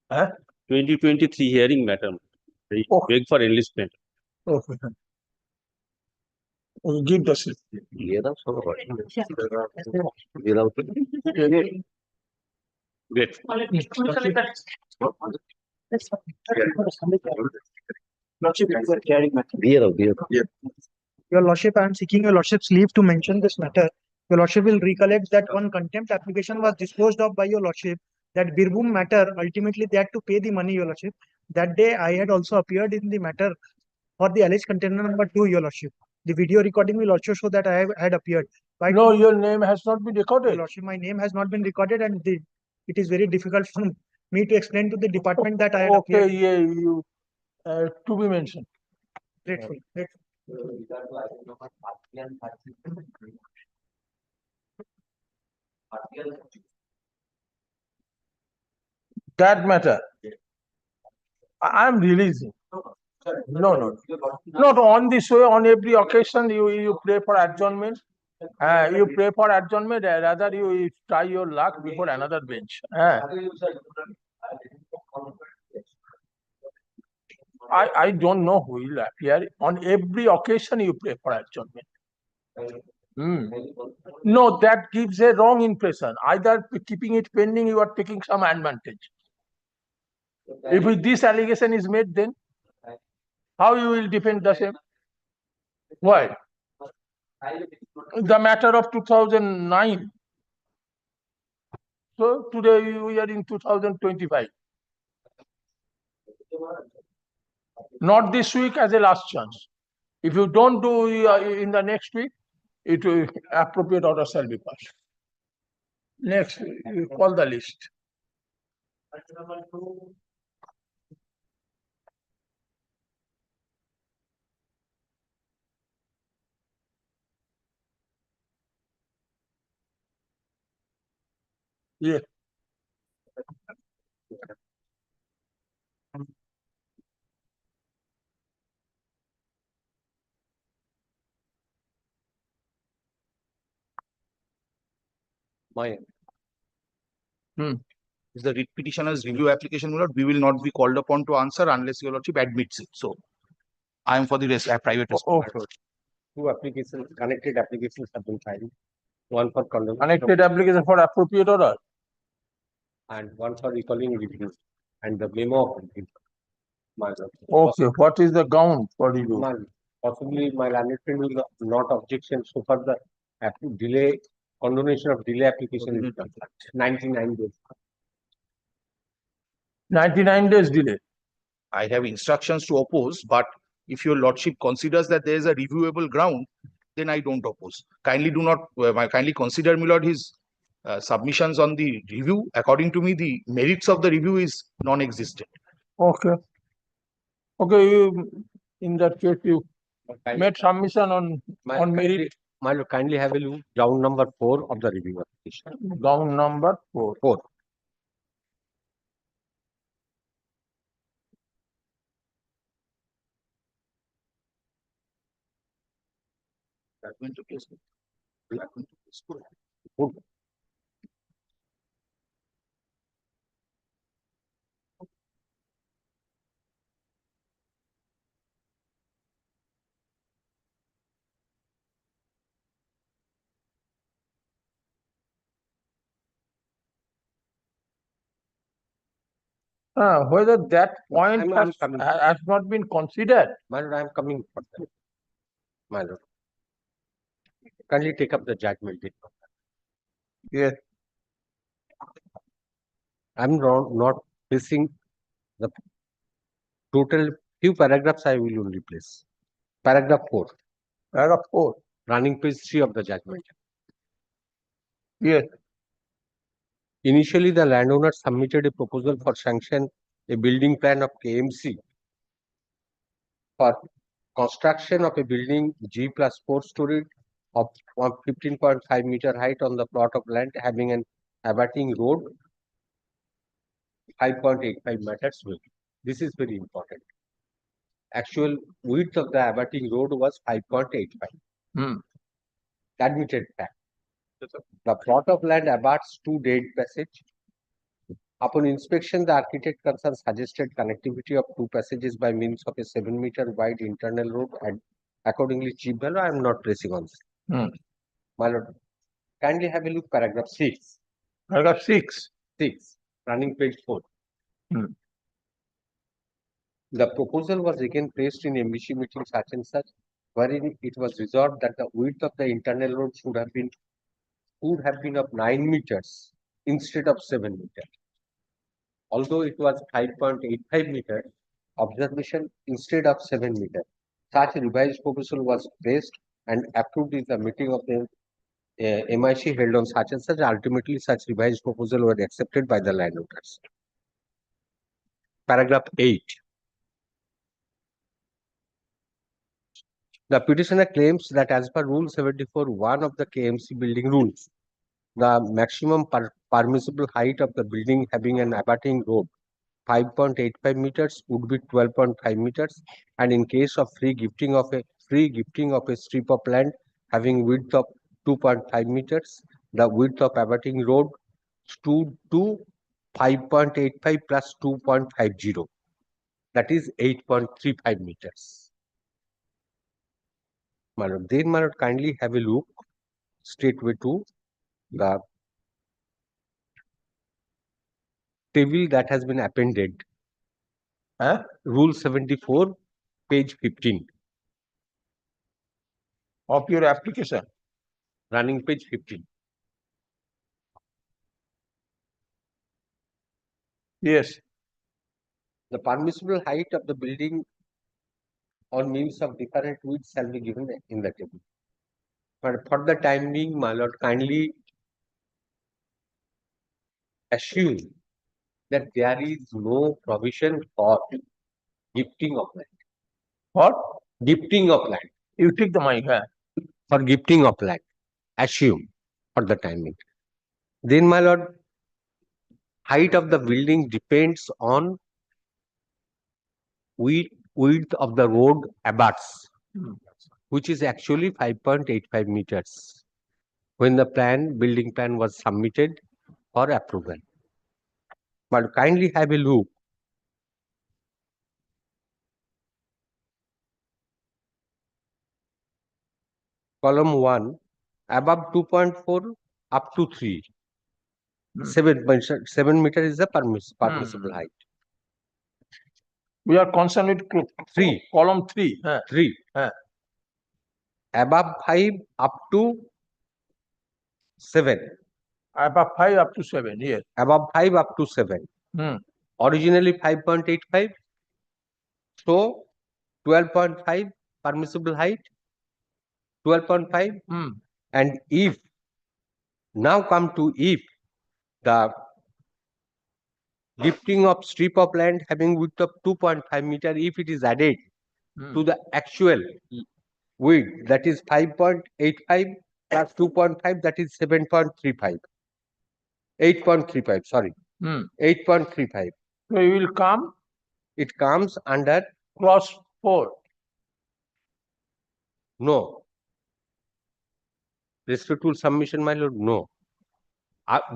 Huh? 2023 hearing matter. They Okay. beg for enlistment. Okay. We'll give the slip. Wait. Your Lordship, I am seeking your Lordship's leave to mention this matter. Your Lordship will recollect that one contempt application was disposed of by your Lordship. That Birbhum matter, ultimately they had to pay the money, your Lordship. That day I had also appeared in the matter for the alleged contender number 2, your Lordship. The video recording will also show that I had appeared. But No, your name has not been your recorded. Lordship, my name has not been recorded, and it is very difficult for me to explain to the department that I had Okay, appeared. yeah, you to be mentioned. Grateful. That matter. I am releasing. No. Not on this way, on every occasion you pray for adjournment. You pray for adjournment, rather you try your luck before another bench. I don't know who will appear. On every occasion you pray for adjournment. No, that gives a wrong impression. Either keeping it pending, you are taking some advantage. If this allegation is made, then how you will defend the same? Why? The matter of 2009. So today we are in 2025. Not this week as a last chance. If you don't do in the next week, it will appropriate order shall be passed. Next, you call the list. Yeah. My Hmm. is the writ petitioner's review application, my lord. We will not be called upon to answer unless your lordship admits it. So, I am for the private response. Okay. Two applications, connected applications have been filed. One for condemnation Connected application for appropriate order. and one for recalling review and the memo of review. My lord. Okay. What is the ground for review? Possibly my landed friend will not objection so far the delay, condonation of delay application is 99 days. 99 days delay. I have instructions to oppose, but if your lordship considers that there is a reviewable ground, then I don't oppose. Kindly do not, kindly consider, my lord, his submissions on the review. According to me, the merits of the review is non-existent. Okay. Okay. You, in that case, you made submission on merit. My lord, kindly have a look ground number 4 of the review application. Ground number 4. 4. Whether that point has not been considered. My lord, I am coming for that. My lord. Kindly take up the judgment. Yes. I am not placing the total few paragraphs I will only place. Paragraph 4. Paragraph 4. Running page 3 of the judgment. Yes. Initially, the landowner submitted a proposal for sanction a building plan of KMC for construction of a building G plus 4 story of 15.5 meter height on the plot of land having an abutting road 5.85 meters width. This is very important. Actual width of the abutting road was 5.85. Admitted fact. The plot of land abuts two dead passage Upon inspection, the architect concerned suggested connectivity of two passages by means of a 7-meter wide internal road and accordingly cheap value. I am not pressing on this. Hmm. My lord, kindly have a look paragraph 6. Paragraph 6. 6, running page 4. Hmm. The proposal was again placed in MBC meeting such and such, wherein it was resolved that the width of the internal road should have been of 9 meters instead of 7 meters. Although it was 5.85 meters, observation instead of 7 meters. Such revised proposal was placed and approved in the meeting of the MIC held on such and such. Ultimately, such revised proposal were accepted by the landowners. Paragraph 8. The petitioner claims that as per Rule 74(1) of the KMC building rules, the maximum permissible height of the building having an abutting road 5.85 meters would be 12.5 meters, and in case of free gifting of a strip of land having width of 2.5 meters, the width of abutting road stood to 5.85 plus 2.50, that is 8.35 meters. My lord, then my lord, kindly have a look straightway to the table that has been appended. Huh? Rule 74, page 15, Of your application. running page 15. Yes. The permissible height of the building on means of different widths shall be given in the table. But for the time being, my lord, kindly assume that there is no provision for gifting of land. What? Gifting of land. You take the mic, huh? For gifting of land. Assume for the time being. Then, my lord, height of the building depends on width of the road abuts, Hmm. which is actually 5.85 meters when the building plan was submitted for approval. But kindly have a look. Column 1, above 2.4 up to 3. Hmm. 7 meter is the permissible height. We are concerned with 3. column 3. Huh? 3. Huh. Above 5 up to 7. Above 5 up to 7. Yes. Above 5 up to 7. Hmm. Originally 5.85. So 12.5 permissible height. 12.5. Hmm. And if now come to if the gifting of strip of land having width of 2.5 meter, if it is added Hmm. to the actual width, that is 5.85 plus 2.5, that is 7.35. 8.35, sorry. Hmm. 8.35. So you will come It comes under clause 4. no. Respectful submission, my lord, no.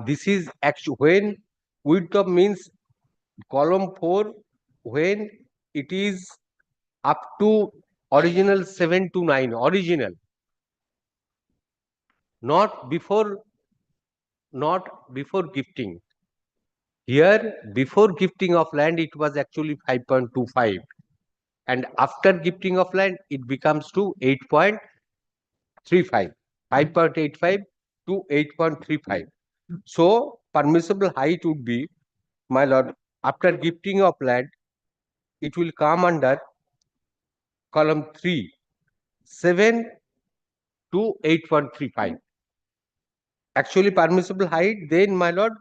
This is actually when width of means column 4, when it is up to original 7 to 9, original, not before gifting. Here, before gifting of land, it was actually 5.25, and after gifting of land, it becomes to 8.35, 5.85 to 8.35. So, permissible height would be, my lord, after gifting of land, it will come under column 3, 7 to 8.35. Actually, permissible height, then, my lord,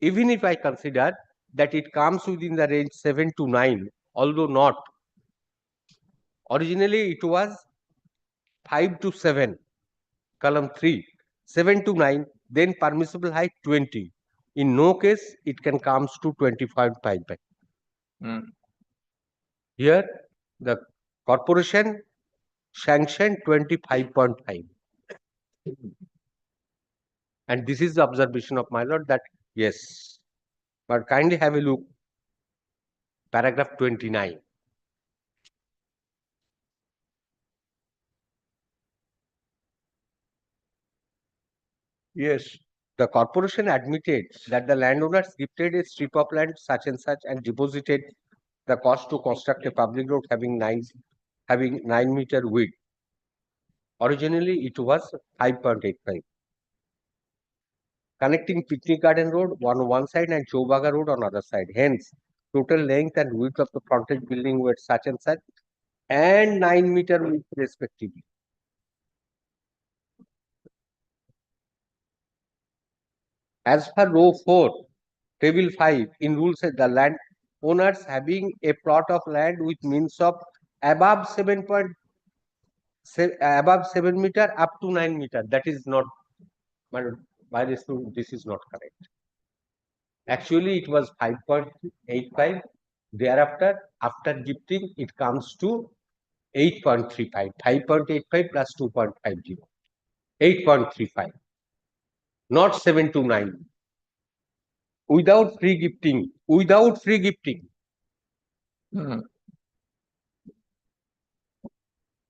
even if I consider that it comes within the range 7 to 9, although not, originally it was 5 to 7, column 3, 7 to 9, then permissible height 20. In no case, it can comes to 25.5. Hmm. Here, the corporation sanctioned 25.5. And this is the observation of my lord that yes, But kindly have a look. Paragraph 29. Yes. The corporation admitted that the landowners gifted a strip of land such and deposited the cost to construct a public road having 9-meter width. Originally, it was 5.85. Connecting Picnic Garden Road on one side and Chowbaga Road on other side. Hence, total length and width of the frontage building were such and 9-meter width respectively. As per row 4, table 5, in rules the land owners having a plot of land with means of above 7 meter up to 9 meter. That is not, by this is not correct. Actually, it was 5.85. Thereafter, after gifting, it comes to 8.35. 5.85 plus 2.50. 8.35. Not 7 to 9. Without free gifting. Without free gifting. Hmm.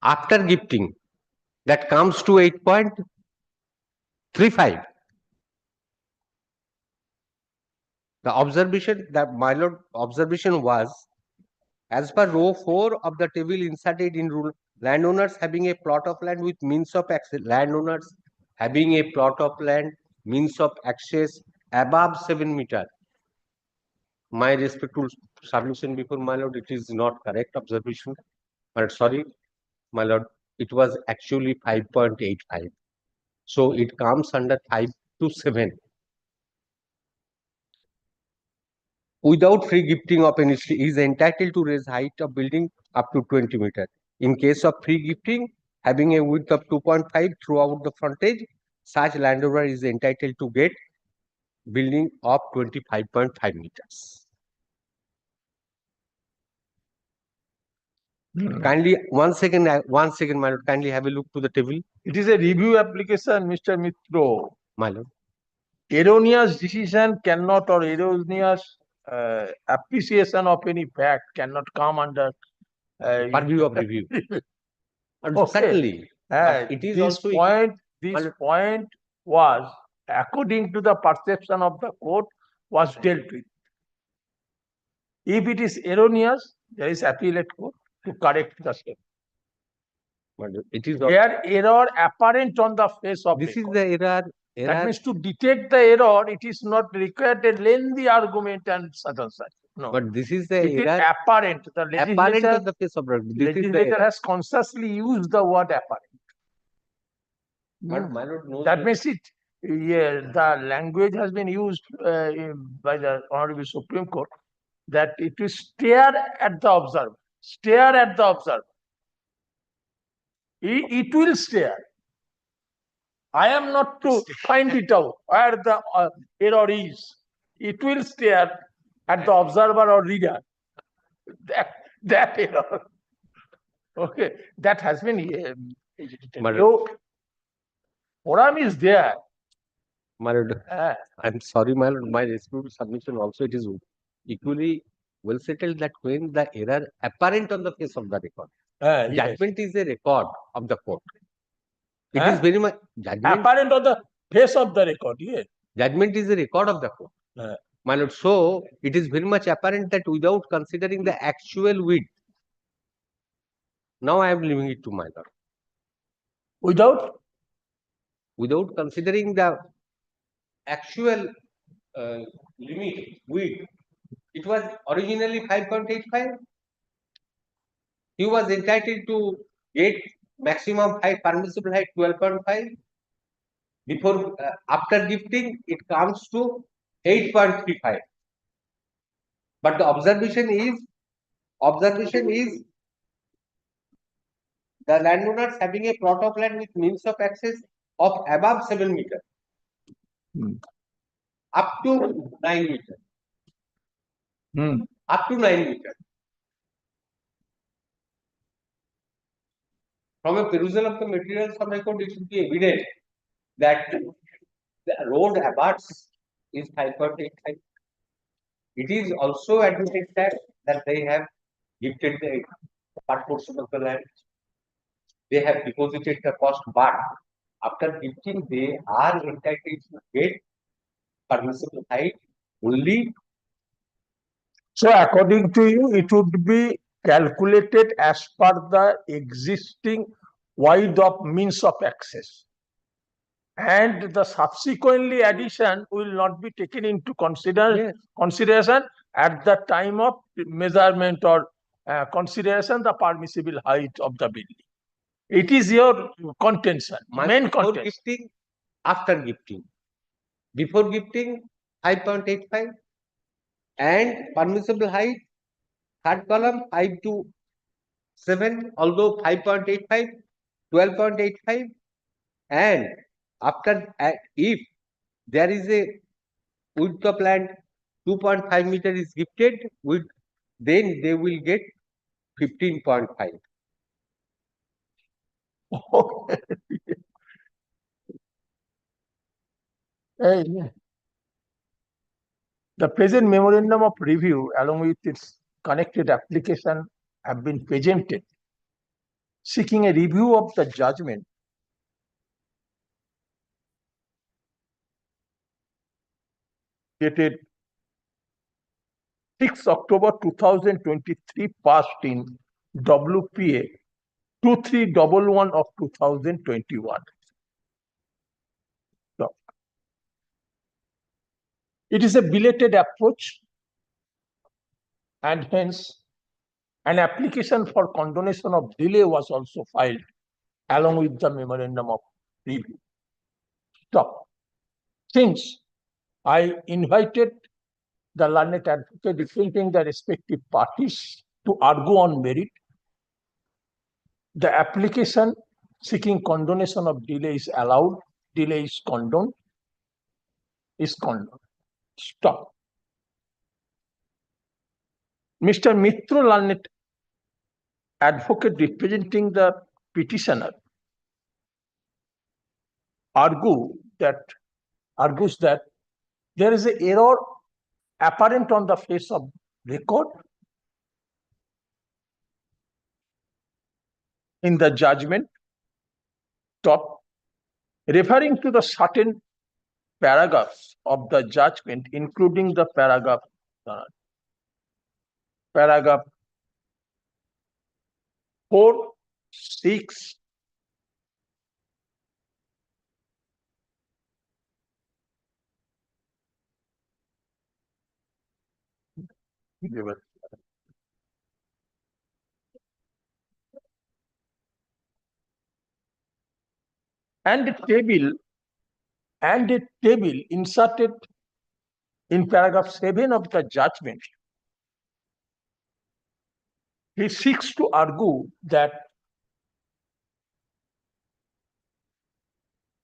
After gifting, that comes to 8.35. The observation that my lord observation was, as per row 4 of the table inserted in rule, landowners having a plot of land with means of access, landowners having a plot of land, means of access above 7 meter. My respectful submission before my lord, it is not correct observation. But sorry, my lord, it was actually 5.85. So it comes under 5 to 7. Without free gifting of any tree, is entitled to raise height of building up to 20 meter. In case of free gifting, having a width of 2.5 throughout the frontage, such landowner is entitled to get building of 25.5 meters. Kindly, once again, my lord, kindly have a look to the table, It is a review application, Mr. Mitro. my lord. Erroneous decision cannot, or erroneous appreciation of any fact cannot come under Purview of review. And Okay. certainly, but it is also this point was, according to the perception of the court, was dealt with. If it is erroneous, there is appellate court to correct the same. but it is Where error apparent on the face of this is record. the error. That means to detect the error, it is not required a lengthy argument and such and such. No. But this is the It is error apparent. The apparent legislature, on the face of record. This is the legislator has consciously used the word apparent. but my lord knows That means it. Yeah, the language has been used by the Honorable Supreme Court that it will stare at the observer. Stare at the observer. It will stare. I am not to find it out where the error is. It will stare at the observer or reader. That error. Okay, that has been. So, forum is there. my lord, I'm sorry, my lord, my respectful submission also, it is equally well settled that when the error apparent on the face of the record, Yes. judgment is a record of the court. It Huh? is very much judgment. Apparent on the face of the record, yes. Judgment is a record of the court. My lord, so it is very much apparent that without considering the actual width, now I am leaving it to my lord. Without considering the actual limit width, it was originally 5.85. He was entitled to get maximum height, permissible height 12.5. Before, after gifting, it comes to 8.35. But the observation is the landowners having a plot of land with means of access of above 7 meter up to 9 meter. Up to 9 meter. From a perusal of the materials of record, it should be evident that the road abuts is 5.85. It is also admitted that they have gifted the part portion of the land. They have deposited the cost, but after gifting, they are entitled to get permissible height only. So according to you, it would be calculated as per the existing wide of means of access. And the subsequently addition will not be taken into consideration at the time of measurement or consideration the permissible height of the building. It is your contention, main Before contention. gifting, after gifting. Before gifting, 5.85 and permissible height, third column 5 to 7, although 5.85, 12.85, and after if there is a width of land 2.5 meter is gifted, with then they will get 15.5. Hey, the present memorandum of review along with its connected application have been presented seeking a review of the judgment dated 6 October 2023 passed in WPA 2311 of 2021. So, it is a belated approach and hence an application for condonation of delay was also filed along with the memorandum of review. Stop. Since I invited the learned advocate representing the respective parties to argue on merit, the application seeking condonation of delay is allowed, delay is condoned, Stop. Mr. Mitro, learned advocate representing the petitioner, argues that there is an error apparent on the face of record in the judgment, referring to the certain paragraphs of the judgment, including the paragraph 4, 6, and a table inserted in paragraph 7 of the judgment. He seeks to argue that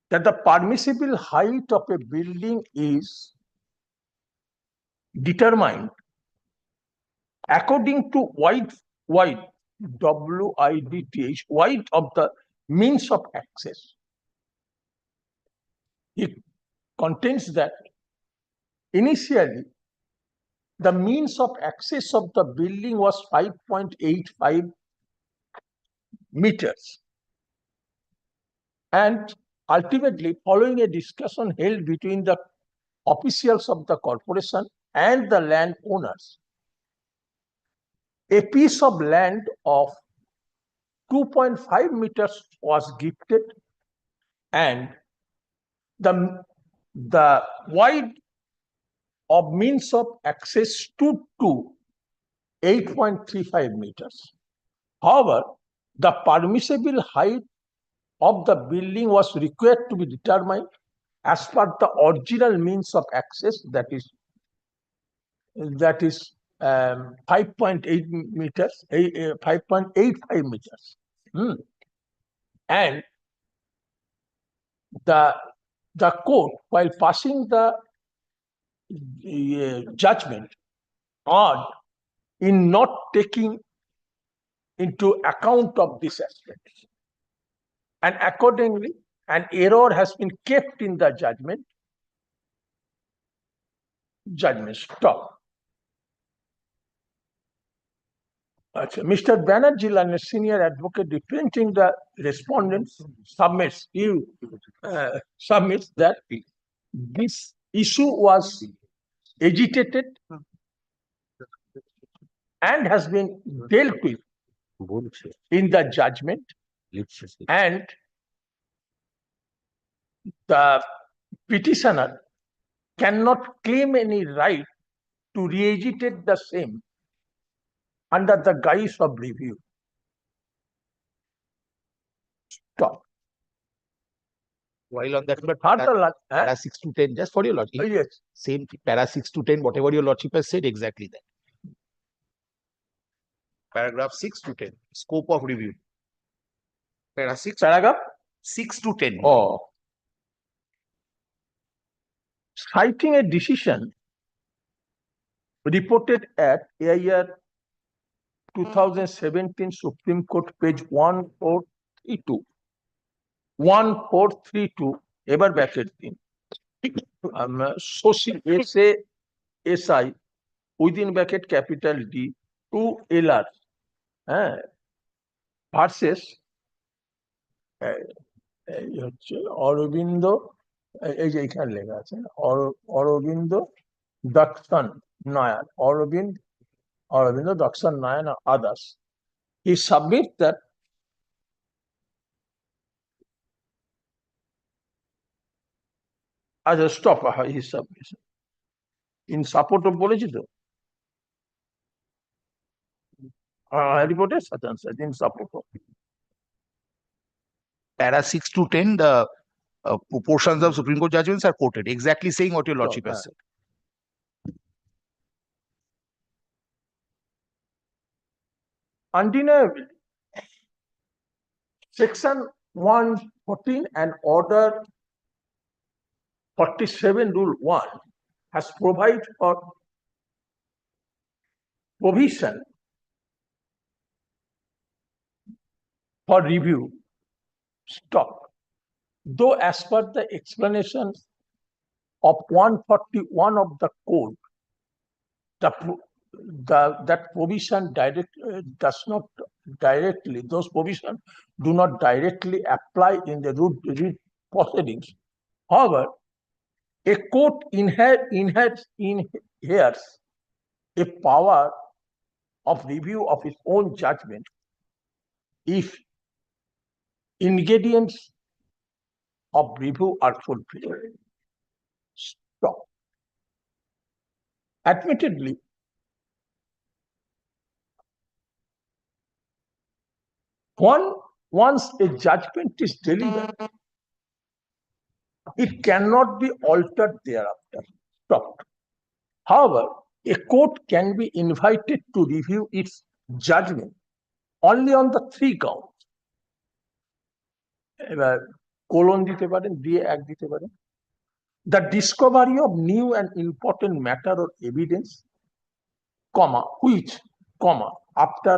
the permissible height of a building is determined according to width width of the means of access. It contains that initially the means of access of the building was 5.85 meters, and ultimately, following a discussion held between the officials of the corporation and the landowners, a piece of land of 2.5 meters was gifted, and the wide of means of access stood to 8.35 meters. However, the permissible height of the building was required to be determined as per the original means of access, that is 5.8 meters, 5.85 meters. And the court, while passing the judgment, erred in not taking into account of this aspect, and accordingly an error has been kept in the judgment. Stop. Mr. Banerjee and a senior advocate representing the respondents submits that this issue was agitated and has been dealt with in the judgment, and the petitioner cannot claim any right to re-agitate the same under the guise of review. Stop. While on that, but Further, para 6 to 10, just for your lordship, yes, same para 6 to 10, whatever your lordship has said, exactly that. Paragraph 6 to 10, scope of review. Para 6, paragraph 6 to 10. or citing a decision reported at AIR 2017 Supreme Court page 1432 এবার ব্যাকের দিন সোসি SI within bracket capital D 2 LR versus এই হচ্ছে অরবিন্দ, এই যে এখানে লেখা আছে Aurobindo দক্ষন Nair, Aurobindo দক্ষন Nair and others. He submit that as a stop his submission in support of বলেছি তো রিপোর্টে in support of Para 6 to 10, the portions of Supreme Court judgments are quoted, exactly saying what your lordship has said. undeniably section 114 and order 47 rule 1 has provided for provision for review. Stop. Though as per the explanation of 141 of the code, that provision does not directly, those provisions do not directly apply in the root proceedings. However, a court inherits a power of review of its own judgment if ingredients of review are fulfilled. Stop. Admittedly, once a judgment is delivered, it cannot be altered thereafter. Stopped. However, a court can be invited to review its judgment only on the 3 counts. এবার colon দিতে পারেন, দিয়ে এক দিতে পারেন। The discovery of new and important matter or evidence, which, after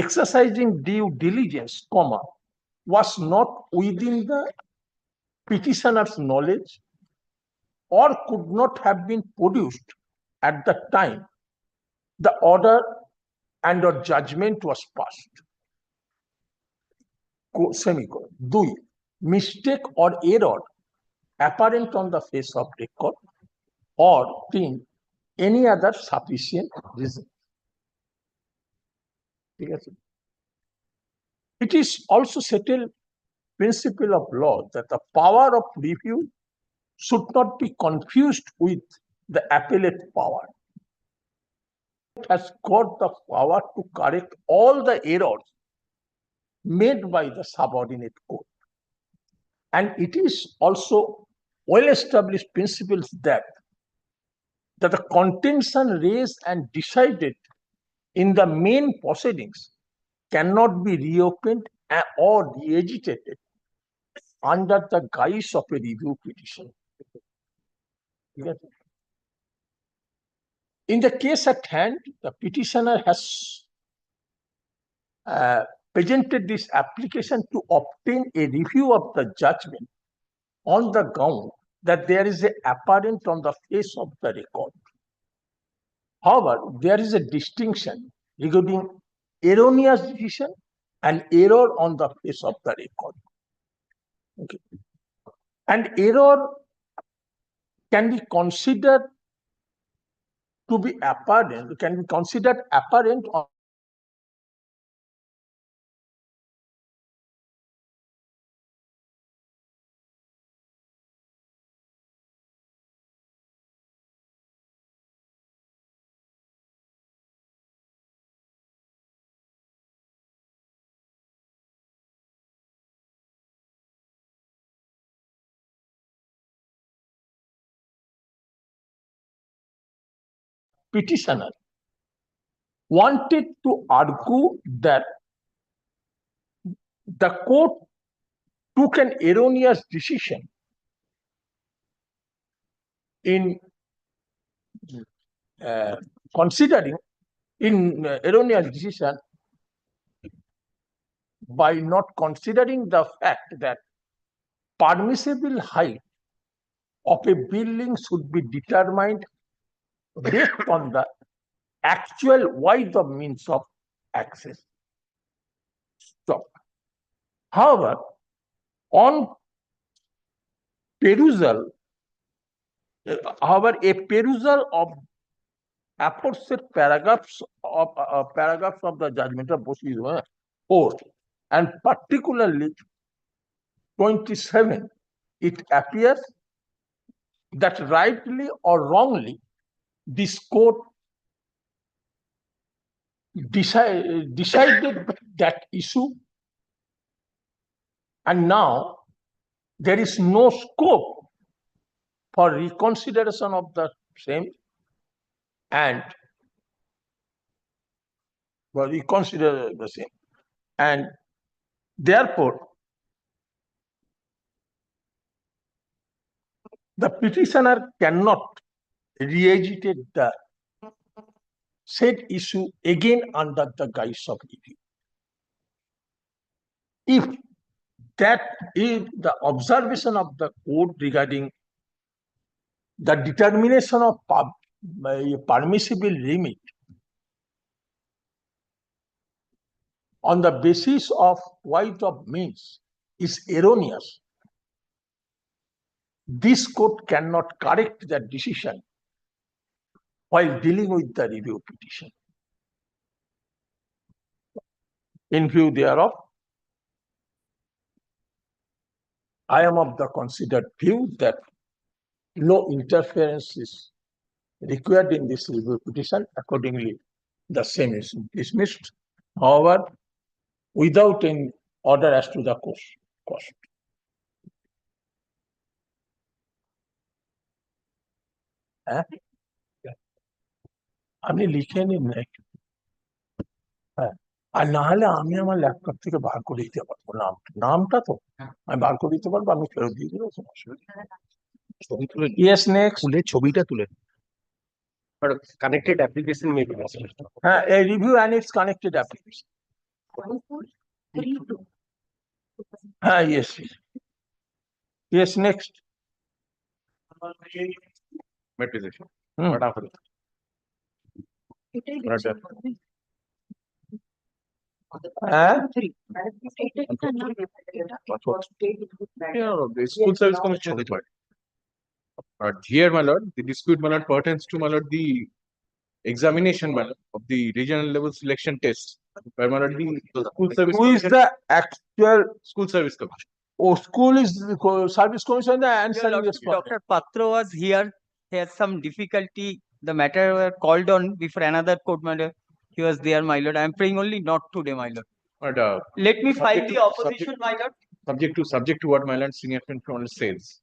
exercising due diligence, was not within the petitioner's knowledge or could not have been produced at the time the order and or judgment was passed. Semicolon. 2. Mistake or error apparent on the face of record, or 3. Any other sufficient reason. It is also settled principle of law that the power of review should not be confused with the appellate power. It has got the power to correct all the errors made by the subordinate court. And it is also well-established principles that the contention raised and decided in the main proceedings cannot be reopened or re-agitated under the guise of a review petition. In the case at hand, the petitioner has presented this application to obtain a review of the judgment on the ground that there is an apparent on the face of the record. However, there is a distinction regarding erroneous decision and error on the face of the record. Okay. And error can be considered to be apparent, can be considered apparent on petitioner wanted to argue that the court took an erroneous decision in considering erroneous decision by not considering the fact that permissible height of a building should be determined based on the actual width of means of access. Stop. However, on perusal, a perusal of aforesaid paragraphs of the judgmental procedure 4 and particularly 27, it appears that rightly or wrongly this court decided that issue, and now there is no scope for reconsideration of the same and reconsider the same, and therefore the petitioner cannot re-agitate the said issue again under the guise of review. If that is the observation of the court regarding the determination of permissible limit on the basis of width of means is erroneous, this court cannot correct that decision while dealing with the review petition. In view thereof, I am of the considered view that no interference is required in this review petition. Accordingly, the same is dismissed. However, without any order as to the cost. আপনি লিখে নিন একটু, হ্যাঁ, আর না হলে আমি আমার laptop থেকে বার করে দিতে পারবো নামটা তো আমি বার করে দিতে পারবো, আমি ফেরত দিয়ে দেবো। ছবি তুলে ইয়েস নেক্সট। ছবিটা তুলে But connected application may be possible. হ্যাঁ, a review and its connected application. হ্যাঁ, yes next. Metrication. Hmm. What happened? হ্যাঁ, The school service commission. But here, my lord, the dispute, my lord, pertains to, my lord, the examination, my lord, of the regional level selection test. Where, my lord, the school service. who is the actual School service commission. school is the service commission answering this question. Dr. Patra was here. He has some difficulty. The matter were called on before another court matter. He was there, my lord. I am praying only not today, my lord. But Let me file Subject the to- opposition, my lord. subject to what my lord senior friend says.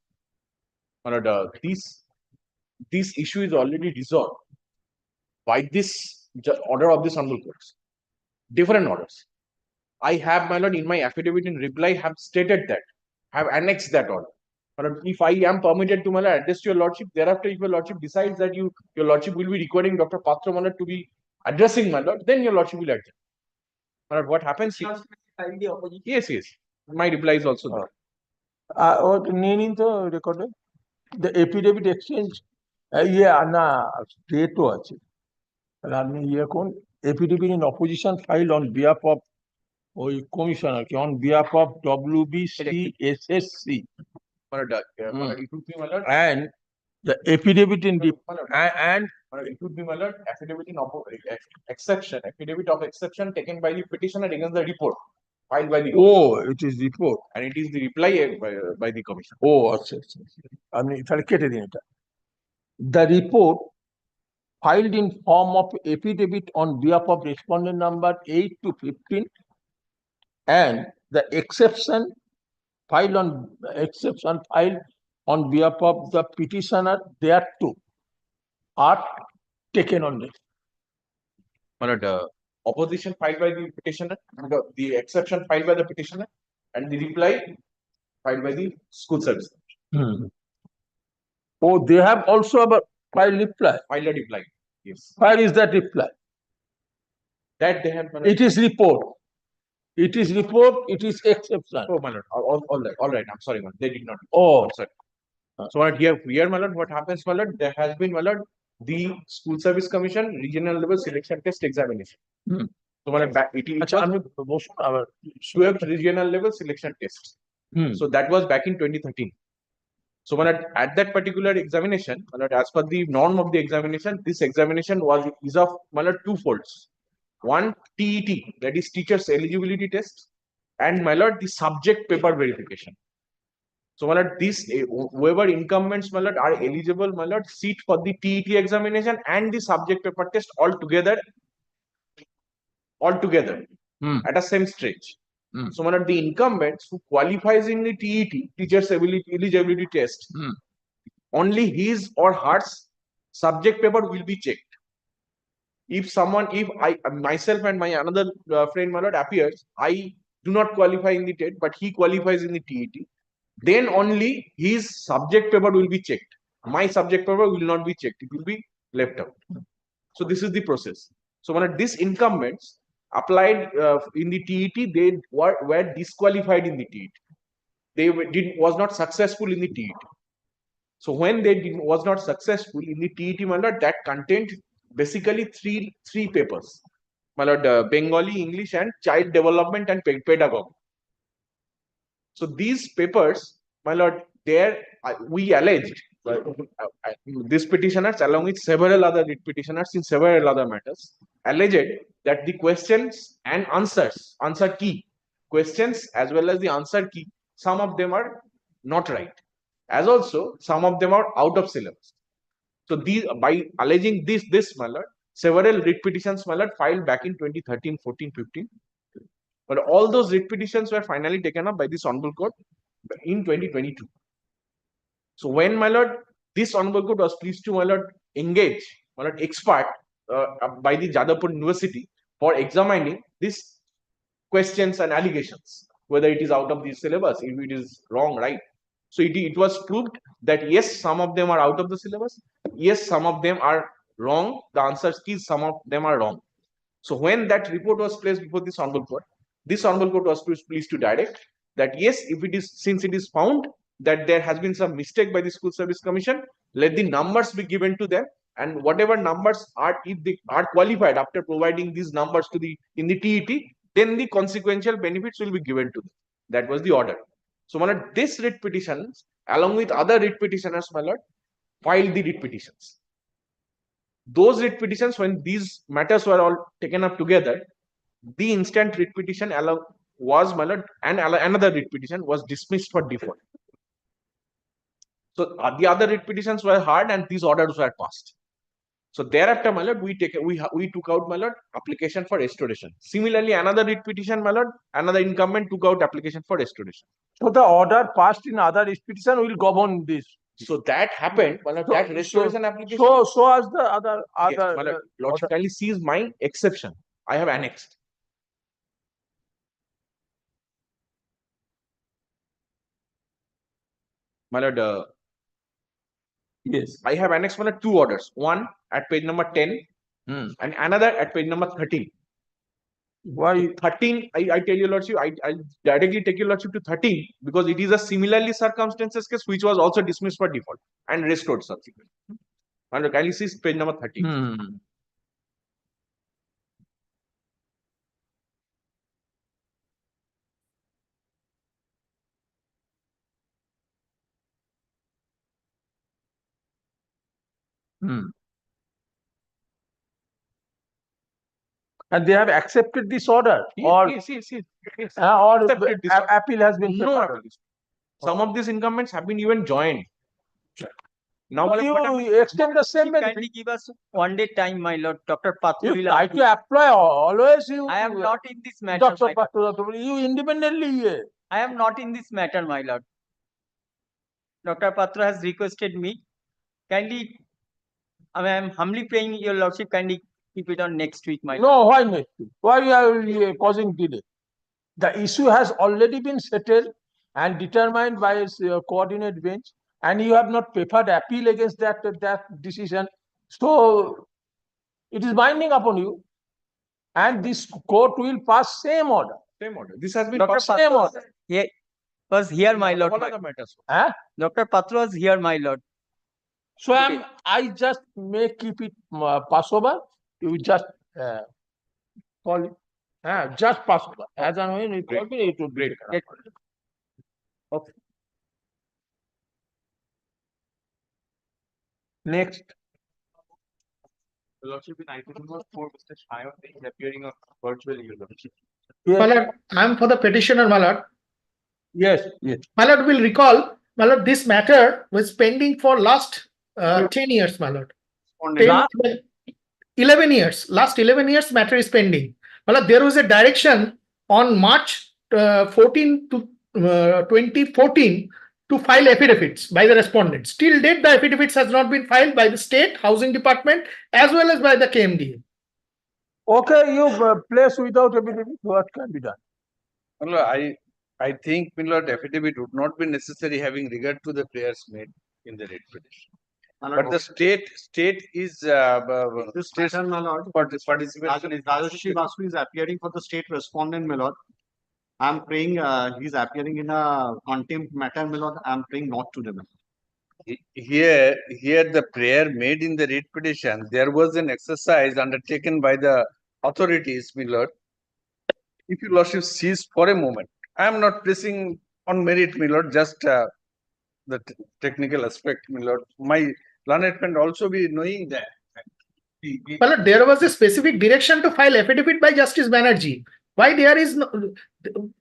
My lord, this issue is already resolved by this order of this honorable courts. Different orders. I have, my lord, in my affidavit in reply, have stated that, have annexed that order. But if I am permitted to, my lord, address to your lordship, thereafter, if your lordship decides that your lordship will be requiring Dr. Patra, my lord, to be addressing, my lord, then your lordship will address. My lord, what happens? File the opposition. Yes. My reply is also there. নিয়ে নিন তো রেকর্ডে the affidavit exchange, ইয়ে না ডেটও আছে, তাহলে আপনি ইয়ে করুন affidavit in opposition filed on behalf of commissioner on behalf of WBCSSC My lord, it would be, my lord, and the affidavit in the and it would be, my lord, affidavit in exception, affidavit of exception taken by the petitioner against the report filed by the it is report. and it is the reply by the commission. আচ্ছা আচ্ছা আমি তাহলে কেটে দিন এটা the report filed in form of affidavit on behalf of respondent number 8 to 15 and the exception filed on behalf of the petitioner thereto are taken on this. My lord, opposition filed by the petitioner, the exception filed by the petitioner, and the reply filed by the school service. Oh, they have also a filed reply. Filed a reply. Yes. Where is that reply? That they have. My lord. It is report. It is report. It is exception. Oh, my lord. All right. I'm sorry, my lord. They did not. Oh, I'm sorry. So, my lord, here, my lord, what happens, my lord? There has been, my lord, the School Service Commission regional level selection test examination. So, my lord, it আচ্ছা was আমি বসুন আবার Swift regional level selection test. So that was back in 2013. So when at that particular examination, my lord, as per the norm of the examination, this examination is of, my lord, two folds. One, TET, that is teachers eligibility test, and, my lord, the subject paper verification. So, my lord, whoever incumbents, my lord, are eligible, my lord, sit for the TET examination and the subject paper test all together at a same stretch. So, my lord, the incumbents who qualifies in the TET, teachers eligibility test, only his or her subject paper will be checked. If I myself and my another friend, my lord, appears, I do not qualify in the TET, but he qualifies in the TET, then only his subject paper will be checked. My subject paper will not be checked. It will be left out. So this is the process. So when these incumbents applied in the TET, they were disqualified in the TET. They was not successful in the TET. So when they was not successful in the TET, my lord, that contained basically three papers, my lord, Bengali, English, and child development and pedagogy. So these papers, my lord, there we alleged these petitioners, along with several other petitioners in several other matters, alleged that the questions and answer key questions as well as the answer key, some of them are not right, as also some of them are out of syllabus. So these, by alleging this, my lord, several writ petitions, my lord, filed back in 2013, 14, 15. But all those writ petitions were finally taken up by this Honorable Court in 2022. So when, my lord, this Honorable Court was pleased to, my lord, engage, my lord, expert by the Jadavpur University for examining these questions and allegations, whether it is out of the syllabus, if it is wrong, right? So it was proved that yes, some of them are out of the syllabus. Yes, some of them are wrong. The answers keys, some of them are wrong. So when that report was placed before this Honorable Court, this Honorable Court was pleased to direct that yes, if it is, since it is found that there has been some mistake by the School Service Commission, let the numbers be given to them, and whatever numbers are, if they are qualified after providing these numbers to the in the TET, then the consequential benefits will be given to them. That was the order. So, my lord, this writ petitions, along with other writ petitioners, my lord, filed the writ petitions. Those writ petitions, when these matters were all taken up together, the instant writ petition was, my lord, and another writ petition was dismissed for default. So the other writ petitions were heard and these orders were passed. So thereafter, my lord, we took out, my lord, application for restoration. Similarly, another writ petition, my lord, another incumbent took out application for restoration. So the order passed in other petition will govern this. So that happened, my lord, that restoration application. So as the other Yes, my lord, Lordship kindly sees my exception. I have annexed. My lord, yes, I have annexed, my lord, two orders. One at page number 10 and another at page number 13. why 13, I tell you, Lordship, I'll directly take your Lordship to 13 because it is a similarly circumstances case which was also dismissed for default and restored subsequently. My lord, kindly see page number 13. Hmm. And they have accepted this order or, Yes. or Accepted this order. appeal has been No, prepared. some of these incumbents have been even joined. Now, No, you extend the same benefit. Kindly give us 1 day time, my lord. Dr. Patru You will. try to apply always you. I am not in this matter. Dr. my lord. Patru, you independently. I am not in this matter, my lord. Dr. Patru has requested me. Kindly, I am humbly praying your lordship, kindly keep it on next week, my lord. No, why not? Why you are causing delay? The issue has already been settled and determined by its coordinate bench, and you have not preferred appeal against that decision. So it is binding upon you, and this court will pass same order. Same order. This has been Dr. passed. Same Patru order. was here, my lord. All other matters. Huh? Dr. Patru was here, my lord. So I just may keep it pass over. You just call it. Just pass over. As and when you call me, it will be taken up. Okay. Next. Lordship, in item number 4, Mr. Shayon is appearing on virtual, Your Lordship. Yes. My lord, I am for the petitioner, my lord. Yes. Yes. My lord will recall, my lord, this matter was pending for last 10 years, my lord. 10, 11 years. Last 11 years matter is pending. My lord, there was a direction on March 14 to 2014 to file affidavits by the respondents. Till date, the affidavits has not been filed by the state housing department as well as by the KMDA. Okay, you place without affidavit, what can be done? Well, I think, my lord, affidavit would not be necessary having regard to the prayers made in the writ petition. But the state is This matter, my lord, participation is Rajarshi Vasu is appearing for the state respondent, my lord. I am praying, he's appearing in a contempt matter, my lord. I am praying not to them. here the prayer made in the writ petition. There was an exercise undertaken by the authorities, my lord. If your lordship sees for a moment, I am not pressing on merit, my lord, just the technical aspect, my lord. My learned friend also be knowing that. Well, there was a specific direction to file affidavit by Justice Banerjee. Why there is no,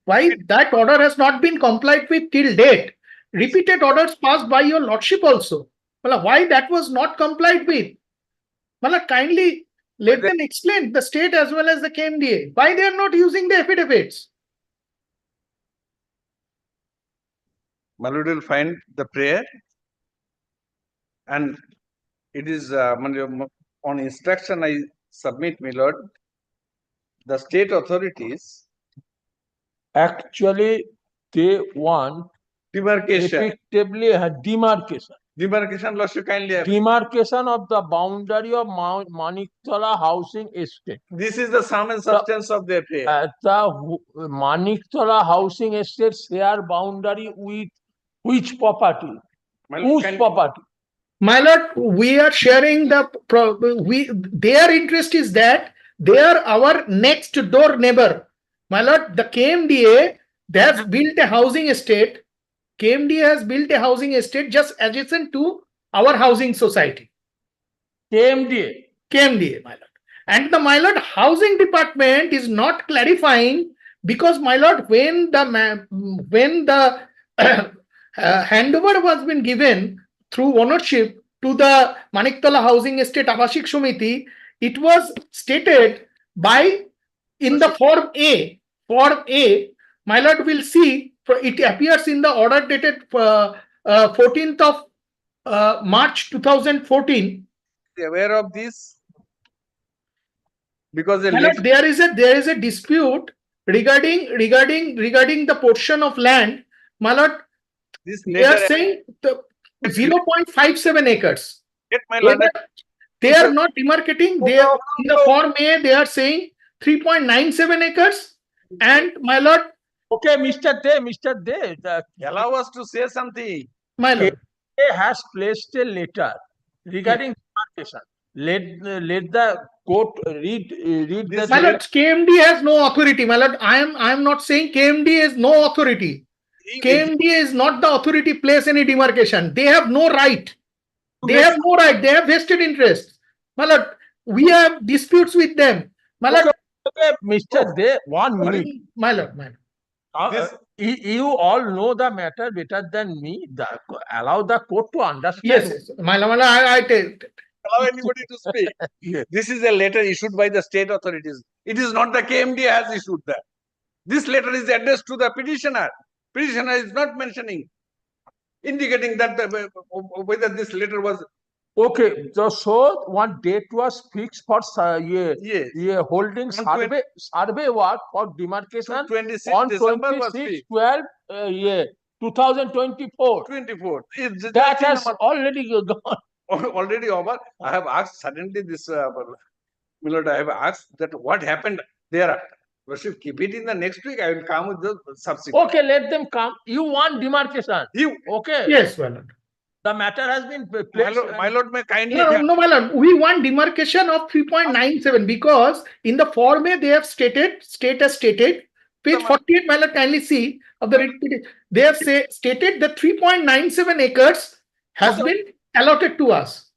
why that order has not been complied with till date? Repeated orders passed by your lordship also. Well, why that was not complied with? Well, kindly let them explain, the state as well as the KMDA, why they are not using the affidavits. My lord will find the prayer, and it is on instruction I submit, my lord. The state authorities Actually, they want demarcation. effectively a demarcation. Demarcation, lordship, kindly. Demarcation of the boundary of Maniktala housing estate. This is the sum and substance of their prayer. The Maniktala housing estate share boundary with which property? My lord, Whose kindly- property? My lord, we are sharing the their interest is that they are our next door neighbor. My lord, the KMDA, they have built a housing estate. KMDA has built a housing estate just adjacent to our housing society. KMDA. KMDA, my lord. And the my lord, housing department is not clarifying because my lord, when the handover was been given through ownership to the Maniktala Housing Estate Abhashik Samiti, it was stated by in the Form A. Form A, my lord will see, it appears in the order dated 14th of March 2014. Aware of this? Because the My lord, there is a dispute regarding the portion of land. My lord, this they are letter, saying 0.57 acres. get my lord, They are not demarcating. They are in the Form A. They are saying 3.97 acres. And my lord, Okay, Mr. Day, the allow us to say something. my lord, KMDA has placed a letter regarding demarcation. Let the court read This my the lord, KMD has no authority. My lord, I am not saying KMD has no authority. KMD is not the authority place any demarcation. They have no right. They have no right. They have vested interests. My lord, we have disputes with them. My lord, Okay, Mr. De, 1 minute. my lord, my lord. You all know the matter better than me. Allow the court to understand. Yes, my lord, I tell. Allow anybody to speak. Yes. This is a letter issued by the state authorities. It is not the KMD has issued that. This letter is addressed to the petitioner. Petitioner is not mentioning, indicating that whether this letter was. Okay, so one date was fixed for Yes. holding survey work for demarcation 26 on December was 26 fixed. 12 2024. 24. It's That just in has our- already gone. already over. I have asked suddenly this, Milord, I have asked that what happened thereafter. Worship, keep it in the next week. I will come with the subsequent. Okay, let them come. You want demarcation. Okay. Yes, my lord. The matter has been My placed. lord, my lord may kindly. No, my lord. We want demarcation of 3.97 because in the form they have stated, state has stated, page 48, my lord, kindly see of the writ petition. They have stated that 3.97 acres has been allotted to us.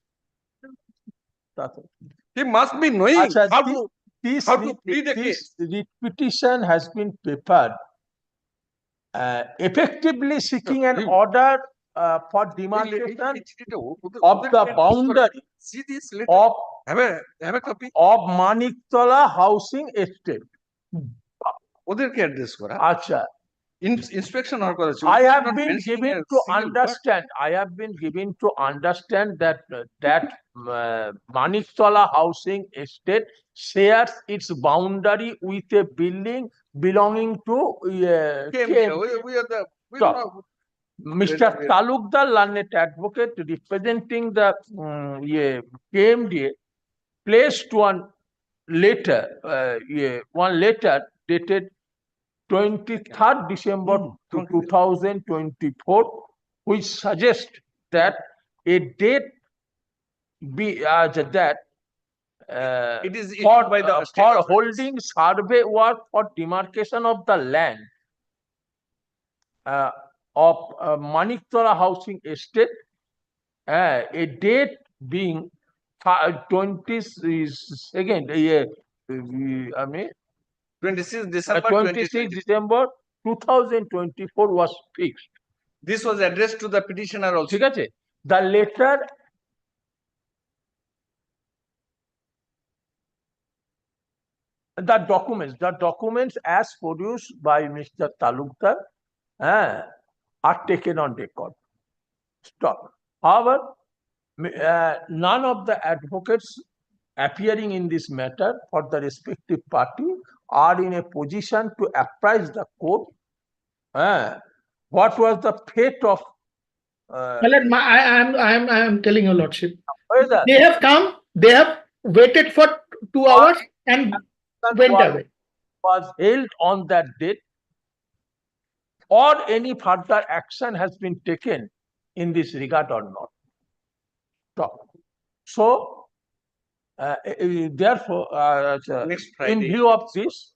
He must be knowing Acha, how to. This how to plead a this writ petition has been prepared effectively seeking an order for demarcation of the boundary See this letter. of Have a copy. Maniktola housing estate. ওদেরকে address করা Acha, inspection হওয়ার কথা ছিল I have Not been mentioning given a to single word. understand. I have been given to understand that Maniktola housing estate shares its boundary with a building belonging to KMD. We are the we Stop. don't know. Mr. Talukdar, learned advocate representing the KMDA, placed one letter, dated 23rd December to 2024, which suggests that a date be It is issued for by the state for authorities. holding survey work for demarcation of the land of Maniktola housing estate, a date being 22nd, I mean 26 December 26 2020. December 2024 was fixed. This was addressed to the petitioner also. ঠিক আছে? The letter the documents as produced by Mr. Talukdar are taken on record. Stop. However, none of the advocates appearing in this matter for the respective party are in a position to apprise the court what was the fate of My lord, I am telling your lordship. whether They have come, they have waited for 2 hours and went away. was held on that date or any further action has been taken in this regard or not. So, therefore, Next in Friday. view of this,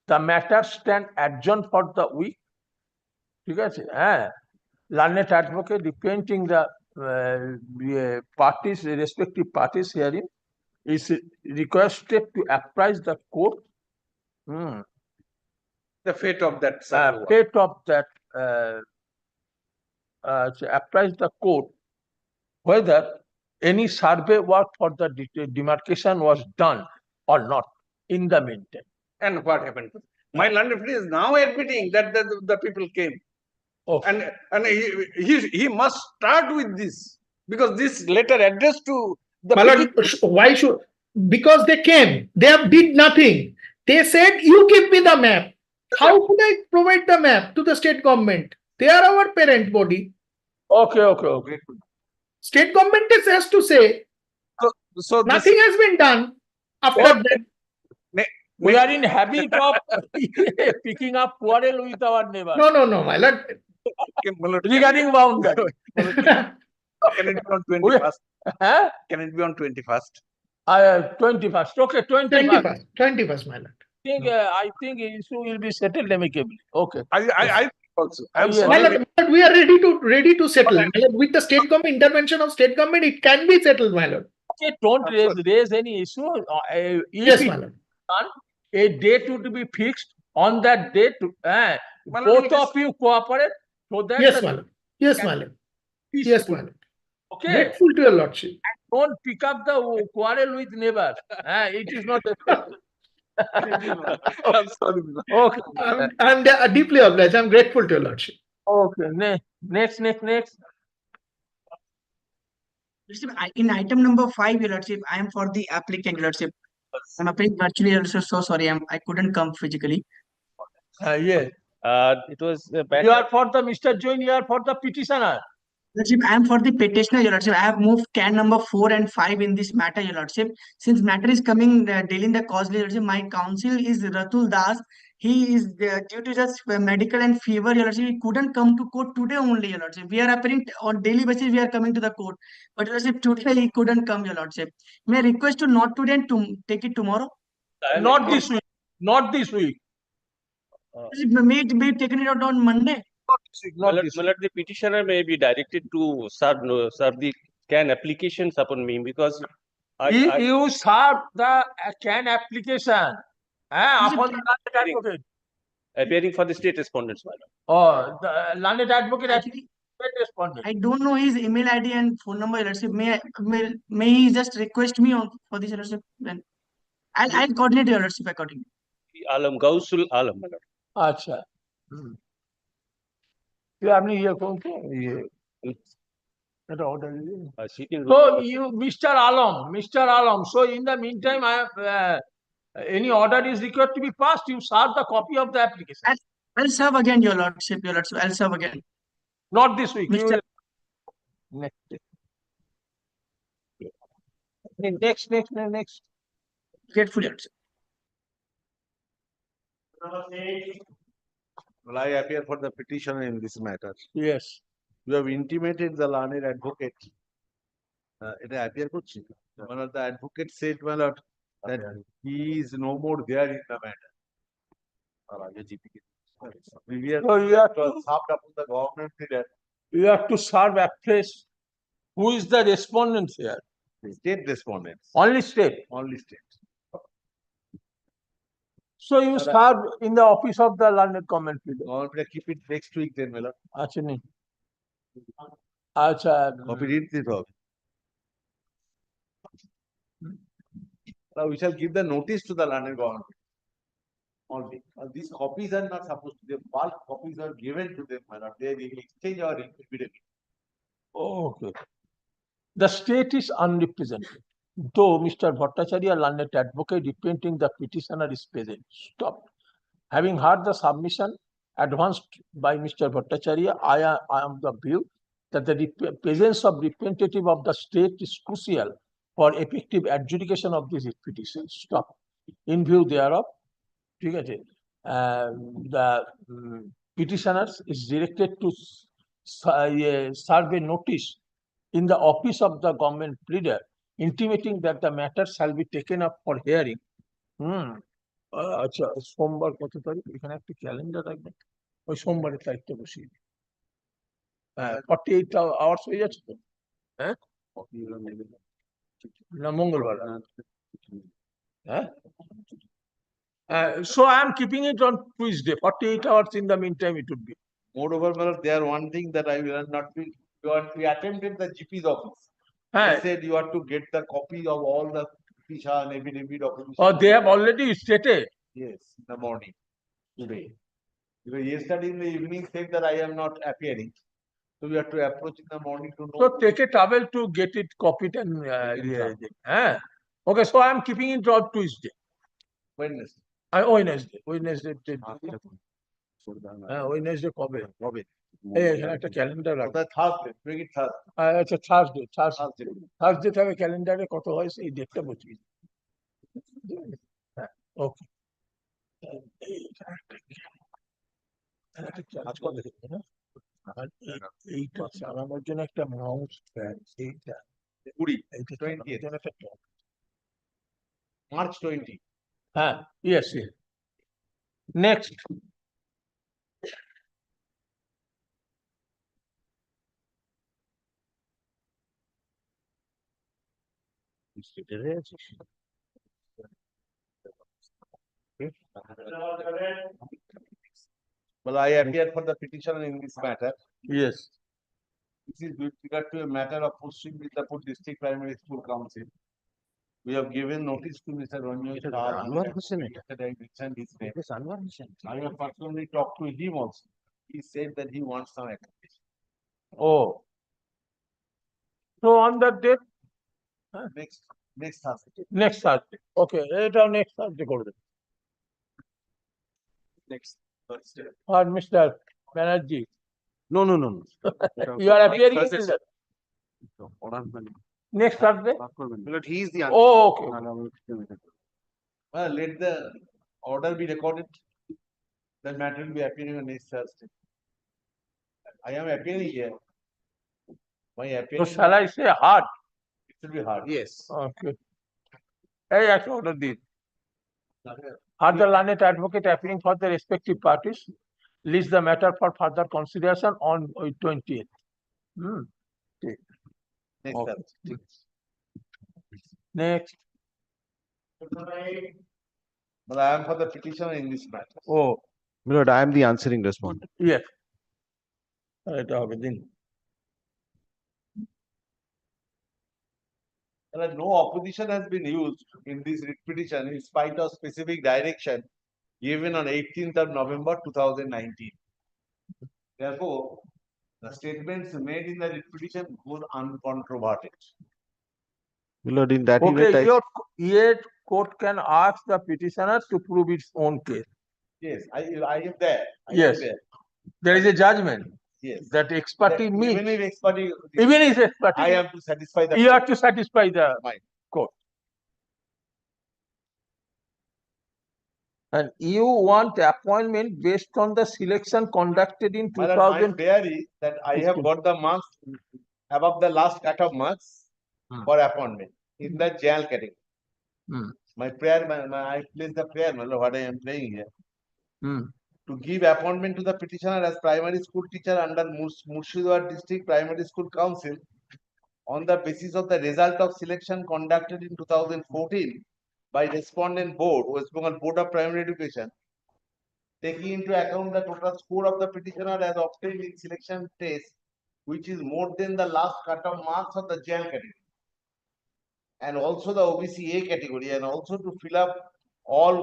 the matter stand adjourned for the week. ঠিক আছে? Learned advocate representing the parties, respective parties herein, is requested to apprise the court The fate of that survey work. fate of that to apprise the court whether any survey work for the demarcation was done or not in the meantime. And what happened? My landlord is now admitting that the people came. Okay. And he must start with this because this letter addressed to the My lord, why should? Because they came, they have did nothing. They said, "You give me the map." How could I provide the map to the state government? They are our parent body. Okay. State government has to say so this- nothing has been done after Okay. that. We are in habit of picking up quarrel with our neighbor No, my lord. Okay, my lord, regarding boundary. can it be on 21st? Huh? Can it be on 21st? 21st. Okay, 21st. 21st, my lord. I think issue will be settled amicably. Okay. I also. Oh, yes. My lord, we are ready to settle. My lord, with the state government intervention of state government, it can be settled, my lord. Okay, don't raise any issue. If Yes, it my lord. done, a date would be fixed on that date. My lord, Both we of you cooperate so that Yes, the my lord. Yes, can my lord. be Yes, peaceful. my lord. Okay, Grateful to your lordship. don't pick up the quarrel with neighbor. It is not acceptable. I'm sorry, my lord. Okay, I'm deeply obliged. I'm grateful to your lordship. okay. Next. Lordship, in item number 5, your lordship, I am for the applicant, your lordship. I'm applying virtually, your lordship. So sorry, I couldn't come physically. Yes. It was You are for the Mr. Join, you are for the petitioner. Lordship, I am for the petitioner, your lordship. I have moved can number 4 and 5 in this matter, your lordship. Since matter is coming dealing the cause, your lordship, my counsel is Ratul Das. He is due to just medical and fever, your lordship. He couldn't come to court today only, your lordship. We are appearing on daily basis. We are coming to the court, but your lordship, today he couldn't come, your lordship. May I request to not today and to take it tomorrow? Not this week. Not this week. May it be taken it out on Monday. Not this week. the petitioner may be directed to serve the can applications upon me because You serve the can application upon the learned advocate. appearing for the state respondents, my lord. Oh, the learned advocate Actually, responded. I don't know his email ID and phone number, your lordship. May he just request me on for this, your lordship? Then I'll coordinate your lordship accordingly. Alam Gausul Alam, my lord. अच्छा ये आपने ये कौन सा ये এটা order দিলেন? Sitting So you Mr. Alam, so in the meantime I have any order is required to be passed, you serve the copy of the application. I'll serve again, your lordship, your lordship. I'll serve again. Not this week. You Mr. will next. Grateful, your lordship. Well, I appear for the petitioner in this matter. Yes. You have intimated the learned advocate. It appear করছি one of the advocate said, my lord, that he is no more there in the matter. Previous So you have was to, served upon the government leader, serve afresh. Who is the respondent here? state respondents, Only state. only state. So you serve in the office of the learned comment leader. Government leader keep it next week then, my lord. আচ্ছা নেই আচ্ছা Copy read this off. Now we shall give the notice to the learned government. Only. These copies are not supposed to, the bulk copies are given to them, my lord. They will exchange or immediately. Okay. The state is unrepresented. Though Mr. Bhattacharya, learned advocate representing the petitioner, is present. Stop. Having heard the submission advanced by Mr. Bhattacharya, I am the view that the presence of representative of the state is crucial for effective adjudication of this petition. Stop. In view thereof, ঠিক আছে, the petitioners is directed to serve a notice in the office of the government pleader intimating that the matter shall be taken up for hearing. আচ্ছা সোমবার কত তারিখ, এখানে একটা calendar রাখবেন, ওই সোমবারের তারিখটা বসিয়ে দিন। 48 hours হয়ে যাচ্ছে তো, হ্যাঁ না মঙ্গলবার, হ্যাঁ so I am keeping it on Tuesday. 48 hours in the meantime it would be. Moreover, my lord, there one thing that I will not be, we attempted the GP's office. হ্যাঁ They said you have to get the copy of all the petition, affidavit, documentation. or they have already stated. Yes, in the morning, today. Because yesterday in the evening said that I am not appearing. So we have to approach in the morning to know. So take a travel to get it copied and okay, so I am keeping it on Tuesday. Wednesday. Wednesday Wednesday কবে এই এখানে একটা calendar রাখ। That Thursday, bring it Thursday. আচ্ছা Thursday থেকে ক্যালেন্ডারে কত হয় সেই ডেটটা বসিয়ে দিই। হ্যাঁ ওকে আর এইটা চালানোর জন্য একটা মাউস প্যাড, এইটা 20, 20th. জন্য একটা March 20. yes. Next. Well, I appear for the petitioner in this matter. Yes. This is with regard to a matter of pursuing with the District Primary School Council. We have given notice to Mr. Ranjit. Yesterday, I mentioned his name. I have personally talked to him also. He said that he wants some accommodation. Oh. So on that date, Next Thursday. next Thursday. Okay, এটা next Thursday করবে। Next Thursday. R Mr. Banerjee, No. you are appearing in that next Thursday? But he is the answer. Oh, okay. Well, let the order be recorded. The matter will be appearing on next Thursday. I am appearing here. My So appearance. shall I say hard? It will be hard. Yes. Okay. এই একটা order দিন। Are the learned advocate appearing for the respective parties? List the matter for further consideration on 20th. Next Okay. Thursday. Next. But I am for the petitioner in this matter. Oh, Milord, I am the answering respondent. yes. এটা হবে দিন। Well, no opposition has been used in this writ petition in spite of specific direction given on 18th of November 2019. Therefore, the statements made in the writ petition goes uncontroverted. Milord, in that Okay, event, yet court can ask the petitioner to prove its own case. Yes, I am there. I am Yes. there. There is a judgment Yes. that expertise means, Even if expertise, even if expertise, I have to satisfy the. you have to satisfy the Right. court. And you want appointment based on the selection conducted in My 2000. prayer is that I have got the marks above the last cut of marks for appointment in the jail category. My prayer, I place the prayer, what I am praying here. To give appointment to the petitioner as primary school teacher under Murshidabad District Primary School Council on the basis of the result of selection conducted in 2014 by respondent board, West Bengal Board of Primary Education, taking into account the total score of the petitioner as obtained in selection test, which is more than the last cut-off marks of the jail category, and also the OBCA category, and also to fill up all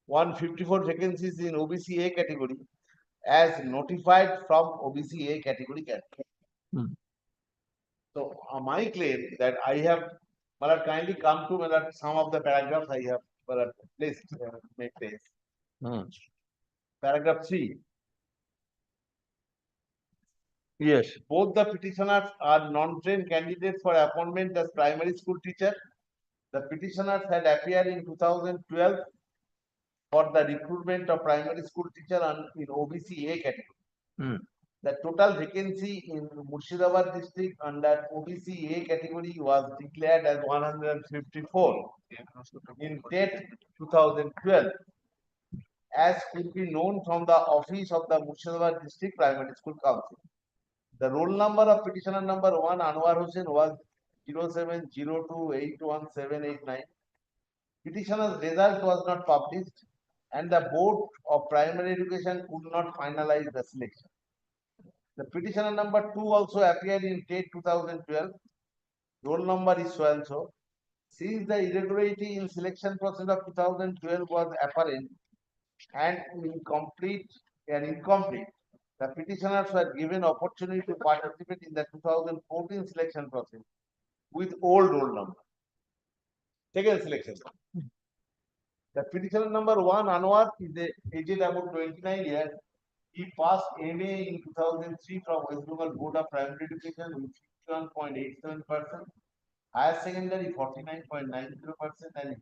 154 vacancies in OBCA category as notified from OBCA category. So my claim that I have, kindly come to some of the paragraphs I have placed, make place. Paragraph 3. Yes. Both the petitioners are non-trained candidates for appointment as primary school teacher. The petitioners had appeared in 2012 for the recruitment of primary school teacher in OBCA category. The total vacancy in Murshidabad district under OBCA category was declared as 154 in date 2012, as could be known from the office of the Murshidabad District Primary School Council. The roll number of petitioner number 1 Anwar Hussain was 0702811789. Petitioner's result was not published, and the Board of Primary Education could not finalize the selection. The petitioner number 2 also appeared in date 2012. Roll number is so and so. Since the irregularity in selection process of 2012 was apparent and incomplete, the petitioners were given opportunity to participate in the 2014 selection process with old roll number. Second selection. The petitioner number 1 Anwar is aged about 29 years. He passed MA in 2003 from West Bengal Board of Primary Education with 51.87%, higher secondary 49.90%, and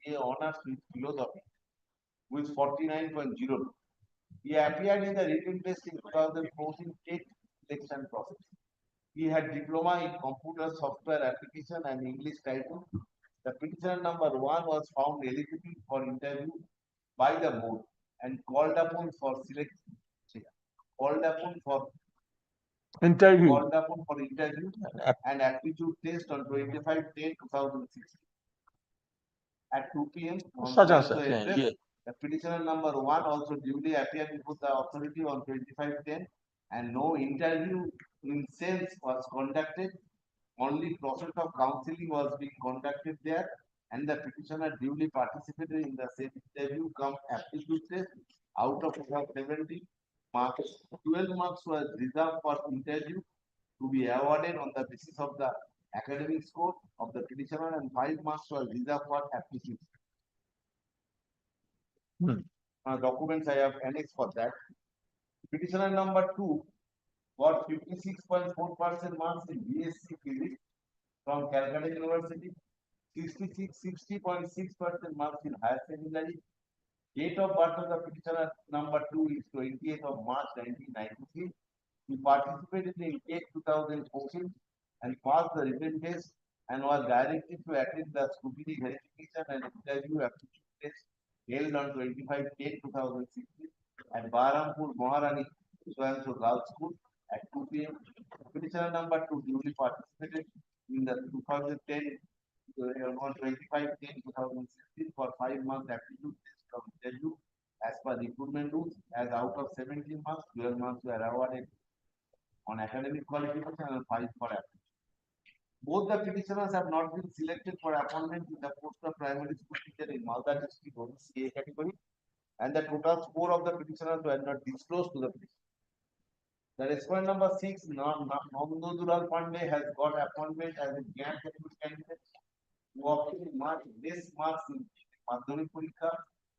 BA honors with philosophy with 49.02. He appeared in the written test in 2014 state selection process. He had diploma in computer software application and English typing. The petitioner number 1 was found eligible for interview by the board and called upon for Interview. called upon for interview and aptitude test on 25/10/2016 at 2 p.m. on Such and 12th such, yeah, April. yeah. The petitioner number 1 also duly appeared before the authority on 25/10 and no interview in sense was conducted. Only process of counseling was being conducted there and the petitioner duly participated in the same interview come aptitude test. Out of 70 marks, 12 marks were reserved for interview to be awarded on the basis of the academic score of the petitioner and 5 marks were reserved for aptitude. Documents I have annexed for that. Petitioner number 2 got 56.4% marks in BSc Physics from Calcutta University, 60.6% marks in higher secondary. Date of birth of the petitioner number 2 is 28th of March 1993. He participated in GATE 2014 and passed the written test and was directed to attend the scrutiny verification and interview aptitude test held on 25/10/2016 at Bahrampur Maharani Soyanso Girls School at 2 p.m. Petitioner number 2 duly participated in the 2010 on 25/10/2016 for 5 months aptitude test from interview as per recruitment rules. As out of 17 marks, 12 marks were awarded on academic qualification and 5 for aptitude. Both the petitioners have not been selected for appointment in the post of primary school teacher in Malda district OBC category, and the total score of the petitioners were not disclosed to the petitioner. The respondent number 6, Nandodulal Pandey, has got appointment as a GAN category candidate who obtained less marks in Madhyamik Parikha,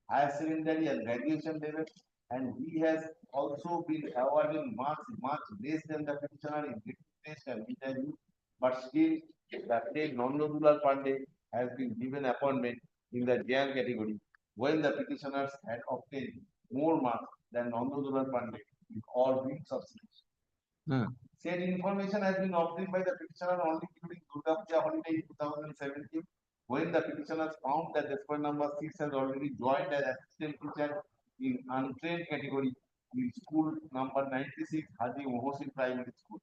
higher secondary and graduation level, and he has also been awarded marks much less than the petitioner in written test and interview, but still the same Nandodulal Pandey has been given appointment in the GAN category when the petitioners had obtained more marks than Nandodulal Pandey in all weeks of selection. Said information has been obtained by the petitioner only during Durga Puja holiday in 2017 when the petitioners found that respondent number 6 has already joined as assistant teacher in untrained category in school number 96 Haji Mohsin Primary School,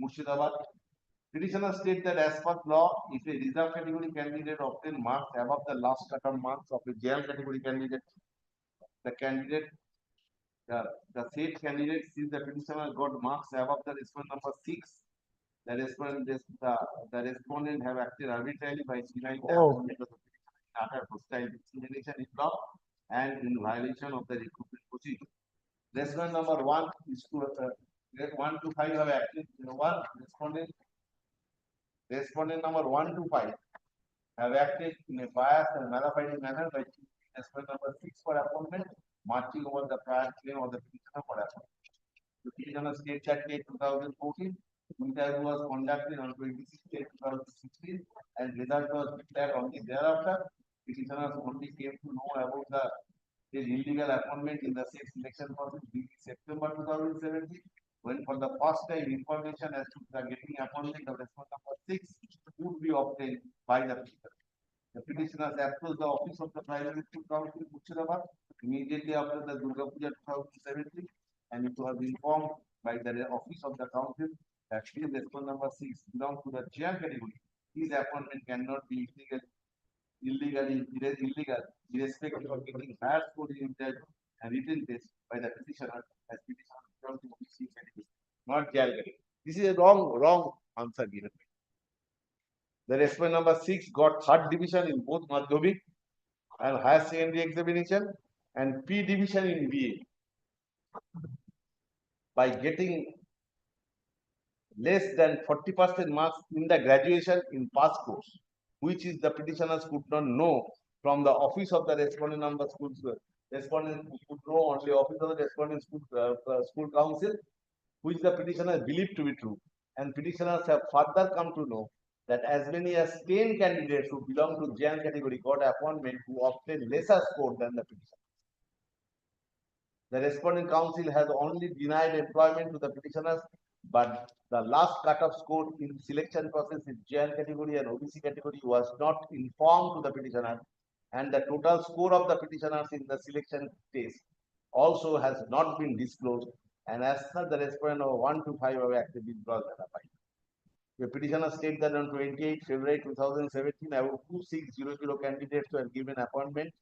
Murshidabad. Petitioner states that as per law, if a reserve category candidate obtains marks above the last cut-off marks of a general category candidate, the said candidate, since the petitioner got marks above the respondent number 6, the respondent have acted arbitrarily by denying the appointment of the petitioner after hostile discrimination in law and in violation of the recruitment procedure. Respondent number 1 is to 1 to 5 have acted. Respondent number 1 to 5 have acted in a biased and malafide manner by choosing respondent number 6 for appointment, marching over the prior claim of the petitioner for appointment. The petitioner states that date 2014, interview was conducted on 26/10/2016 and result was declared only thereafter. Petitioners only came to know about his illegal appointment in the sixth selection process in September 2017, when for the first time information as to the getting appointment of respondent number 6 would be obtained by the petitioner. The petitioners approached the office of the primary school council Murshidabad immediately after the Durga Puja 2017, and it was informed by the office of the council that his respondent number 6 belongs to the GM category. His appointment cannot be illegal, irrespective of getting higher score in interview and written test by the petitioner as petitioner belongs to OBC category, not GM category. This is a wrong answer given. The respondent number 6 got 3rd division in both Madhyamik and higher secondary examination and P division in BA by getting less than 40% marks in the graduation in past course, which is the petitioners could not know from the office of the respondent number schools. Respondent could know only office of the respondent school council, which the petitioners believed to be true. And petitioners have further come to know that as many as 10 candidates who belong to GN category got appointment who obtained lesser score than the petitioner. The respondent council has only denied employment to the petitioners, but the last cut-off score in selection process in GN category and OBC category was not informed to the petitioner, and the total score of the petitioners in the selection test also has not been disclosed And as such, the respondent of 1 to 5 have actively withdrawn the file. The petitioner states that on 28 February 2017, about 2600 candidates were given appointment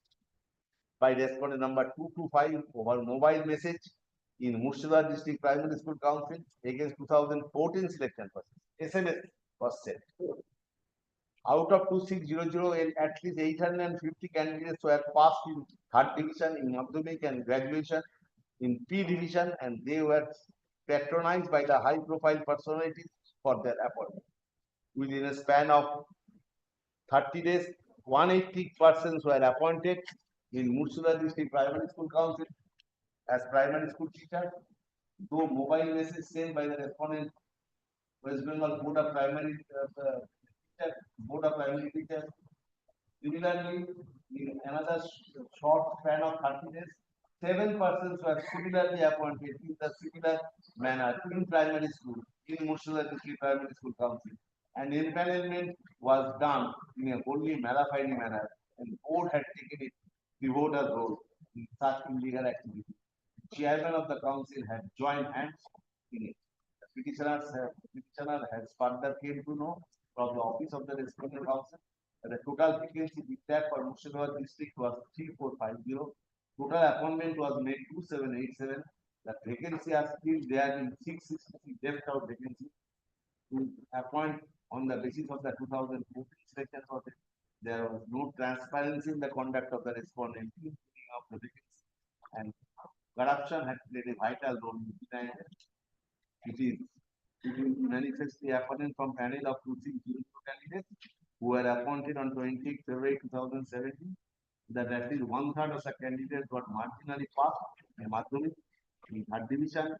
by respondent number 225 over mobile message in Murshidabad District Primary School Council against 2014 selection process. SMS was sent. Out of 2600, at least 850 candidates were passed in third division, in Madhyamik and graduation, in P division, and they were patronized by the high-profile personalities for their appointment. Within a span of 30 days, 180 persons were appointed in Murshidabad District Primary School Council as primary school teachers. Though mobile message sent by the respondent West Bengal Board of Primary Teachers. Similarly, in another short span of 30 days, 7 persons were similarly appointed in the similar manner in primary school in Murshidabad District Primary School Council. And empanelment was done in a wholly mala fide manner, and board had taken a pivotal role in such illegal activity. The chairman of the council had joined hands in it. The petitioner has further came to know from the office of the respondent council that the total vacancy declared for Murshidabad district was 3450. Total appointment was made 2787. The vacancy are still there in 660 left out vacancy to appoint on the basis of the 2014 selection process. There was no transparency in the conduct of the respondent in filling of the vacancy, and corruption had played a vital role in denying it is manifestly apparent from panel of 2600 candidates who were appointed on 20 February 2017 that at least 1/3 of the candidates got marginally passed in Madhyamik, in third division,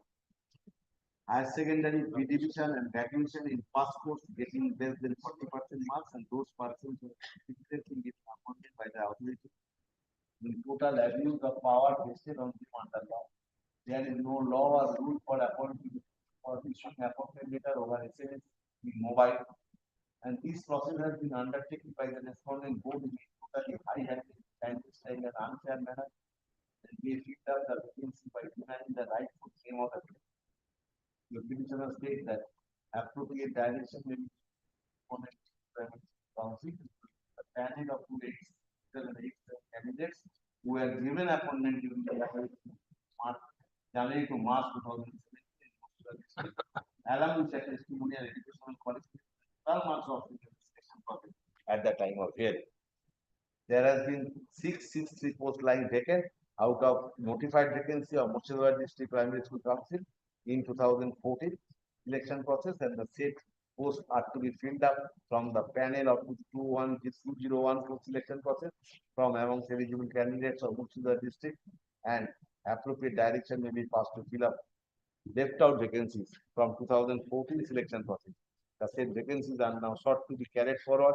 higher secondary, B division, and graduation in past course getting less than 40% marks, and those persons who are getting appointed by the authority. In total abuse of power vested on the under law. There is no law or rule for appointing or issuing appointment letter over SMS in mobile, and this process has been undertaken by the respondent board in a totally high-handed, clandestine, and unfair manner, and they filled up the vacancy by denying the rightful name of the vacancy. The petitioner states that appropriate direction may be given to the council. The panel of 287 candidates who were given appointment during the January to March 2017, along with the testimonial educational qualification, 12 months of selection process at the time of hearing. There has been 663 posts lying vacant out of notified vacancy of Murshidabad District Primary School Council in 2014 election process, and the said posts are to be filled up from the panel of 201 post selection process from amongst eligible candidates of Murshidabad District, and appropriate direction may be passed to fill up left out vacancies from 2014 selection process. The said vacancies are now sought to be carried forward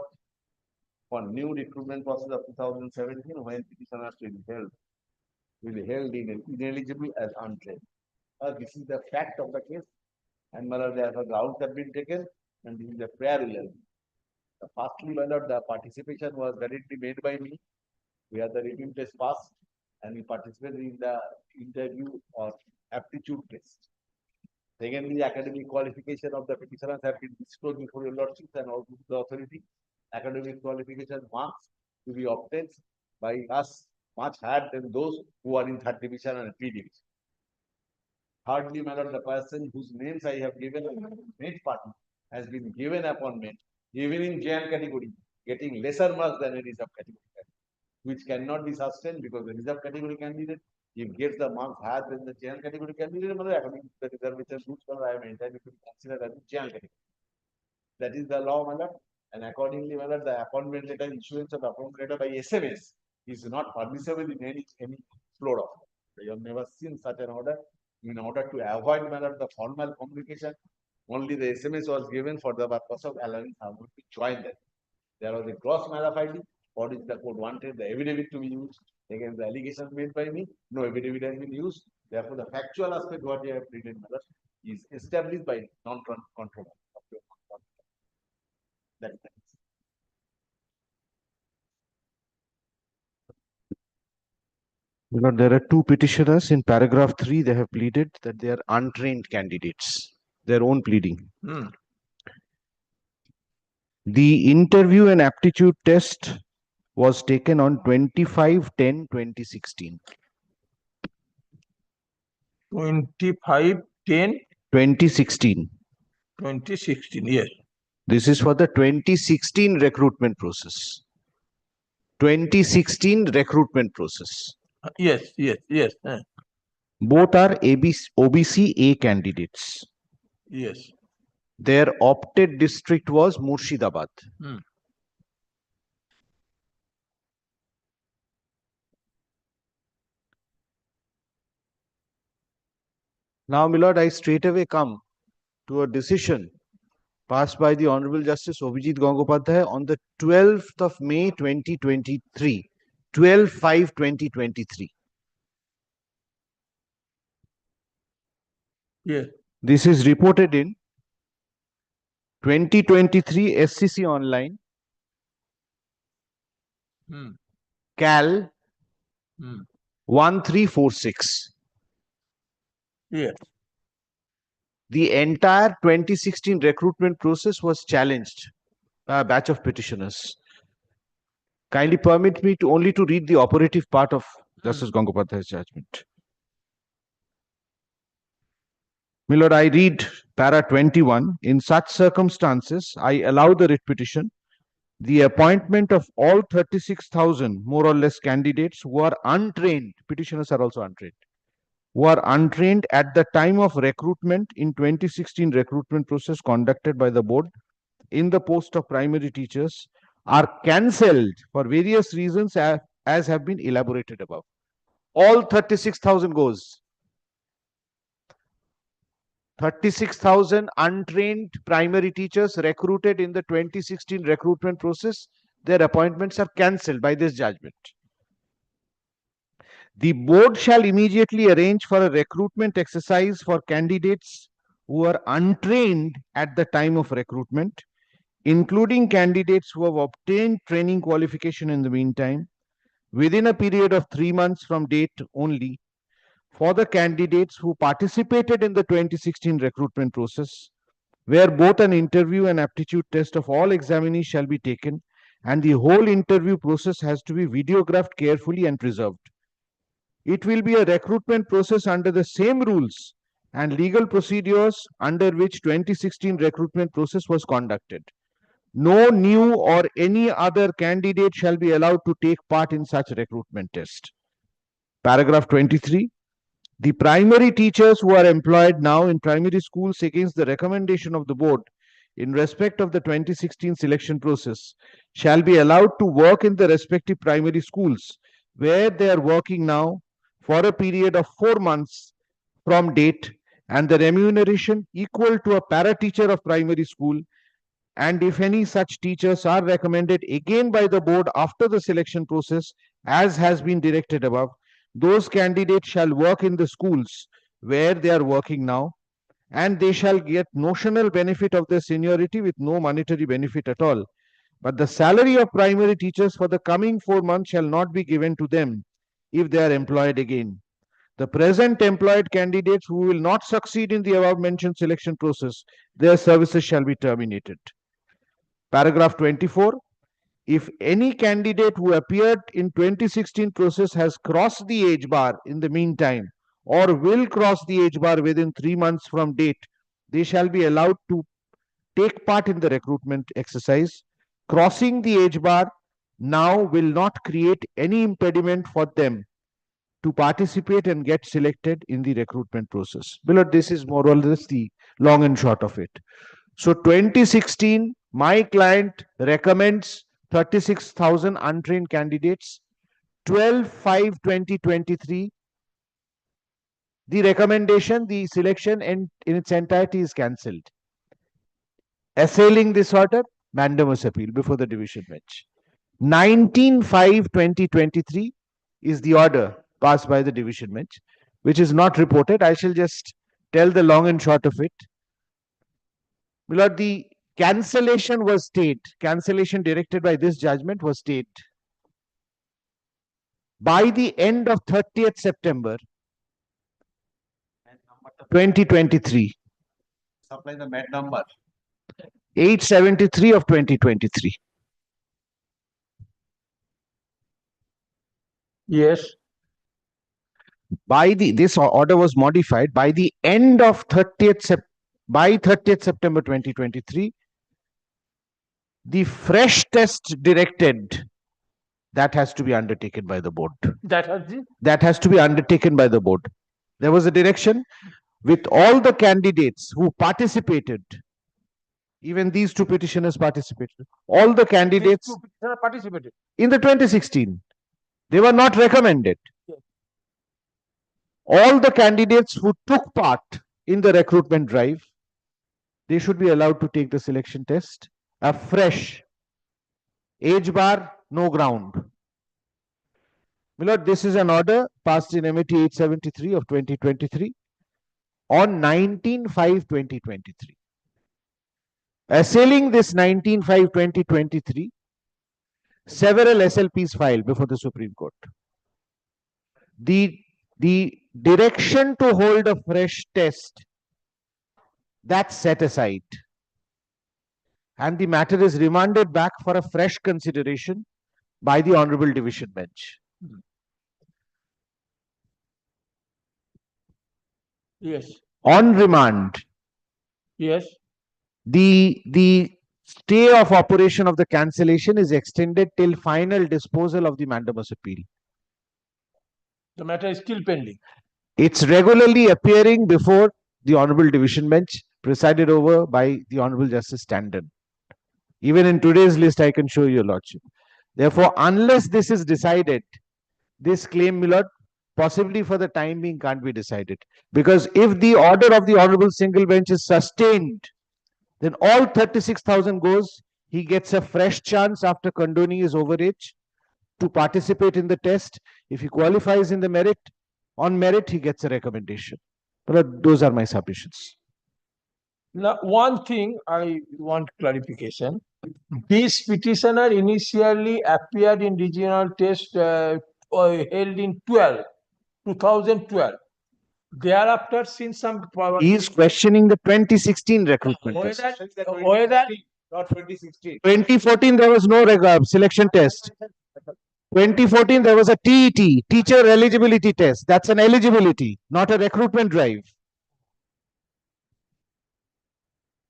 for new recruitment process of 2017 when petitioners will be held ineligible as unclaimed. This is the fact of the case, and there are grounds have been taken, and this is the prayer we have. Firstly, the participation was validly made by me. We had the written test passed, and we participated in the interview or aptitude test. Secondly, academic qualification of the petitioners have been disclosed before your lordships and also the authority. Academic qualification marks to be obtained by us much higher than those who are in third division and P division. Thirdly, madam, the person whose names I have given main party has been given appointment even in JN category, getting lesser marks than a reserve category, which cannot be sustained because the reserve category candidate, if gets the marks higher than the JN category candidate, according to the reservation rules, I am entitled to be considered as a JN category. That is the law, madam. And accordingly, whether the appointment letter, issuance of appointment letter by SMS is not permissible in any floor of. You have never seen such an order. In order to avoid the formal communication, only the SMS was given for the purpose of allowing someone to join them. There was a gross malafide for which the court wanted the affidavit to be used against the allegations made by me. No affidavit has been used. Therefore, the factual aspect what you have written is established by non-control. That's it. Lord, there are two petitioners. In paragraph 3, they have pleaded that they are untrained candidates. Their own pleading. Hmm. The interview and aptitude test was taken on 25/10/2016. 25/10/2016. 2016. Yes. This is for the 2016 recruitment process. 2016 recruitment process. Yes. Both are OBC A candidates. Yes. Their opted district was Murshidabad. Hmm. Now, my lord, I straight away come to a decision passed by the Honorable Justice Abhijit Gangopadhyay on the 12th of May 2023, 12/5/2023. Yes. This is reported in 2023 SCC Online, Hmm. Cal Hmm. 1346. Yes. The entire 2016 recruitment process was challenged by a batch of petitioners. Kindly permit me to only to read the operative part of Justice Gangopadhyay's judgment. My lord, I read para 21. In such circumstances, I allow the writ petition the appointment of all 36,000 more or less candidates who are untrained. Petitioners are also untrained. Who are untrained at the time of recruitment in 2016 recruitment process conducted by the board in the post of primary teachers are cancelled for various reasons as have been elaborated above. All 36,000 goes. 36,000 untrained primary teachers recruited in the 2016 recruitment process, their appointments are cancelled by this judgment. The board shall immediately arrange for a recruitment exercise for candidates who are untrained at the time of recruitment, including candidates who have obtained training qualification in the meantime, within a period of 3 months from date only, for the candidates who participated in the 2016 recruitment process, where both an interview and aptitude test of all examinees shall be taken, and the whole interview process has to be videographed carefully and preserved. It will be a recruitment process under the same rules and legal procedures under which 2016 recruitment process was conducted. No new or any other candidate shall be allowed to take part in such recruitment test. Paragraph 23. The primary teachers who are employed now in primary schools against the recommendation of the board in respect of the 2016 selection process shall be allowed to work in the respective primary schools where they are working now for a period of 4 months from date, and the remuneration equal to a para teacher of primary school, and if any such teachers are recommended again by the board after the selection process as has been directed above, those candidates shall work in the schools where they are working now, and they shall get notional benefit of their seniority with no monetary benefit at all. But the salary of primary teachers for the coming 4 months shall not be given to them if they are employed again. The present employed candidates who will not succeed in the above mentioned selection process, their services shall be terminated. Paragraph 24. If any candidate who appeared in 2016 process has crossed the age bar in the meantime or will cross the age bar within 3 months from date, they shall be allowed to take part in the recruitment exercise. Crossing the age bar now will not create any impediment for them to participate and get selected in the recruitment process. Below, this is more or less the long and short of it. So 2016, my client recommends 36,000 untrained candidates. 12/5/2023, the recommendation, the selection in its entirety is cancelled. Assailing this order, mandamus appeal before the division bench. 19/5/2023 is the order passed by the division bench, which is not reported. I shall just tell the long and short of it. My lord, the cancellation was stayed. Cancellation directed by this judgment was stayed. by the end of 30th September 2023. Supply the mat number. 873 of 2023. Yes. This order was modified by the end of 30th September 2023. The fresh test directed that has to be undertaken by the board. That has to be undertaken by the board. There was a direction with all the candidates who participated. Even these two petitioners participated. All the candidates Participated. in the 2016, they were not recommended. All the candidates who took part in the recruitment drive, they should be allowed to take the selection test afresh. Age bar, no ground. My lord, this is an order passed in MAT 873 of 2023 on 19/5/2023. Assailing this 19/5/2023, several SLPs filed before the Supreme Court. The direction to hold a fresh test, that's set aside. And the matter is remanded back for a fresh consideration by the Honorable Division Bench. Yes. On remand, Yes. the stay of operation of the cancellation is extended till final disposal of the mandamus appeal. The matter is still pending. It's regularly appearing before the Honorable Division Bench, presided over by the Honorable Justice Tandon. Even in today's list, I can show you, Your Lordship. Therefore, unless this is decided, this claim, my lord, possibly for the time being can't be decided. Because if the order of the Honorable Single Bench is sustained, then all 36,000 goes, he gets a fresh chance after condoning his overage to participate in the test. If he qualifies in the merit, on merit, he gets a recommendation. But those are my submissions. Now, one thing I want clarification. This petitioner initially appeared in regional test held in 2012. Thereafter, since some He is questioning the 2016 recruitment test. whether Not 2016. 2014, there was no selection test. 2014, there was a TET, teacher eligibility test. That's an eligibility, not a recruitment drive.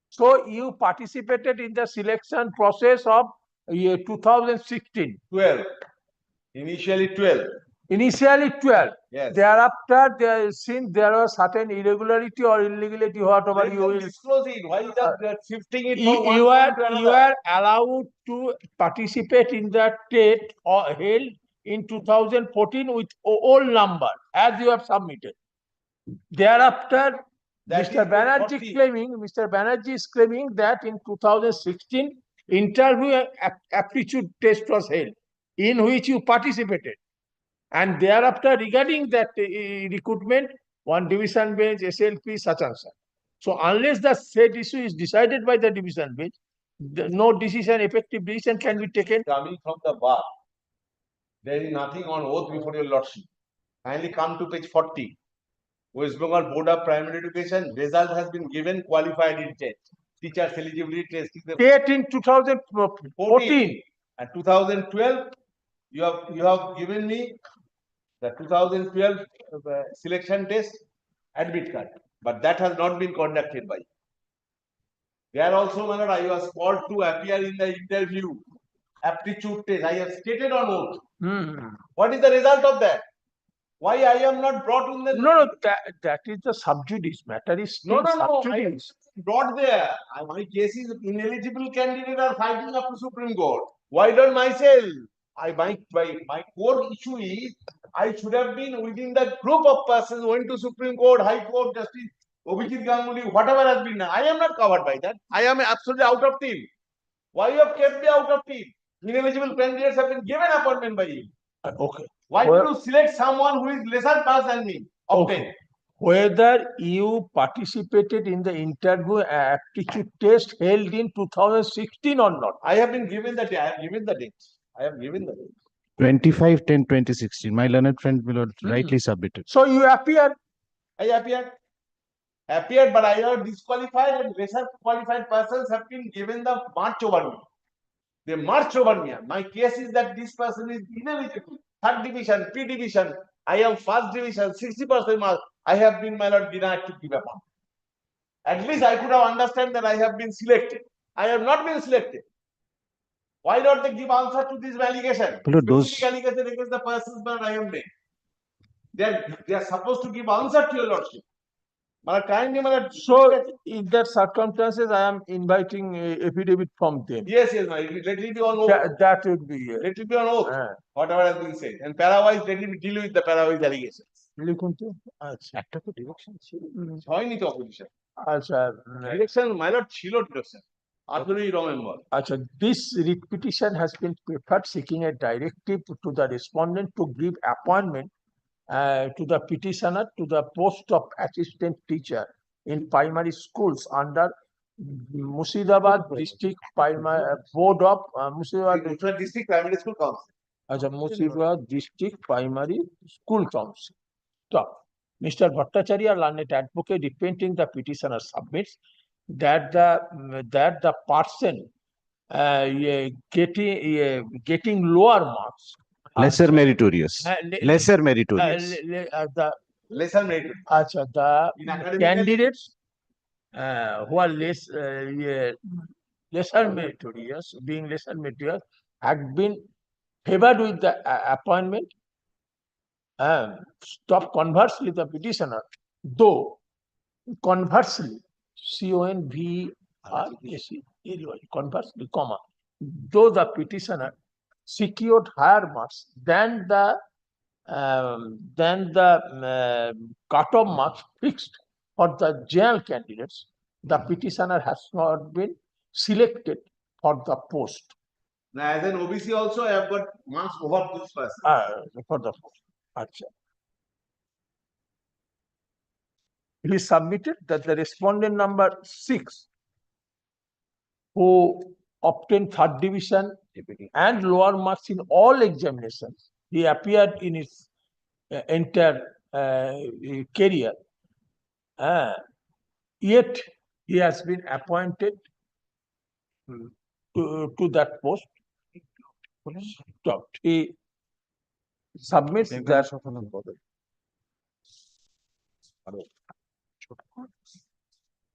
so you participated in the selection process of year 2016. 12. Initially 12. Initially 12. Yes. Thereafter, since there was certain irregularity or illegality, whatever Then you will disclose it. Why is that shifting it you, from one you point are to you another? are allowed to participate in that test or held in 2014 with old number as you have submitted. Thereafter, That Mr. is Mr. Banerjee is claiming that in 2016 interview aptitude test was held in which you participated, and thereafter regarding that recruitment, one division bench, SLP, such and such. So unless the said issue is decided by the division bench, no decision, effective decision can be taken. Coming from the bar. There is nothing on oath before your lordship. Kindly come to page 40. West Bengal Board of Primary Education result has been given, qualified in test. Teachers eligibility test is the Date in 2014. and 2012. You have given me the 2012 selection test admit card, but that has not been conducted by you. There also, my lord, I was called to appear in the interview aptitude test. I have stated on oath. What is the result of that? Why I am not brought in the No, that is the sub judice matter. Is still sub judice. brought there. My case is ineligible candidate are fighting up to Supreme Court. Why don't myself? My core issue is I should have been within the group of persons went to Supreme Court, High Court, Justice Obijit Ganguly, whatever has been done. I am not covered by that. I am absolutely out of team. Why you have kept me out of team? Ineligible candidates have been given appointment by you. Okay. Why do you select someone who is lesser class than me? Okay. Whether you participated in the interview aptitude test held in 2016 or not. I have been given the date. I have given the date. I have given the date. 25/10/2016. My learned friend my lord rightly submitted. So you appear, I appeared, but I are disqualified and lesser qualified persons have been given the march over me. They march over me. My case is that this person is ineligible. Third division, P division. I am first division, 60% mark. I have been, my lord, denied to give a mark. At least I could have understand that I have been selected. I have not been selected. Why not they give answer to this allegation? My lord, those Specific allegation against the persons that I am made. They are supposed to give answer to your lordship. My kindly, my lord, so in that circumstances, I am inviting a affidavit from them. yes, my let it be on oath. That would be, Let it be on oath. হ্যাঁ, Whatever has been said. And parawise, let it deal with the parawise allegations. লিখুন তো। আচ্ছা, একটা তো direction ছিল। হয়নি তো opposition. আচ্ছা, Direction, my lord, ছিল direction. 18ই November. আচ্ছা, this writ petition has been prepared seeking a directive to the respondent to give appointment to the petitioner to the post of assistant teacher in primary schools under Murshidabad District Primary Board of Murshidabad District Primary School Council. আচ্ছা, Murshidabad District Primary School Council. Stop. Mr. Bhattacharya, learned advocate, repenting the petitioner submits that the person getting lower marks, Lesser meritorious. Lesser meritorious. the Lesser merited. acha, the In academic- candidates who are lesser meritorious, being lesser meritorious, had been favored with the appointment. Stop. Conversely, the petitioner, though conversely, conversely, comma, though the petitioner secured higher marks than the cutoff marks fixed for the general candidates, the petitioner has not been selected for the post. Now, as an OBC also, I have got marks over this person. For the post. Acha. He submitted that the respondent number 6, who obtained third division and lower marks in all examinations, he appeared in his entire career. Yet he has been appointed to that post. Stopped. He submits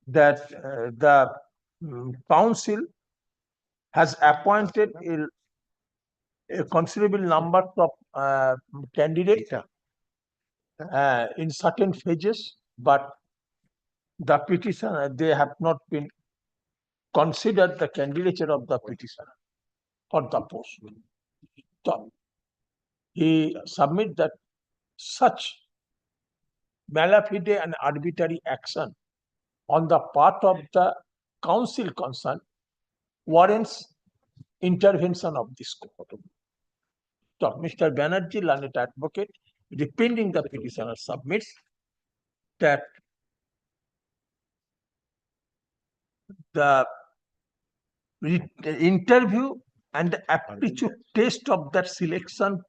that the council has appointed a considerable number of candidates in certain phases, but the petitioner, they have not been considered the candidature of the petitioner for the post. So he submit that such malafide and arbitrary action on the part of the council concerned warrants intervention of this court. So Mr. Banerjee, learned advocate, repenting the petitioner, submits that the interview and the aptitude test of that selection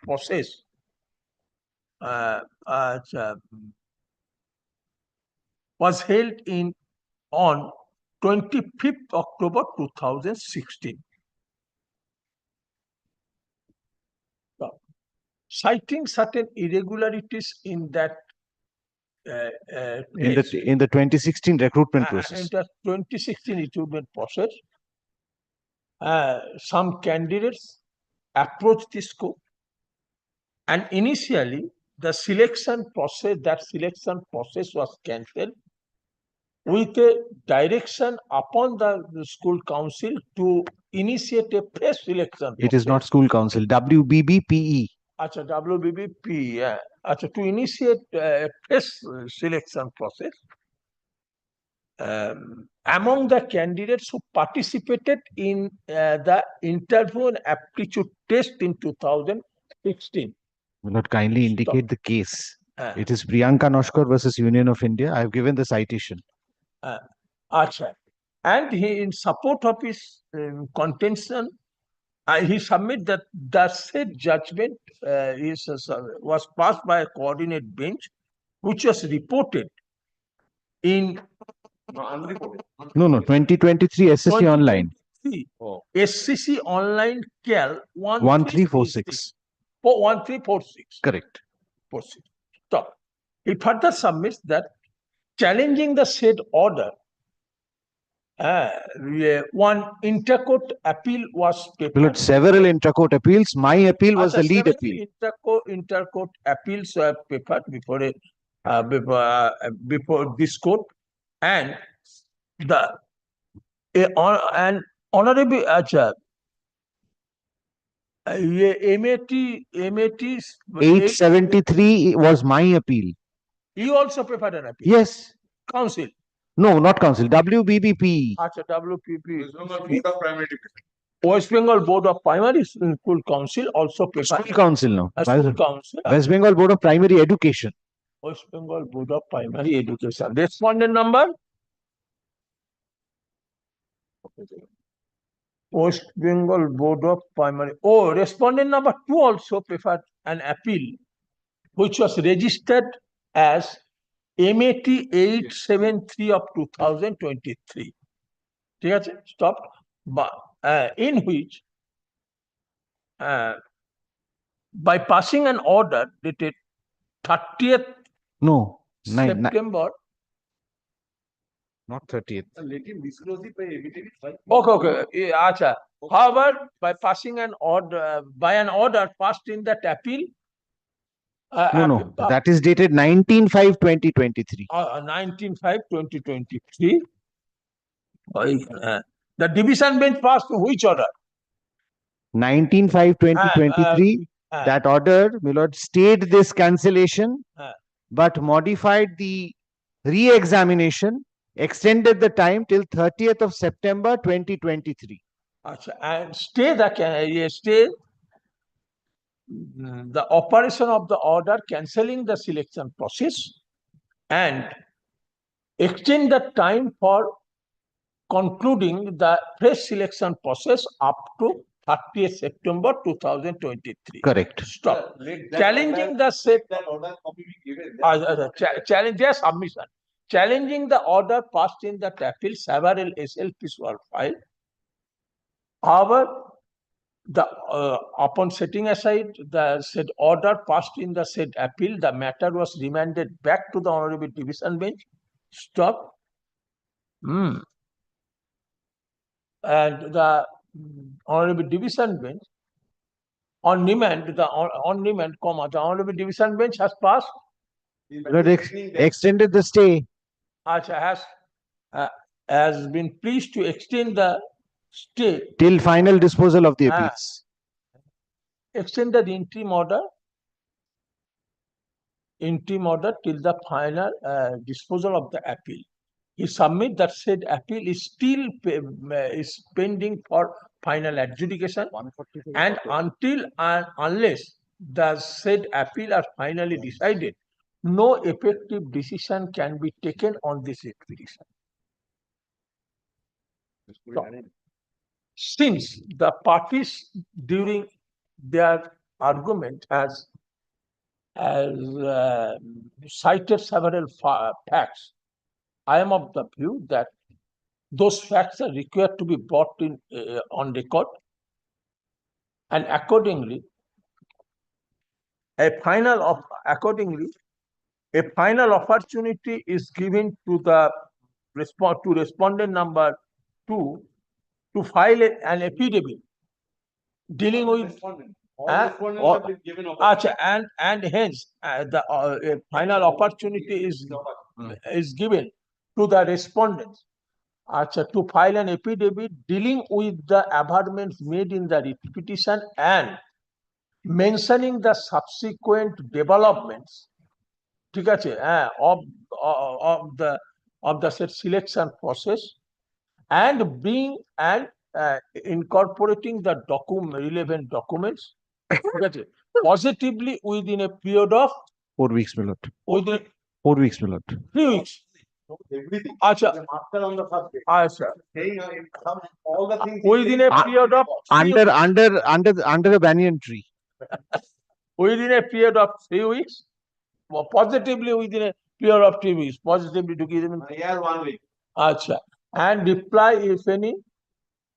process was held on 25th October 2016. Citing certain irregularities in that In the 2016 recruitment in process. the 2016 recruitment process, some candidates approached this school, and initially the selection process was cancelled with a direction upon the school council to initiate a fresh selection. It is not school council, WBBPE. Acha, WBBP, acha, to initiate a fresh selection process. Among the candidates who participated in the interview and aptitude test in 2016. Will not kindly indicate the case. Uh, It is Priyanka Noshkar versus Union of India. I have given the citation. Acha. And he, in support of his contention he submit that the said judgment was passed by a coordinate bench, which was reported in No, unreported. No, 2023 SSC online, 2023 Oh. SCC online Cal 1346. 1346. Correct. Proceed. Stop. He further submits that challenging the said order, one intercourt appeal was My papered. lord, several intercourt appeals. My appeal was the lead Several appeal. intercourt appeals were papered before this court, and the and honorable MAT 873 was my appeal. you also preferred an appeal. Yes. Council. No, not council. WBBP. WPP. West Bengal Board of Primary West Bengal Board of Primary School Council also preferred. School council now. School Council. West Bengal Board of Primary Education. West Bengal Board of Primary Education. Respondent number? West Bengal Board of Primary. Oh, respondent number 2 also preferred an appeal, which was registered as MAT 873 of 2023. ঠিক আছে? Stopped. But in which by passing an order dated 30th No, September. not 30th. Let him disclose it by evidence. Okay. Acha. However, by passing an order, by an order passed in that appeal. No. That is dated 19/5/2023. 19/5/2023. The division bench passed which order? 19/5/2023. That order, my lord, stayed this cancellation, but modified the re-examination, extended the time till 30th of September 2023. Acha. And stay the operation of the order cancelling the selection process and extend the time for concluding the fresh selection process up to 30th September 2023. Correct. Stop. Challenging the said That order copy be given. challenge their submission. Challenging the order passed in the appeal, several SLPs were filed. However, upon setting aside the said order passed in the said appeal, the matter was remanded back to the Honorable Division Bench. Stop. And the Honorable Division Bench on remand, the Honorable Division Bench has passed. Lord, extended the stay. Has been pleased to extend the stay. Till final disposal of the appeals. Extended interim order till the final disposal of the appeal. He submit that said appeal is still is pending for final adjudication, and until and unless the said appeal are finally decided, no effective decision can be taken on this expedition. Since the parties during their argument has cited several facts, I am of the view that those facts are required to be brought in on record, and accordingly, a final opportunity is given to the respondent number 2 to file an affidavit dealing with and hence the final opportunity is given to the respondents to file an affidavit dealing with the averments made in the writ petition and mentioning the subsequent developments of the said selection process, and being and incorporating the relevant documents positively within a period of 4 weeks, my lord. within 4 weeks, my lord. 3 weeks. Everything. Acha. The master on the subject. Acha. Saying all the things. Within a period of Under a banyan tree. within a period of 3 weeks, or positively within a period of 3 weeks, positively to give them. Yeah, 1 week. Acha. And reply if any,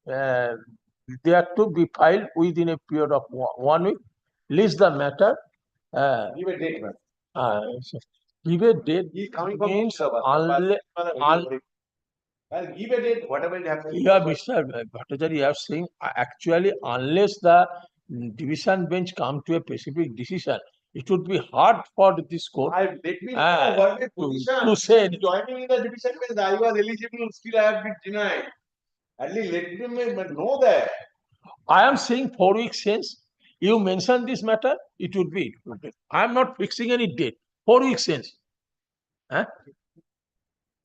they are to be filed within a period of 1 week. List the matter. Give a date, man. Give a date. He's coming from Means Unless. unless Give a date, whatever it happens. yeah, Mr. Bhattacharya, you are saying actually unless the division bench come to a specific decision, it would be hard for this court Let me Ah, know what the to position. say anything. Joining in the division means I was eligible, still I have been denied. At least let me know that. I am saying 4 weeks since you mentioned this matter, it would be. I am not fixing any date. 4 weeks since. Huh?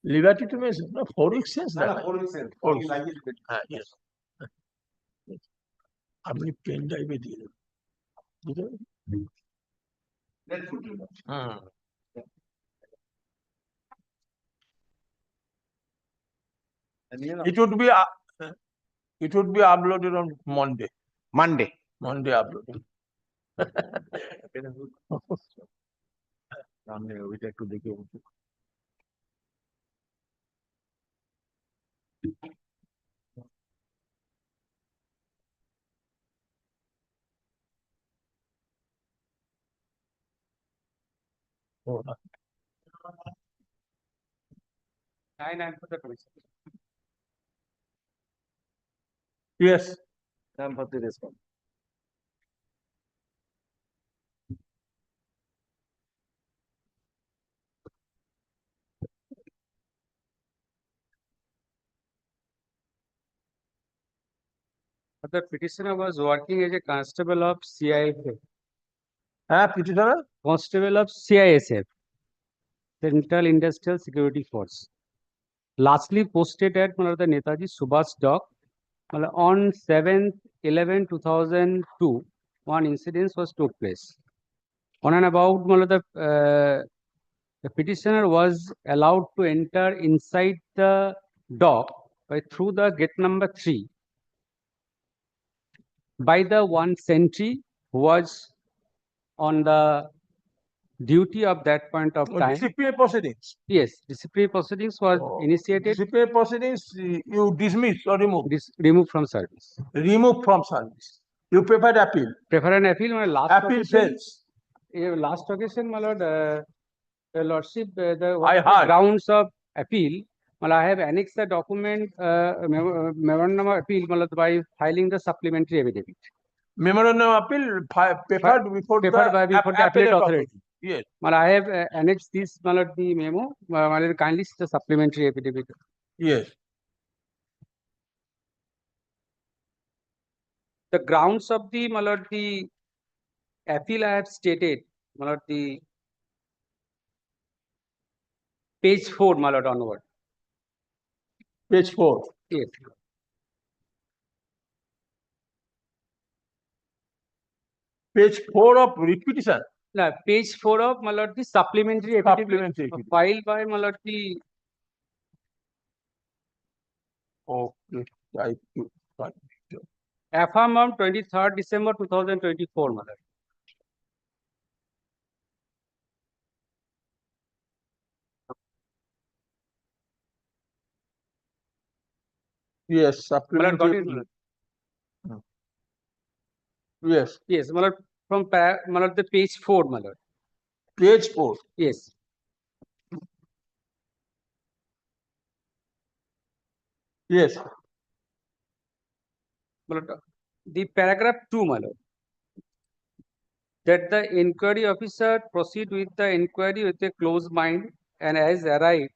Liberty to mention. No, 4 weeks since. No, That 4 weeks in. 4 weeks. Like it. Yes. আপনি pen ড্রাইভে দিয়ে দেবেন বুঝতে পারলেন? Let's put it. And you know, It would be uploaded on Monday. Monday. Monday uploaded. সামনে ওইটা একটু দেখে বলছি। ও, Yes. time for the response. The petitioner was working as a constable of CISF. petitioner? Constable of CISF, Central Industrial Security Force. Lastly posted at the Netaji Subhash Dock on 7/11/2002. One incident was took place. On and about the petitioner was allowed to enter inside the dock through the gate number 3 by the one sentry who was on the duty of that point of time. Disciplinary proceedings. Yes, disciplinary proceedings was initiated. Disciplinary proceedings, you dismiss or remove. Removed from service. Remove from service. You prefer appeal. Prefer an appeal. My last Appeal occasion, fails. last occasion, my lord, lordship, the I heard. grounds of appeal. Well, I have annexed the document, memorandum of appeal by filing the supplementary affidavit. Memorandum of appeal preferred before Before the the appellate authority. Yes. Well, I have annexed this, my lord, the memo. My lord, kindly see the supplementary affidavit. Yes. The grounds of the, my lord, the appeal I have stated, my lord, the page 4, my lord, onward. Page 4. Yes. Page 4 of repetition. No, page 4 of, my lord, the supplementary affidavit Supplementary affidavit. filed by, my lord, the Okay. Right. Right. affirm on 23rd December 2024, my lord. Yes. My lord, got Supplementary. it, my lord. Yes. Yes, my lord, from my lord, the page 4, my lord. Page 4. Yes. Yes. My lord, the paragraph 2, my lord. That the inquiry officer proceed with the inquiry with a closed mind and has arrived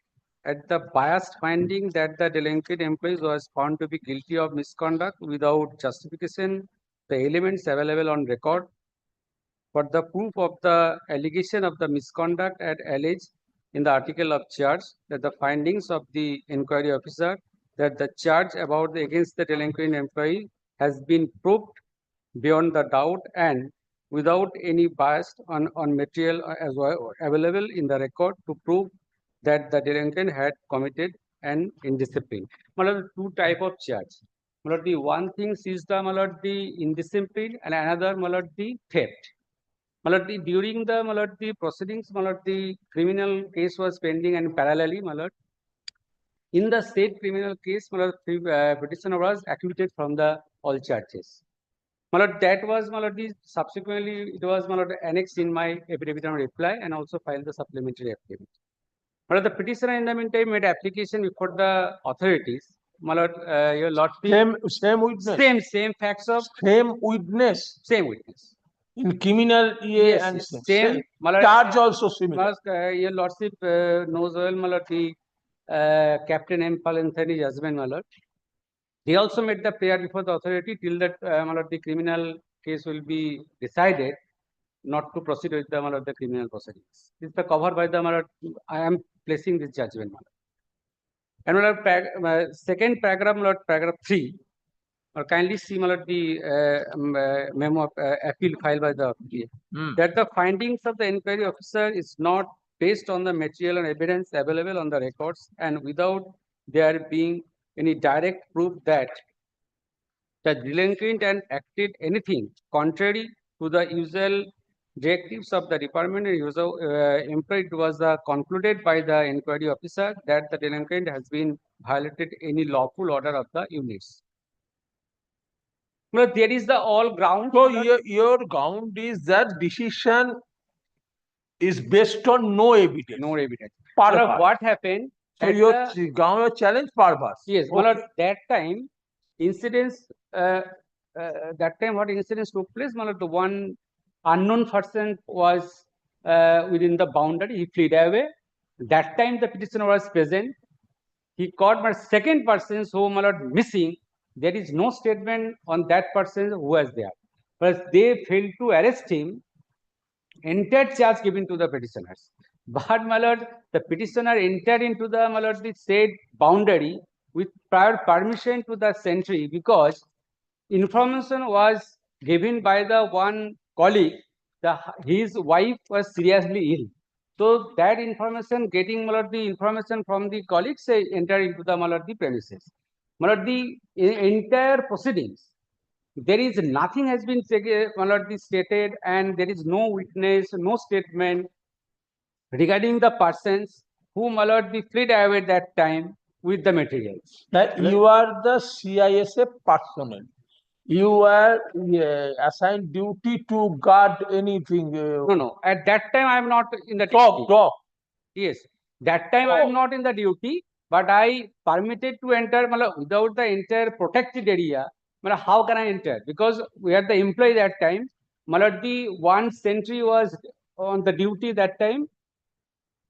at the biased finding that the delinquent employee was found to be guilty of misconduct without justification, the elements available on record for the proof of the allegation of the misconduct at alleged in the article of charge, that the findings of the inquiry officer that the charge about against the delinquent employee has been proved beyond the doubt and without any bias on material as well available in the record to prove that the delinquent had committed an indiscipline. Malad, two type of charge. Malad, the one thing is the malad the indiscipline and another malad the theft. Malad, during the malad the proceedings, malad the criminal case was pending and parallelly malad in the state criminal case, malad petitioner was acquitted from the all charges. Malad, that was malad the subsequently it was malad annexed in my affidavit on reply and also filed the supplementary affidavit. Malad, the petitioner in the meantime made application before the authorities. Malad, your lordship. Same witness. Same facts of. Same witness. Same witness. In criminal Yes, and yes, same. same. Malad, Charge also similar. Malad, your lordship knows well, malad, the Captain M. Palanthani judgment, malad. They also made the prayer before the authority till that malad, the criminal case will be decided, not to proceed with the malad, the criminal proceedings. This is the cover by the malad. I am placing this judgment, malad. And malad, second paragraph, malad, paragraph 3. Or kindly see malad, the memo appeal filed by the that the findings of the inquiry officer is not based on the material and evidence available on the records and without there being any direct proof that the delinquent and acted anything contrary to the usual directives of the department and usual employed was concluded by the inquiry officer that the delinquent has been violated any lawful order of the units. No, there is the all ground. So your ground is that decision is based on no evidence. No evidence. Purpose. What happened? So your ground challenge purpose. Yes. Okay. Malad, that time incidents. That time what incidents took place? Malad, the one unknown person was within the boundary. He fled away. That time the petitioner was present. He caught my second person who malad missing. There is no statement on that person who was there. But they failed to arrest him. Entire charge given to the petitioners. But malad, the petitioner entered into the malad the said boundary with prior permission to the sentry because information was given by the one colleague that his wife was seriously ill. So that information, getting malad the information from the colleagues, enter into the malad the premises. Malad the entire proceedings, there is nothing has been malad the stated, and there is no witness, no statement regarding the persons who malad the fled away that time with the materials. That you are the CISF personnel. You are assigned duty to guard anything. No. At that time, I am not in the Dog. Yes. That time, I am not in the duty, but I permitted to enter without the entire protected area. How can I enter? Because we are the employee that time. The one sentry was on the duty that time.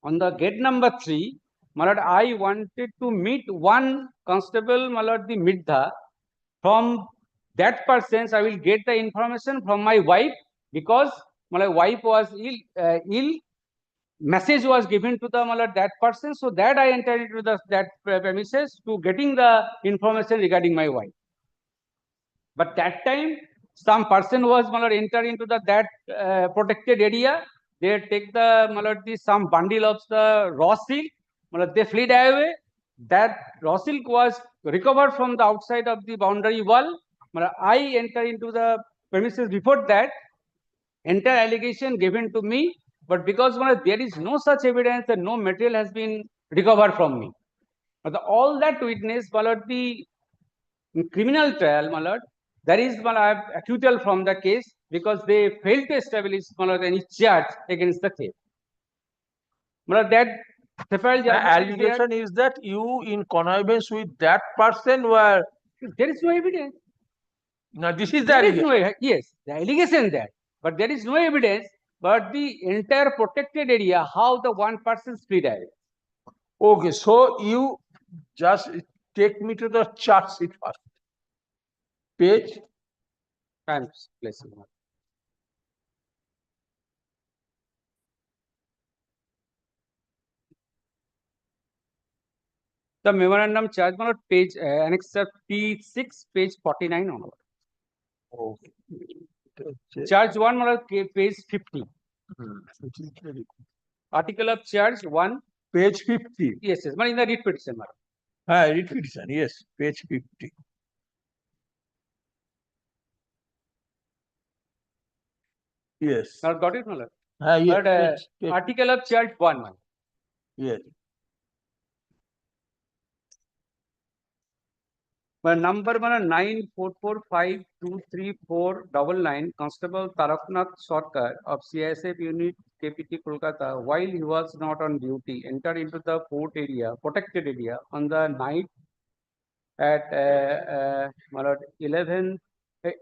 On the gate number 3, I wanted to meet one constable, the Midha. From that person, I will get the information from my wife because my wife was ill. Message was given to the that person, so that I entered into that premises to getting the information regarding my wife. But that time, some person was enter into that protected area. They take the some bundle of the raw silk. They fled away. That raw silk was recovered from the outside of the boundary wall. I enter into the premises before that. Entire allegation given to me, but because there is no such evidence and no material has been recovered from me. All that witness, the criminal trial, there is acquittal from the case because they failed to establish any charge against the case. The allegation is that you, in connivance with that person, were. There is no evidence. Now, this is the allegation. Yes, the allegation there, but there is no evidence. But the entire protected area, how the one person split away. Okay, so you just take me to the chart sheet first. Page. I'm placing one. The memorandum charge, page annexure P6, page 49 onward. Okay. Charge 1, page 50. Article of charge 1, page 50. Yes, but in the writ petition, my lord. Writ petition, yes, page 50. Yes. Now got it, my lord. Yes, But article of charge 1, my lord. yes. But number 944523499, Constable Taraknath Sarkar of CISF Unit KPT Kolkata, while he was not on duty, entered into the fort area, protected area, on the night at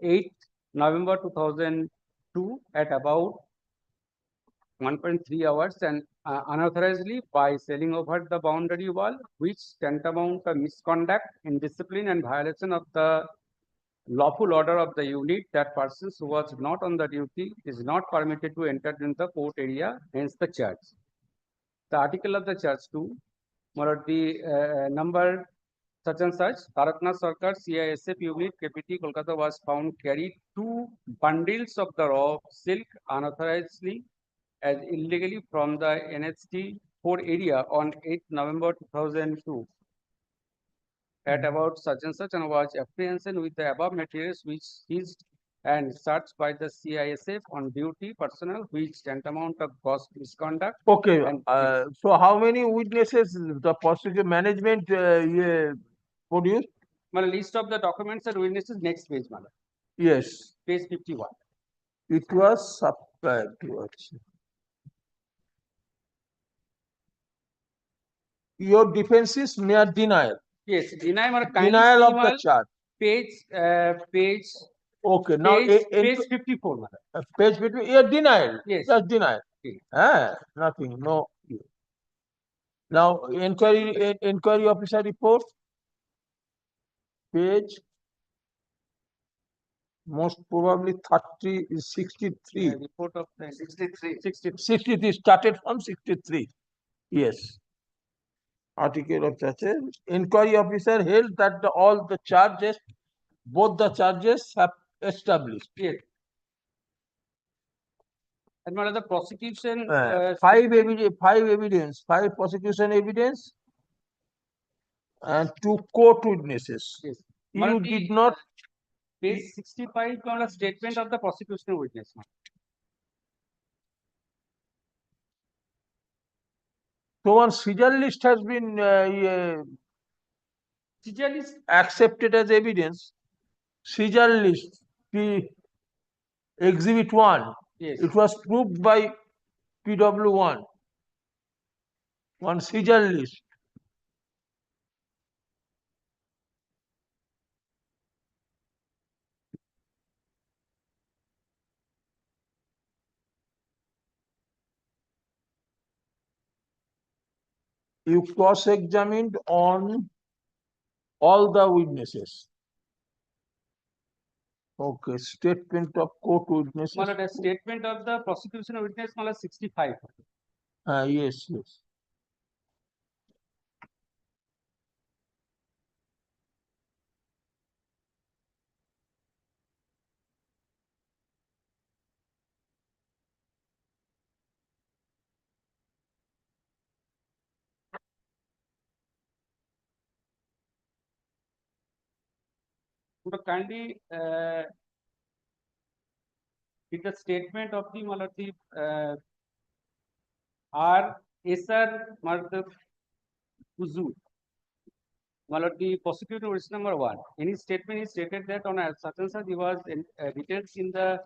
8th November 2002 at about 1.3 hours and unauthorizedly by sailing over the boundary wall, which tantamount to misconduct, indiscipline, and violation of the lawful order of the unit, that persons who was not on the duty is not permitted to enter in the court area, hence the charge. The article of the charge 2, the number such and such, Taraknath Sarkar, CISF unit, KPT, Kolkata was found carried 2 bundles of the raw silk unauthorizedly as illegally from the NHT 4 area on 8th November 2002 at about such and such, and was apprehension with the above materials which seized and searched by the CISF on duty personnel, which tantamount of gross misconduct. Okay, And so how many witnesses the prosecution management produced? my list of the documents and witnesses, next page, madam. Yes. Page 51. It was subscribed to us. Your defense is mere denial. Yes, denial Denial of the charge. Page, Okay, now page 54, madam. Page 50, yeah, denial. Yes. Just denial. Okay. Nothing, no. Now, inquiry officer report. Page most probably 30 is 63. Report of 63. 63 started from 63. Yes. Article of charges. Inquiry officer held that all the charges, both the charges have established. Yes. And what are the prosecution? 5 evidence, 5 prosecution evidence, and 2 court witnesses. Yes. You did not. Page 65 on a statement of the prosecution witness. So one seizure list has been accepted as evidence. Seizure list, the exhibit 1. Yes. It was proved by PW1. One seizure list. You cross-examined on all the witnesses. Okay, statement of court witnesses. A statement of the prosecution witness, 65. Yes. Kindly with the statement of the R. Esar Kuzu. The prosecutor witness number 1. In his statement, he stated that on such and such he was detained in the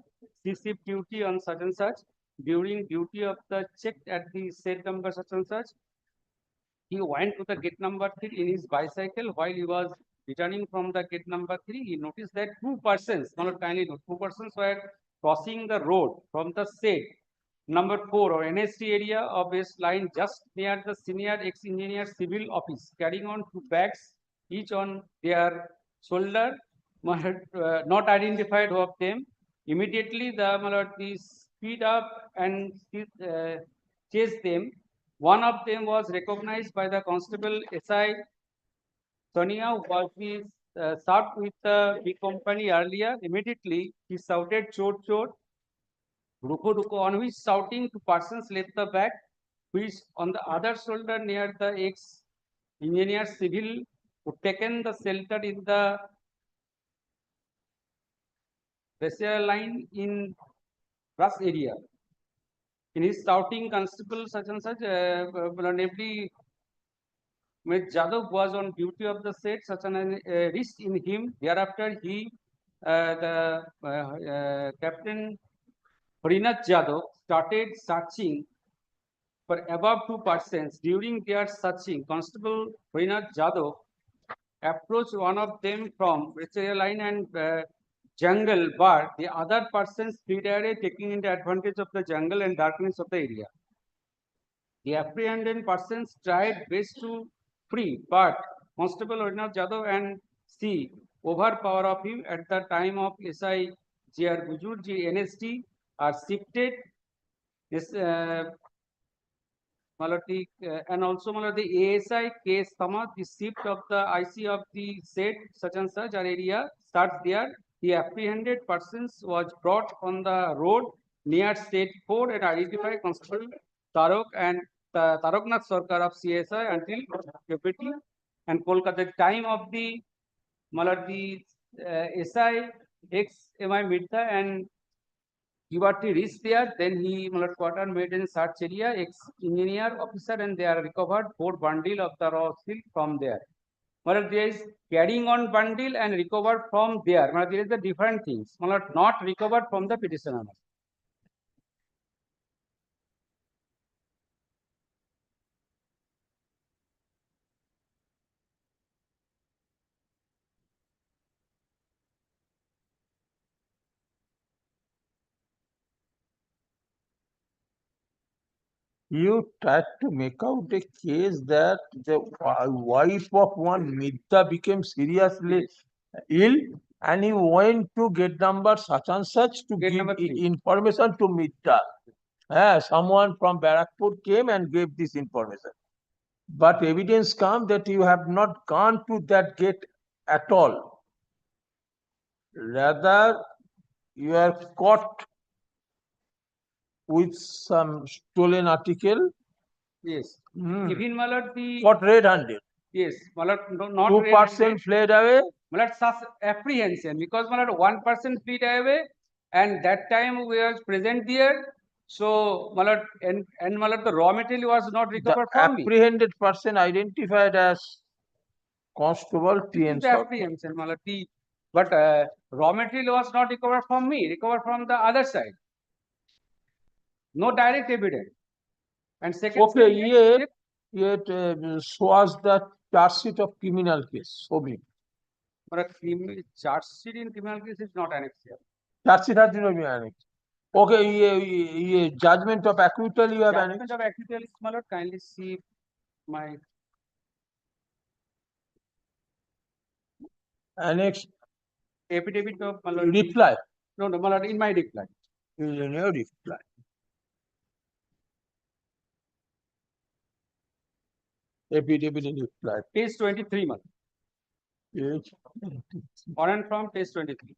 C-shift duty on such and such. During duty of the check at the said number such and such, he went to the gate number 3 in his bicycle. While he was returning from the gate number 3, he noticed that 2 persons, kindly note, 2 persons were crossing the road from the said number 4 or NST area of this line just near the senior ex-engineer civil office, carrying on 2 bags, each on their shoulder, not identified who of them. Immediately the speed up and chased them. One of them was recognized by the constable SI Sonia, who was served with the big company earlier. Immediately he shouted "Chor Chor," Ruko Ruko, on which shouting 2 persons left the bag, which on the other shoulder near the ex-engineer civil who taken the shelter in the pressure line in Russ area. In his shouting, constable such and such, namely Ms. Jadhav was on duty of the set, such an risk in him. Thereafter, Captain Harinath Jadhav started searching for above 2 persons. During their searching, Constable Harinath Jadhav approached one of them from pressure line and jungle, but the other persons fled away, taking into advantage of the jungle and darkness of the area. The apprehended persons tried best to free, but Constable Harinath Jadhav and C overpower of him at the time of SI G.R. Bujurji NST are shifted. This Malati and also the ASI case Tamath, the shift of the IC of the said such and such area starts there. The apprehended persons was brought on the road near State 4 and identified Constable Tarok and Taroknath Sarkar of CSI until deputy and Kolkata. Time of the Malati SI ex MI Midtha and Kiwati reached there, then he quarter made in search area, ex-engineer officer, and they are recovered 4 bundle of the raw silk from there. There is carrying on bundle and recovered from there. There is the different things. Not recovered from the petitioner. You tried to make out a case that the wife of one Midda became seriously ill and he went to gate number such and such to Gate give number 3. information to Midda. Someone from Barakpur came and gave this information. But evidence come that you have not gone to that gate at all. Rather, you are caught with some stolen article. Yes. Hmm. Even the Got red-handed. yes, not 2% fled away. Such apprehension because 1% fled away and that time we were present there. So and the raw material was not recovered The from me. apprehended person identified as Constable TN. Apprehension, but raw material was not recovered from me, recovered from the other side. No direct evidence. And second, okay, yet shows the charge sheet of criminal case. So me. But a charge sheet in criminal case is not annexed here. Charge sheet has not been annexed. Okay, judgment of acquittal you have annexed. Judgment of acquittal is my lord. Kindly see my annexed affidavit of my lord. Reply. No, my lord, in my reply. In your reply. Affidavit in reply. Page 23, man. Page On and from page 23.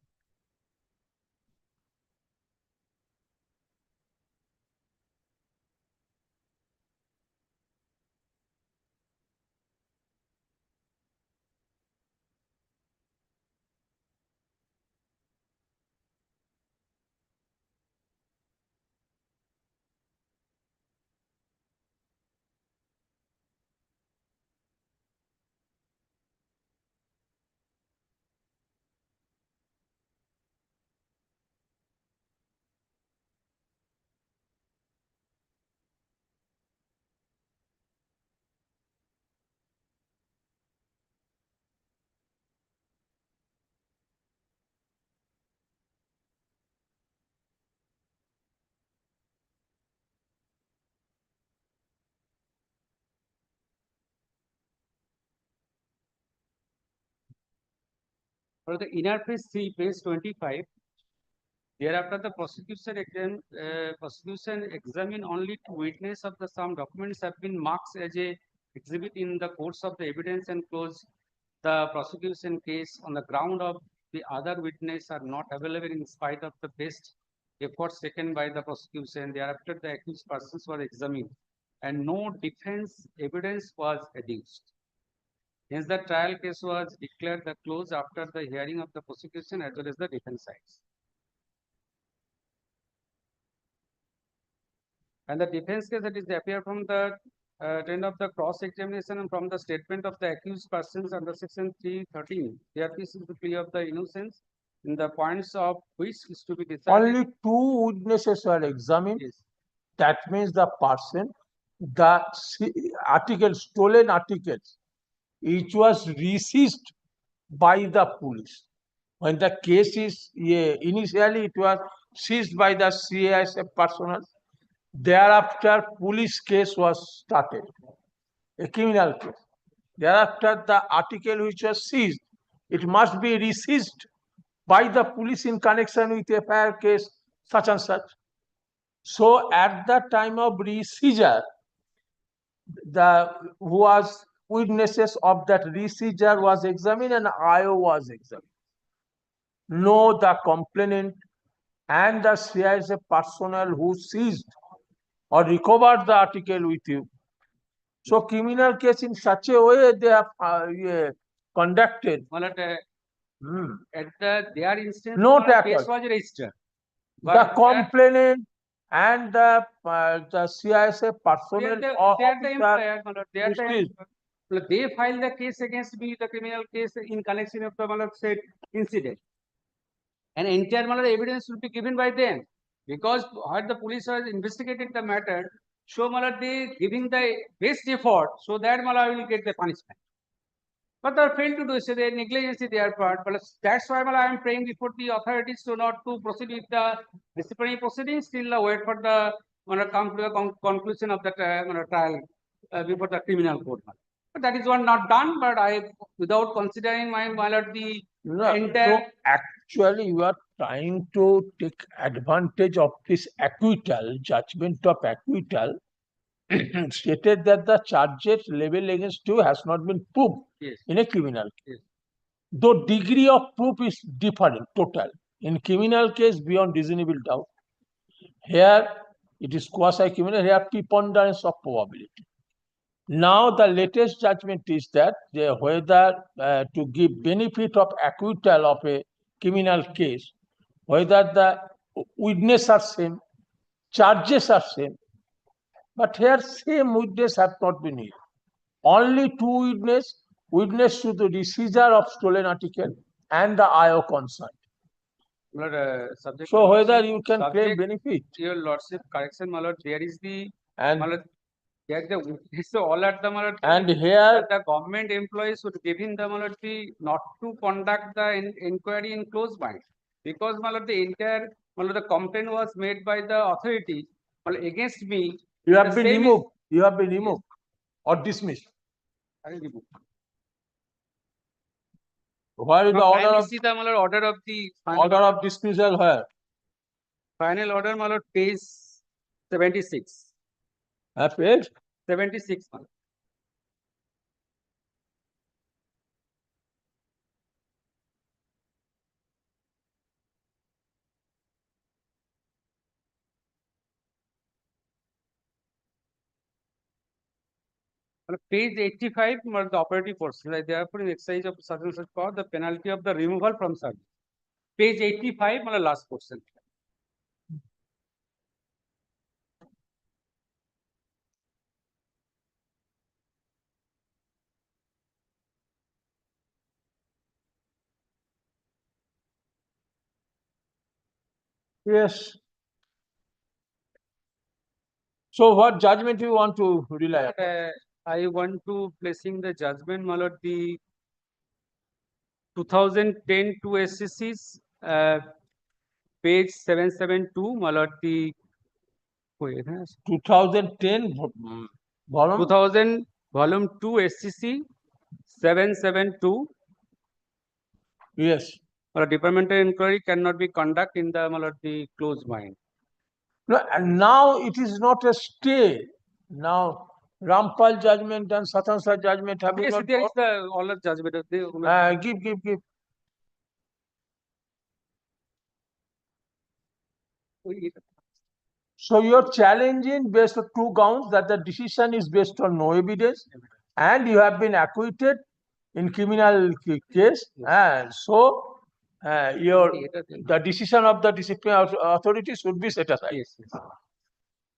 For the inner page 3, page 25, thereafter the prosecution examine only two witness of the some documents have been marked as a exhibit in the course of the evidence and close the prosecution case on the ground of the other witness are not available in spite of the best efforts taken by the prosecution. Thereafter the accused persons were examined. and no defense evidence was adduced. Hence, the trial case was declared the close after the hearing of the prosecution as well as the defense sides. And the defense case that is appear from the trend of the cross examination and from the statement of the accused persons under section 313, there is the plea of the innocence in the points of which is to be decided. Only 2 witnesses were examined. Yes. That means the person, the article, stolen articles, which was reseized by the police. When the case is, initially it was seized by the CISF personnel. Thereafter, police case was started, a criminal case. Thereafter, the article which was seized, it must be reseized by the police in connection with a FIR case such and such. So at the time of reseizure, the who was witnesses of that reseizure was examined and IO was examined. No, the complainant and the CISF personnel who seized or recovered the article with you. So criminal case in such a way they have conducted. Well, at their instance, Not the at case all. was registered. The But complainant and the CISF personnel they or are the officer employer, they are the seized. well, they filed the case against me, the criminal case in connection of the said incident. And entire evidence will be given by them because had the police has investigated the matter, so they giving the best effort so that I will get the punishment. But they failed to do so, they negligence their part. But that's why I am praying before the authorities to not to proceed with the disciplinary proceedings, still wait for the come to the conclusion of the trial before the criminal court. But that is one not done, but I, without considering my the entire. So actually, you are trying to take advantage of this acquittal, judgment of acquittal, stated that the charges level against you has not been proved in a criminal case. Though degree of proof is different, total. In criminal case, beyond reasonable doubt. Here, it is quasi-criminal, here preponderance of probability. Now, the latest judgment is that whether to give benefit of acquittal of a criminal case, whether the witness are same, charges are same, but here same witness have not been used. Only 2 witness to the seizure of stolen article and the IO concerned. So whether you can claim benefit. Your lordship, correction, my lord, there is the And there the witness all at the and here the government employees would give him the not to conduct the inquiry in close mind because the entire the complaint was made by the authority against me. You have been removed. You have been removed or dismissed. Where is the order of order of the final order of dismissal? Where? Final order, my lord, page 76. Page 76. My lord. Page 85, the operative force. Therefore, in exercise of such and such power, the penalty of the removal from service. Page 85, last portion. Yes. So what judgment you want to rely upon? I want to placing the judgment, my lord, the 2010 to SCCs, page 772, my lord, the 2010 volume 2000 volume 2 SCC 772. Yes. Departmental inquiry cannot be conducted in the closed mind. No, and now it is not a stay. Now Rampal judgment and Satansa judgment have Yes, not there is the all the judgment of the give. So you're challenging based on two grounds that the decision is based on no evidence and you have been acquitted in criminal case, and so the decision of the disciplinary authority should be set aside. Yes, yes.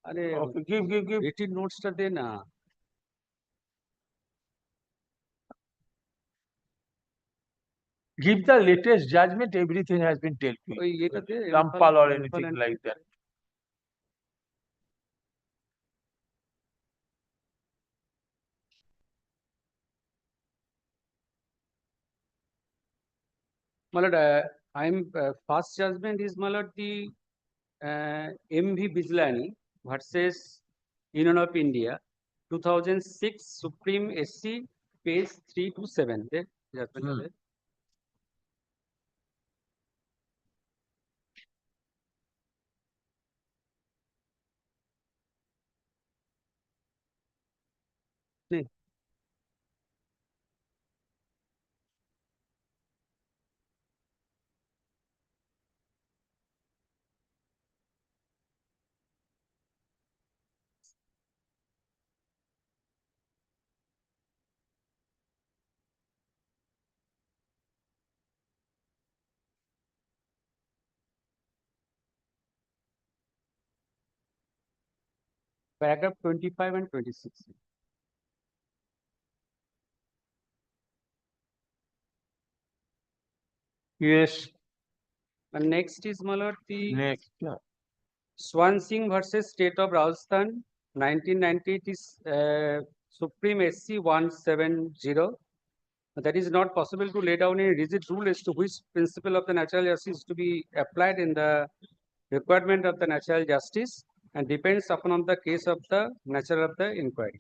अरे Okay, give. written notes টা দে না। Give the latest judgment, everything has been dealt with. ওই এটা দে, Rampal or Rampal anything and- like that. My lord, first judgment is, my lord, the MV Bijlani versus Union of India, 2006 Supreme SC, page 3 to 7. The judgment Hmm. আছে। নেই। Paragraph 25 and 26. Yes. And next is, my lord, the Next. Swan Singh versus State of Rajasthan, 1998 is Supreme SC 170. That is not possible to lay down a rigid rule as to which principle of the natural justice is to be applied in the requirement of the natural justice and depends upon the case of the nature of the inquiry.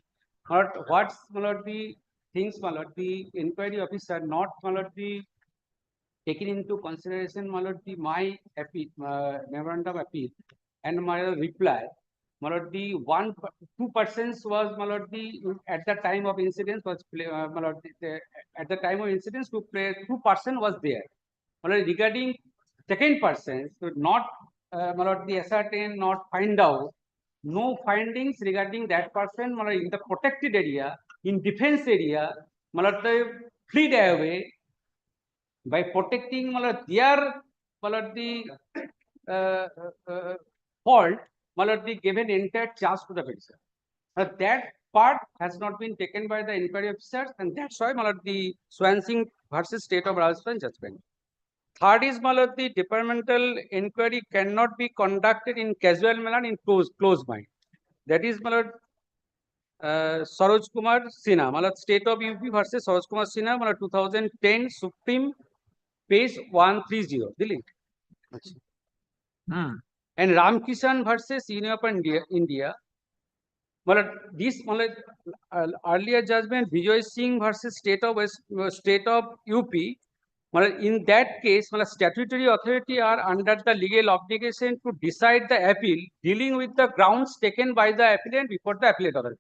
Not what's, my lord, the things, my lord, the inquiry officer not, my lord, the taken into consideration, my lord, the my appeal, memorandum appeal and my reply. My lord, the 2% was, my lord, the at the time of incidence was my lord, at the time of incidence 2% was there. My lord, regarding second person, so not my lord, the ascertain, not find out, no findings regarding that person, my lord, in the protected area, in defense area, my lord, they fled away by protecting, my lord, their, my lord, the fault, my lord, they given entire charge to the petitioner. That part has not been taken by the inquiry officers, and that's why, my lord, the Swan Singh versus State of Rajasthan judgment. Third is, my lord, the departmental inquiry cannot be conducted in casual manner in close mind. That is, my lord, Saroj Kumar Sinha, my lord, State of UP versus Saroj Kumar Sinha, my lord, 2010 Supreme, page 130. Delete. And Ramkishan versus Union of India. Well, this earlier judgment, Vijay Singh versus State of UP. Well, in that case, well, statutory authority are under the legal obligation to decide the appeal, dealing with the grounds taken by the appellant before the appellate authority.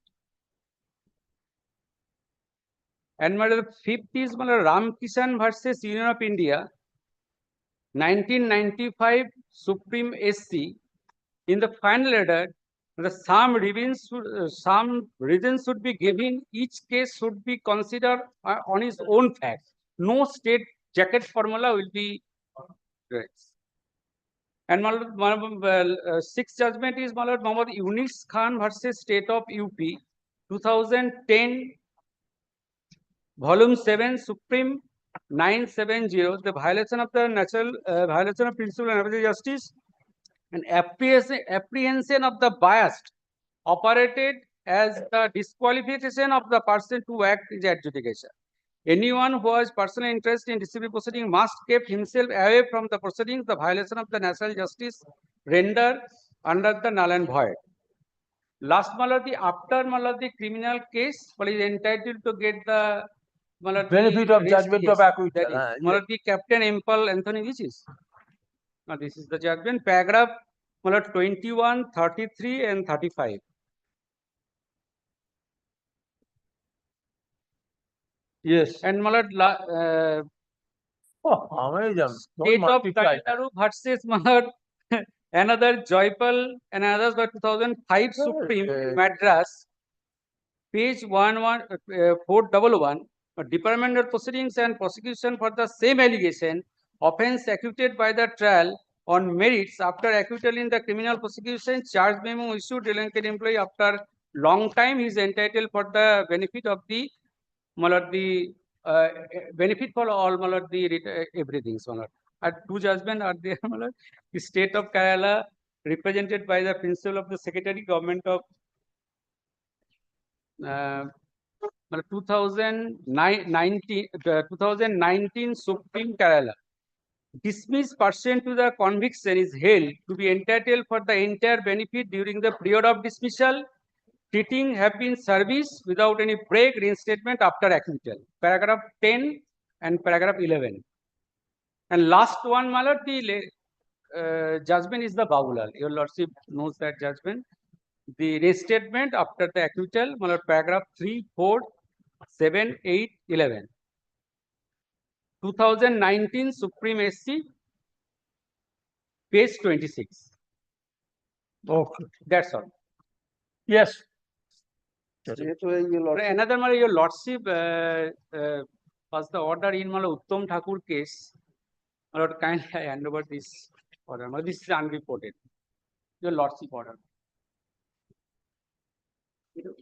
And fifth is Ramkishan versus Union of India, 1995 Supreme SC. In the final order, some reasons should be given. Each case should be considered on its own facts. No state jacket formula will be raised. And sixth judgment is Mohammad Yunis Khan versus State of UP, 2010, Volume 7, Supreme 970. The violation of the violation of principle and average justice and apprehension of the biased operated as the disqualification of the person to act is adjudication. Anyone who has personal interest in disciplinary proceeding must keep himself away from the proceedings. The violation of the natural justice render under the null and void. Last Maladi, after Maladi criminal case, is entitled to get the benefit of judgment of acquittal. Maladi Captain Impel Anthony, which is. Now, this is the judgment, paragraph 21, 33, and 35. Yes. And amazing. State of Tamil Nadu versus Another Joypal and others by 2005 Supreme Madras, page 411, departmental proceedings and prosecution for the same allegation, offence acquitted by the trial on merits after acquittal in the criminal prosecution, charge memo issued delinquent employee after long time he is entitled for the benefit of the benefit for all everything. Two judgment are there. The state of Kerala represented by the principal of the secretary government of 2019 Supreme Kerala. Dismissed pursuant to the conviction is held to be entitled for the entire benefit during the period of dismissal. Treating have been serviced without any break, reinstatement after acquittal. Paragraph 10 and paragraph 11. And last one, my lord, the judgment is the Bawulal. Your lordship knows that judgment. The restatement after the acquittal, my lord, paragraph 3, 4, 7, 8, 11. 2019 Supreme SC, page 26. Okay. That's all. Yes. Another, my your lordship was the order in my Uttam Thakur case. My lord, kindly I hand over this order. My this is unreported. Your lordship order. Yes.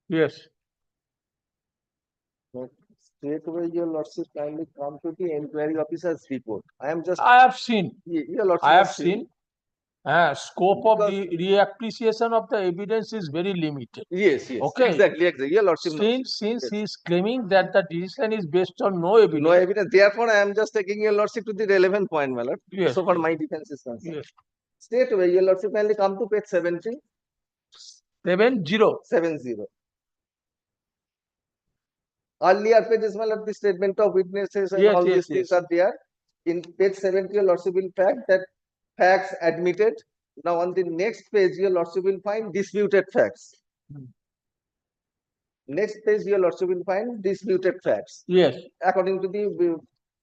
Yes. Straightway, your lordship kindly come to the inquiry officer's report. I am just. I have seen. Your lordship I have has seen. Scope of the reappreciation of the evidence is very limited. Yes, yes. Okay. Exactly. Your lordship. Since Yes. he is claiming that the decision is based on no evidence. No evidence. Therefore, I am just taking your lordship to the relevant point, my lord. Yes. So far, my defense is concerned. Yes. Straightway, your lordship kindly come to page 70. 70. Earlier pages, my lord, the statement of witnesses and Yes, all yes, these things yes. are there. In page 70, your lordship will find that facts admitted. Now, on the next page, your lordship will find disputed facts. Next page, your lordship will find disputed facts. Yes. According to the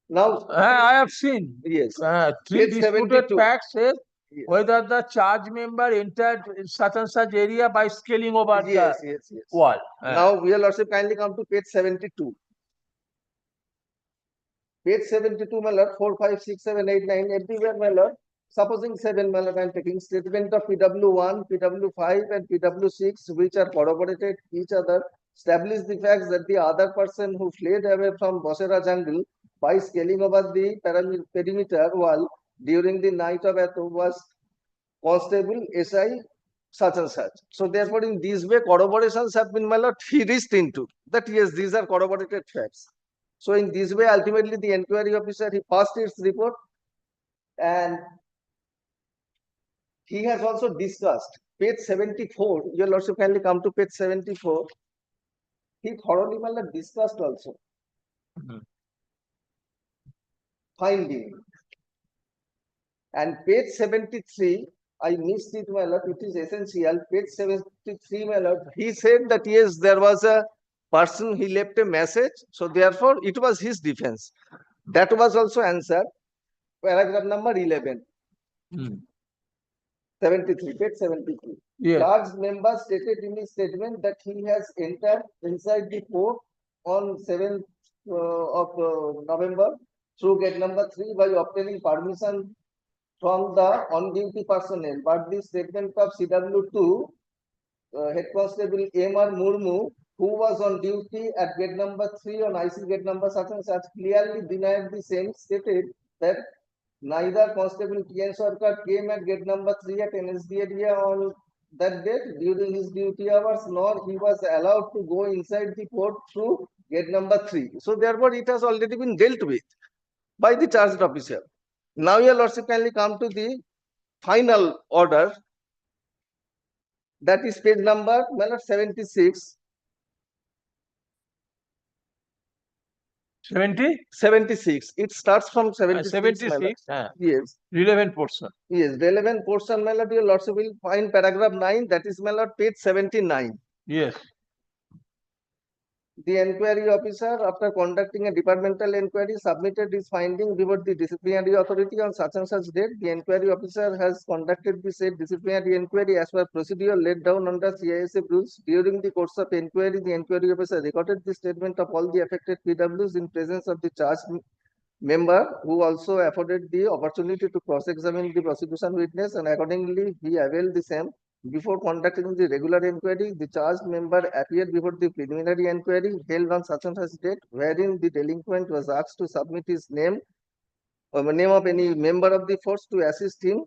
now. I have seen. Yes. Three Page disputed 72. facts says Yes. whether the charge member entered such and such area by scaling over Yes, the yes, yes. wall. Now, your lordship kindly come to page 72. Page 72, my lord, 4, 5, 6, 7, 8, 9, everywhere, my lord. Supposing 7, my lord, I am taking statement of PW1, PW5, and PW6, which are corroborated each other, establish the facts that the other person who fled away from Bosera jungle by scaling over the perimeter wall during the night of Ato was Constable SI such and such. So therefore, in this way, corroborations have been, my lord, reached into that. Yes, these are corroborated facts. So in this way, ultimately, the inquiry officer, he passed its report, and he has also discussed page 74. Your lordship kindly come to page 74. He thoroughly, my lord, discussed also. Finding. And page 73, I missed it, my lord. It is essential. Page 73, my lord. He said that yes, there was a person, he left a message. So therefore, it was his defense. That was also answered. Paragraph number 11. 73, page 73. Yeah. Charge member stated in his statement that he has entered inside the port on 7th of November through gate number 3 by obtaining permission from the on-duty personnel. But the statement of CW2, Head Constable M.R. Murmu, who was on duty at gate number 3 on IC gate number such and such, clearly denied the same, stated that neither Constable T.N. Sarkar came at gate number 3 at NSD area on that date during his duty hours, nor he was allowed to go inside the port through gate number 3. So therefore, it has already been dealt with by the charged officer. Now, your lordship kindly come to the final order. That is page number 76. 76. It starts from 76. 76. Yes. Relevant portion. Yes, relevant portion, my lord, your lordship will find paragraph 9. That is, my lord, page 79. Yes. The inquiry officer, after conducting a departmental inquiry, submitted his finding before the disciplinary authority on such and such date. The inquiry officer has conducted the said disciplinary inquiry as per procedure laid down under CISF rules. During the course of inquiry, the inquiry officer recorded the statement of all the affected PWs in presence of the charged member, who also afforded the opportunity to cross-examine the prosecution witness, and accordingly he availed the same. Before conducting the regular inquiry, the charged member appeared before the preliminary inquiry held on such and such date, wherein the delinquent was asked to submit his name or name of any member of the force to assist him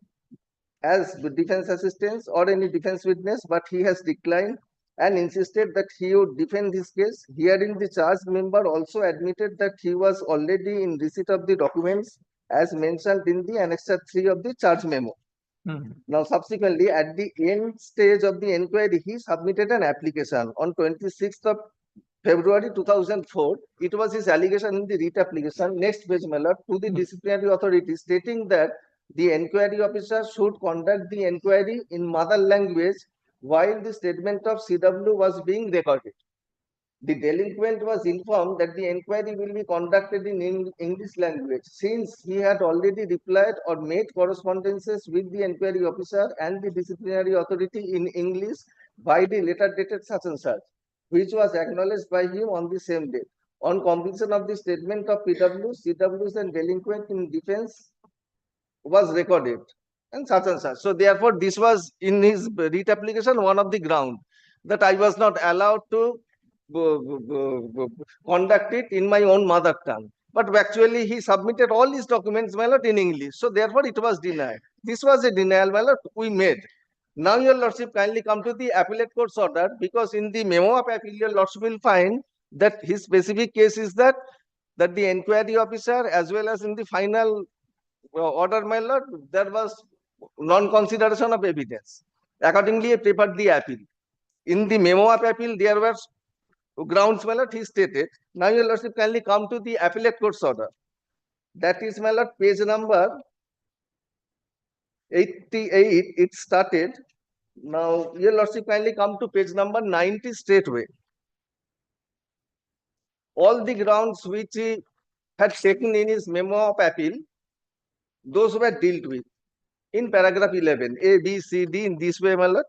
as defense assistance or any defense witness, but he has declined and insisted that he would defend his case. Herein, the charged member also admitted that he was already in receipt of the documents as mentioned in the Annexure 3 of the charge memo. Now, subsequently, at the end stage of the inquiry, he submitted an application on 26th of February 2004. It was his allegation in the writ application, next page, my lord, to the disciplinary authority, stating that the inquiry officer should conduct the inquiry in mother language while the statement of CW was being recorded. The delinquent was informed that the inquiry will be conducted in English language, since he had already replied or made correspondences with the inquiry officer and the disciplinary authority in English by the letter dated such and such, which was acknowledged by him on the same date. On completion of the statement of PW, CWs and delinquent in defense was recorded and such and such. So therefore, this was in his writ application one of the ground that I was not allowed to conduct it in my own mother tongue. But actually, he submitted all his documents, my lord, in English. So therefore, it was denied. This was a denial, my lord, we made. Now, your lordship, kindly come to the appellate court's order, because in the memo of appeal, your lordship will find that his specific case is that the inquiry officer, as well as in the final order, my lord, there was non-consideration of evidence. Accordingly, he preferred the appeal. In the memo of appeal, there were grounds, my lord, he stated. Now, your lordship, kindly come to the appellate court's order. That is, my lord, page number 88, it started. Now, your lordship, kindly come to page number 90 straightway. All the grounds which he had taken in his memo of appeal, those were dealt with in paragraph 11, A, B, C, D, in this way, my lord.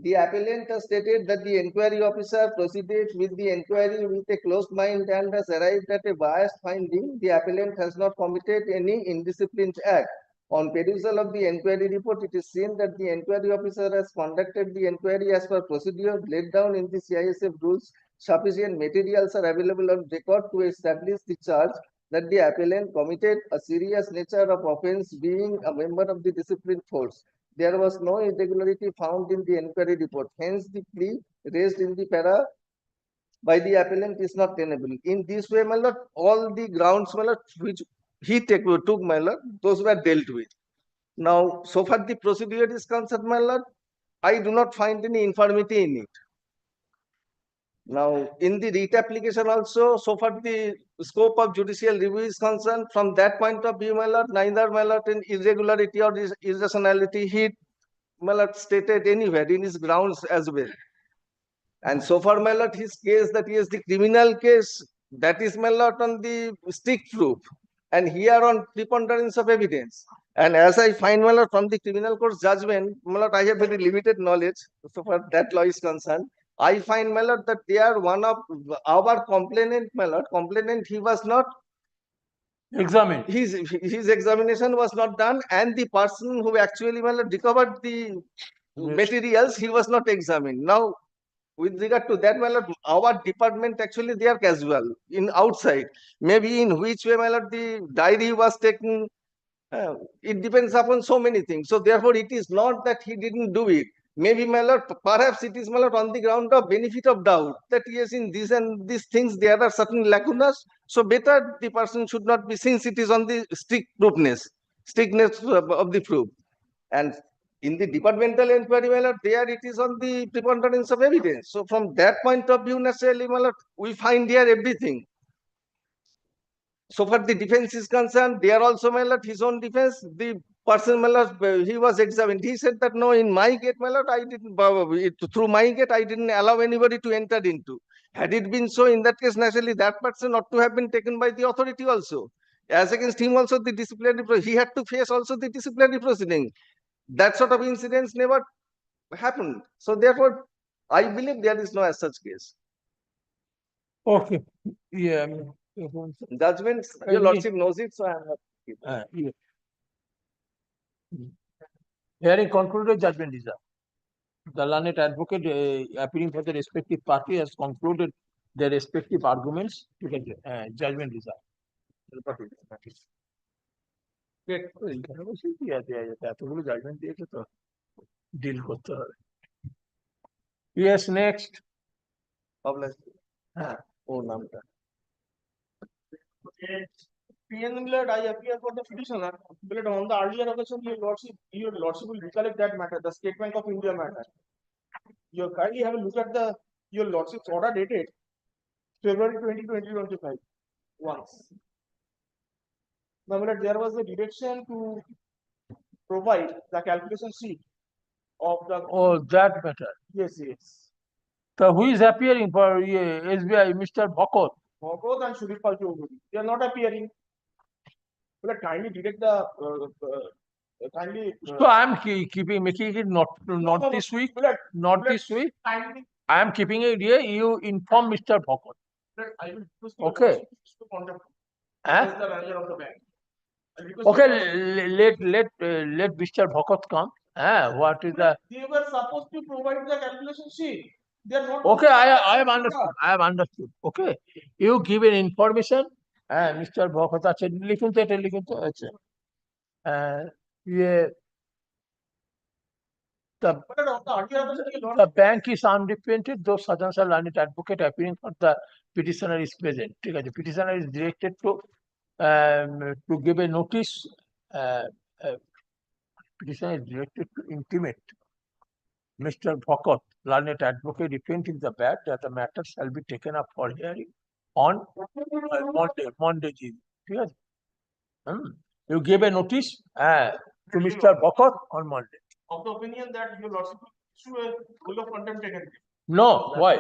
The appellant has stated that the inquiry officer proceeded with the inquiry with a closed mind and has arrived at a biased finding. The appellant has not committed any indisciplined act. On perusal of the inquiry report, it is seen that the inquiry officer has conducted the inquiry as per procedure laid down in the CISF rules. Sufficient materials are available on record to establish the charge that the appellant committed a serious nature of offense, being a member of the disciplined force. There was no irregularity found in the inquiry report. Hence, the plea raised in the para by the appellant is not tenable. In this way, my lord, all the grounds, my lord, which he took, my lord, those were dealt with. Now, so far the procedure is concerned, my lord, I do not find any infirmity in it. Now, in the writ application also, so far the scope of judicial review is concerned, from that point of view, my lord, neither, my lord, in irregularity or irrationality, he, my lord, stated anywhere in his grounds as well. And so far, my lord, his case, that is the criminal case, that is, my lord, on the strict proof, and here on preponderance of evidence. And as I find, my lord, from the criminal court's judgment, my lord, I have very limited knowledge so far that law is concerned. I find, my lord, that they are one of our complainant, my lord. Complainant, he was not examined. His examination was not done, and the person who actually, my lord, recovered the materials, he was not examined. Now, with regard to that, my lord, our department actually they are casual in outside. Maybe in which way, my lord, the diary was taken. It depends upon so many things. So therefore, it is not that he didn't do it. Maybe, my lord, perhaps it is, my lord, on the ground of benefit of doubt that yes, in these and these things there are certain lacunas. So better the person should not be, since it is on the strictness of the proof. And in the departmental inquiry, my lord, there it is on the preponderance of evidence. So from that point of view, necessarily, my lord, we find here everything. So far the defense is concerned, they are also, my lord, his own defense. The person, my lord, he was examined. He said that no, in my gate, my lord, I didn't, through my gate, I didn't allow anybody to enter into. Had it been so, in that case, naturally, that person ought to have been taken by the authority also. As against him also, the disciplinary, he had to face also the disciplinary proceeding. That sort of incidents never happened. So therefore, I believe there is no as such case. Okay, yeah. Judgment, your yeah. lordship knows it, so I am not. Yeah. Hearing concluded, judgment is up. The learned advocate appearing for the respective party has concluded their respective arguments. You can judgment is up. এতগুলো judgement দিয়েছে তো deal করতে হবে। Yes, next. হ্যাঁ, ওর নামটা। PN Millard, I appear for the petitioner. But on the earlier occasion, your lordship will recollect that matter, the State Bank of India matter. You kindly have a look at your lordship's order dated February 2025. Once. Now, Millard, there was a direction to provide the calculation sheet of the. Oh, that matter. Yes, yes. So who is appearing for SBI, Mr. Bhakot? Bhagavad and Shuripal Chaudhary, they are not appearing. But kindly direct the kindly. So I am making it not this week, not this week. Kindly. I am keeping it here. You inform Mr. Bhakot. I will request Okay. to contact Huh? the manager of the bank. Okay, let Mr. Bhakot come. What is the? They were supposed to provide the calculation sheet. They are not. Okay, I have understood. I have understood. Okay, you give an information. Mr. Bhakot, अच्छा लिखूं तो लिखूं तो अच्छा. ये the bank is unrepresented, though Southern learned advocate appearing for the petitioner is present. ঠিক আছে, petitioner is directed to give a notice. Petitioner is directed to intimate Mr. Bhakot, learned advocate, repenting the bad that the matter shall be taken up for hearing on Monday. ঠিক আছে? You give a notice to Mr. Bhakot on Monday. Of the opinion that your lordship will issue a rule of contempt against him. No, why?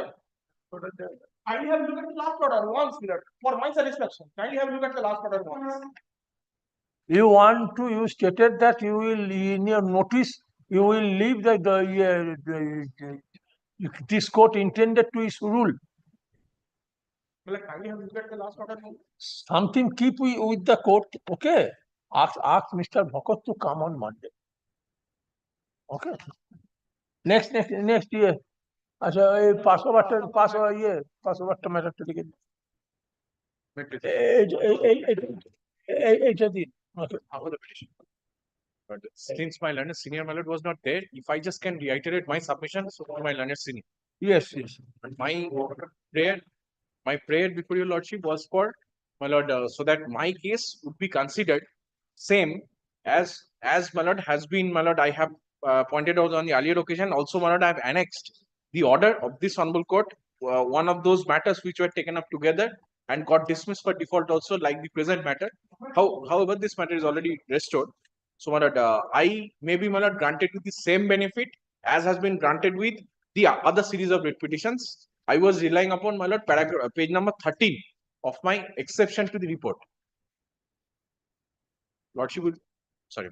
Kindly have a look at the last order once, Millard, for my satisfaction. Kindly have a look at the last order once. You want to, you stated that you will, in your notice, you will leave this court intended to issue rule. Millard, kindly have a look at the last order once. Something keep with the court, okay? Ask Mr. Bhakot to come on Monday. Okay. Next year. अच्छा ये password matter लिखे এইটা দিন But since my learned senior Millard was not there, if I just can reiterate my submission to my learned senior. Yes. My prayer before your lordship was for my lord, so that my case would be considered same as my lord has been, my lord, I have pointed out on the earlier occasion. Also, my lord, I have annexed the order of this honorable court, one of those matters which were taken up together and got dismissed for default also, like the present matter. However, this matter is already restored. So, my lord, I may be, my lord, granted with the same benefit as has been granted with the other series of writ petitions. I was relying upon, my lord, page number 13 of my exception to the report. Lordship will, sorry.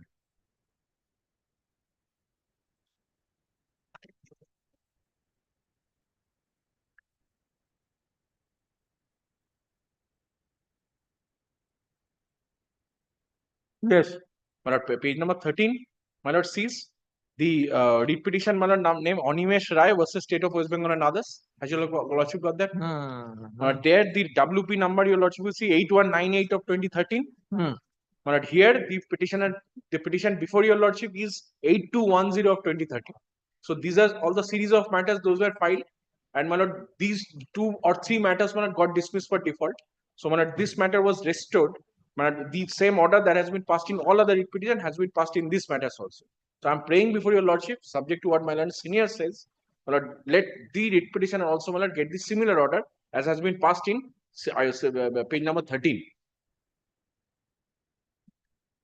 Yes. My lord, page number 13, my lord sees the writ petition, my lord, name Animesh Rai versus State of West Bengal and others. Has your lordship got that? There the WP number, your lordship will see 8198 of 2013. My lord, here the petition before your lordship is 8210 of 2013. So these are all the series of matters those were filed, and my lord, these 2 or 3 matters, my lord, got dismissed for default. So my lord, this matter was restored. My lord, the same order that has been passed in all other writ petition has been passed in this matters also. So I'm praying before your lordship, subject to what my lord senior says, my lord, let the writ petition and also, my lord, get the similar order as has been passed in page number 13.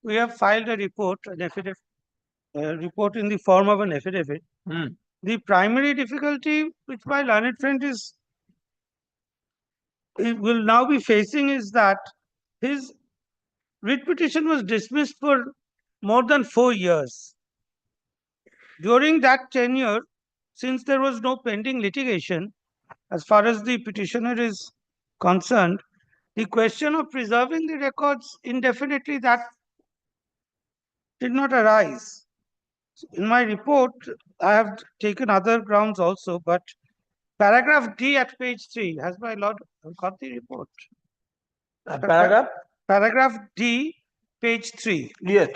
We have filed a report, an affidavit, report in the form of an affidavit. The primary difficulty which my learned friend is will now be facing is that his writ petition was dismissed for more than 4 years. During that tenure, since there was no pending litigation, as far as the petitioner is concerned, the question of preserving the records indefinitely, that did not arise. In my report, I have taken other grounds also, but paragraph D at page 3, has my lord got the report? Paragraph? Paragraph D, page 3. Yes.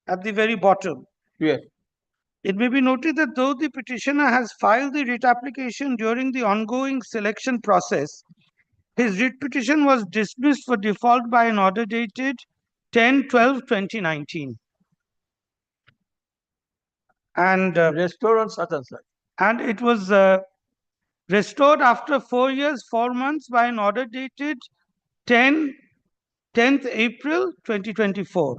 At the very bottom. Yes. It may be noted that though the petitioner has filed the writ application during the ongoing selection process, his writ petition was dismissed for default by an order dated 10/12/2019. And restored on such and such. And it was restored after 4 years, 4 months by an order dated 10th April 2024.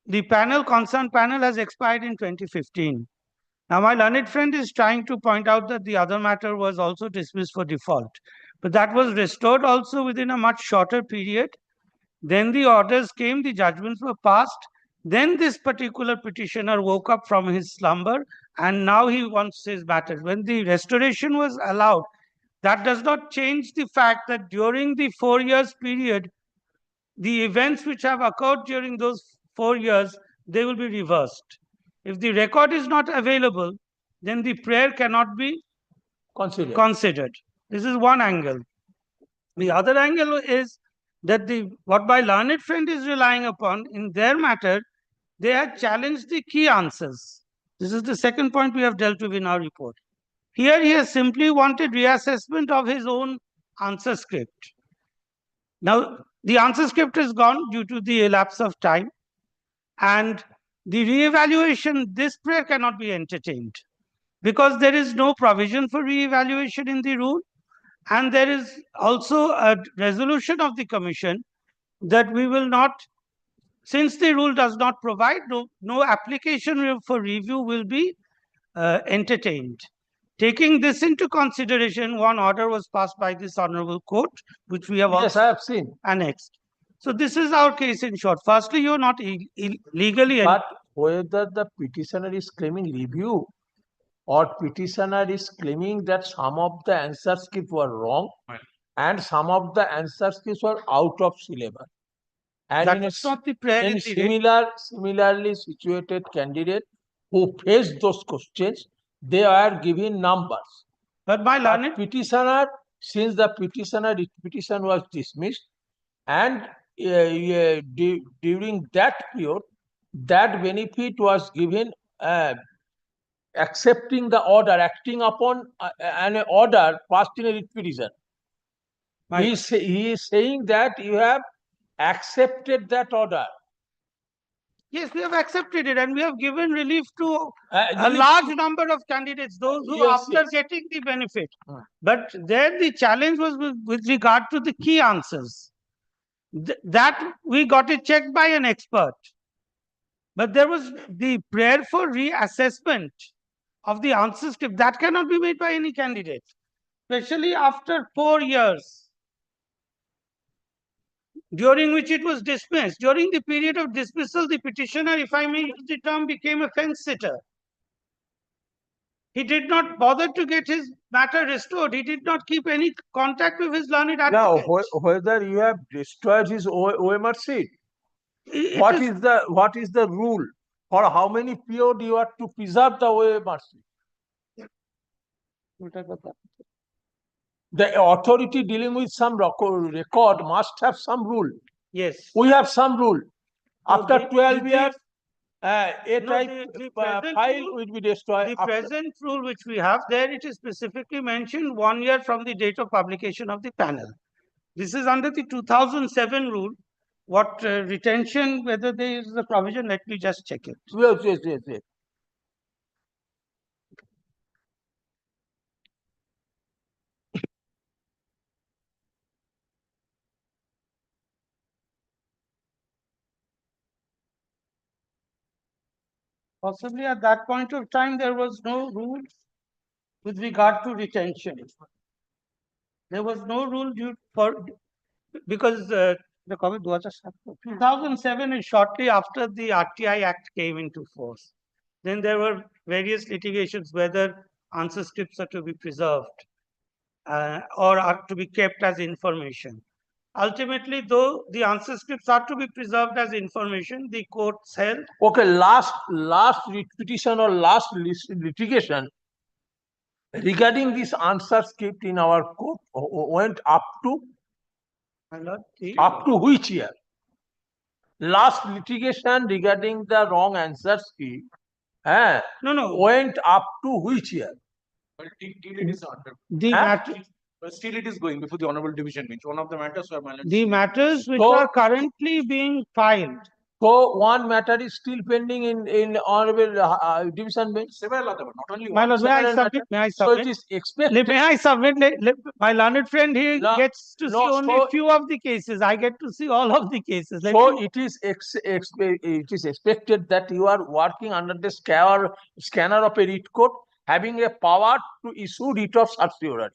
The concerned panel has expired in 2015. Now, my learned friend is trying to point out that the other matter was also dismissed for default, but that was restored also within a much shorter period. Then the orders came, the judgments were passed. Then this particular petitioner woke up from his slumber and now he wants his matter. When the restoration was allowed, that does not change the fact that during the 4 years period, the events which have occurred during those 4 years, they will be reversed. If the record is not available, then the prayer cannot be considered. This is one angle. The other angle is that what my learned friend is relying upon in their matter, they had challenged the key answers. This is the second point we have dealt with in our report. Here he has simply wanted reassessment of his own answer script. Now, the answer script is gone due to the elapse of time, and the re-evaluation, this prayer cannot be entertained because there is no provision for re-evaluation in the rule, and there is also a resolution of the commission that we will not, since the rule does not provide, no application for review will be entertained. Taking this into consideration, one order was passed by this honorable court, which we have also I have seen. Annexed. So this is our case in short. Firstly, you are not legally. But whether the petitioner is claiming review or petitioner is claiming that some of the answer scripts were wrong and some of the answer scripts were out of syllabus. And That's not the prayer in the similarly situated candidate who faced those questions, they are given numbers. But my learned petitioner, since the petition was dismissed, and during that period, that benefit was given accepting the order, acting upon an order passed in a writ petition. He is saying that you have accepted that order. Yes, we have accepted it and we have given relief to a large number of candidates, those who after getting the benefit. But there the challenge was with regard to the key answers. That we got it checked by an expert. But there was the prayer for reassessment of the answer script. That cannot be made by any candidate, especially after 4 years, during which it was dismissed. During the period of dismissal, the petitioner, if I may use the term, became a fence sitter. He did not bother to get his matter restored. He did not keep any contact with his learned advocate. Now, whether you have destroyed his OMR seat, what is the rule for how many period you have to preserve the OMR seat? The authority dealing with some record must have some rule. Yes. We have some rule. After 12 years, the file will be destroyed. The present rule which we have there, it is specifically mentioned 1 year from the date of publication of the panel. This is under the 2007 rule. What retention, whether there is a provision, let me just check it. Yes. Possibly at that point of time, there was no rule with regard to retention. There was no rule due for, because the COVID was 2007 is shortly after the RTI Act came into force. Then there were various litigations whether answer scripts are to be preserved or are to be kept as information. Ultimately, though the answer scripts are to be preserved as information, the courts held. Okay, last petition or last litigation regarding this answer script in our court went up to which year? Last litigation regarding the wrong answer script went up to which year? But till it is under. The matter, But still it is going before the honorable division bench. One of the matters were my lord. the matters which are currently being filed. So one matter is still pending in honorable division bench. Several other, not only My one. lord, may I submit? May I So it submit? is expected. May I submit? My learned friend here No, gets to see no, only so- few of the cases. I get to see all of the cases. Let So me- it is expected that you are working under the scanner of a writ court, having a power to issue writ of certiorari.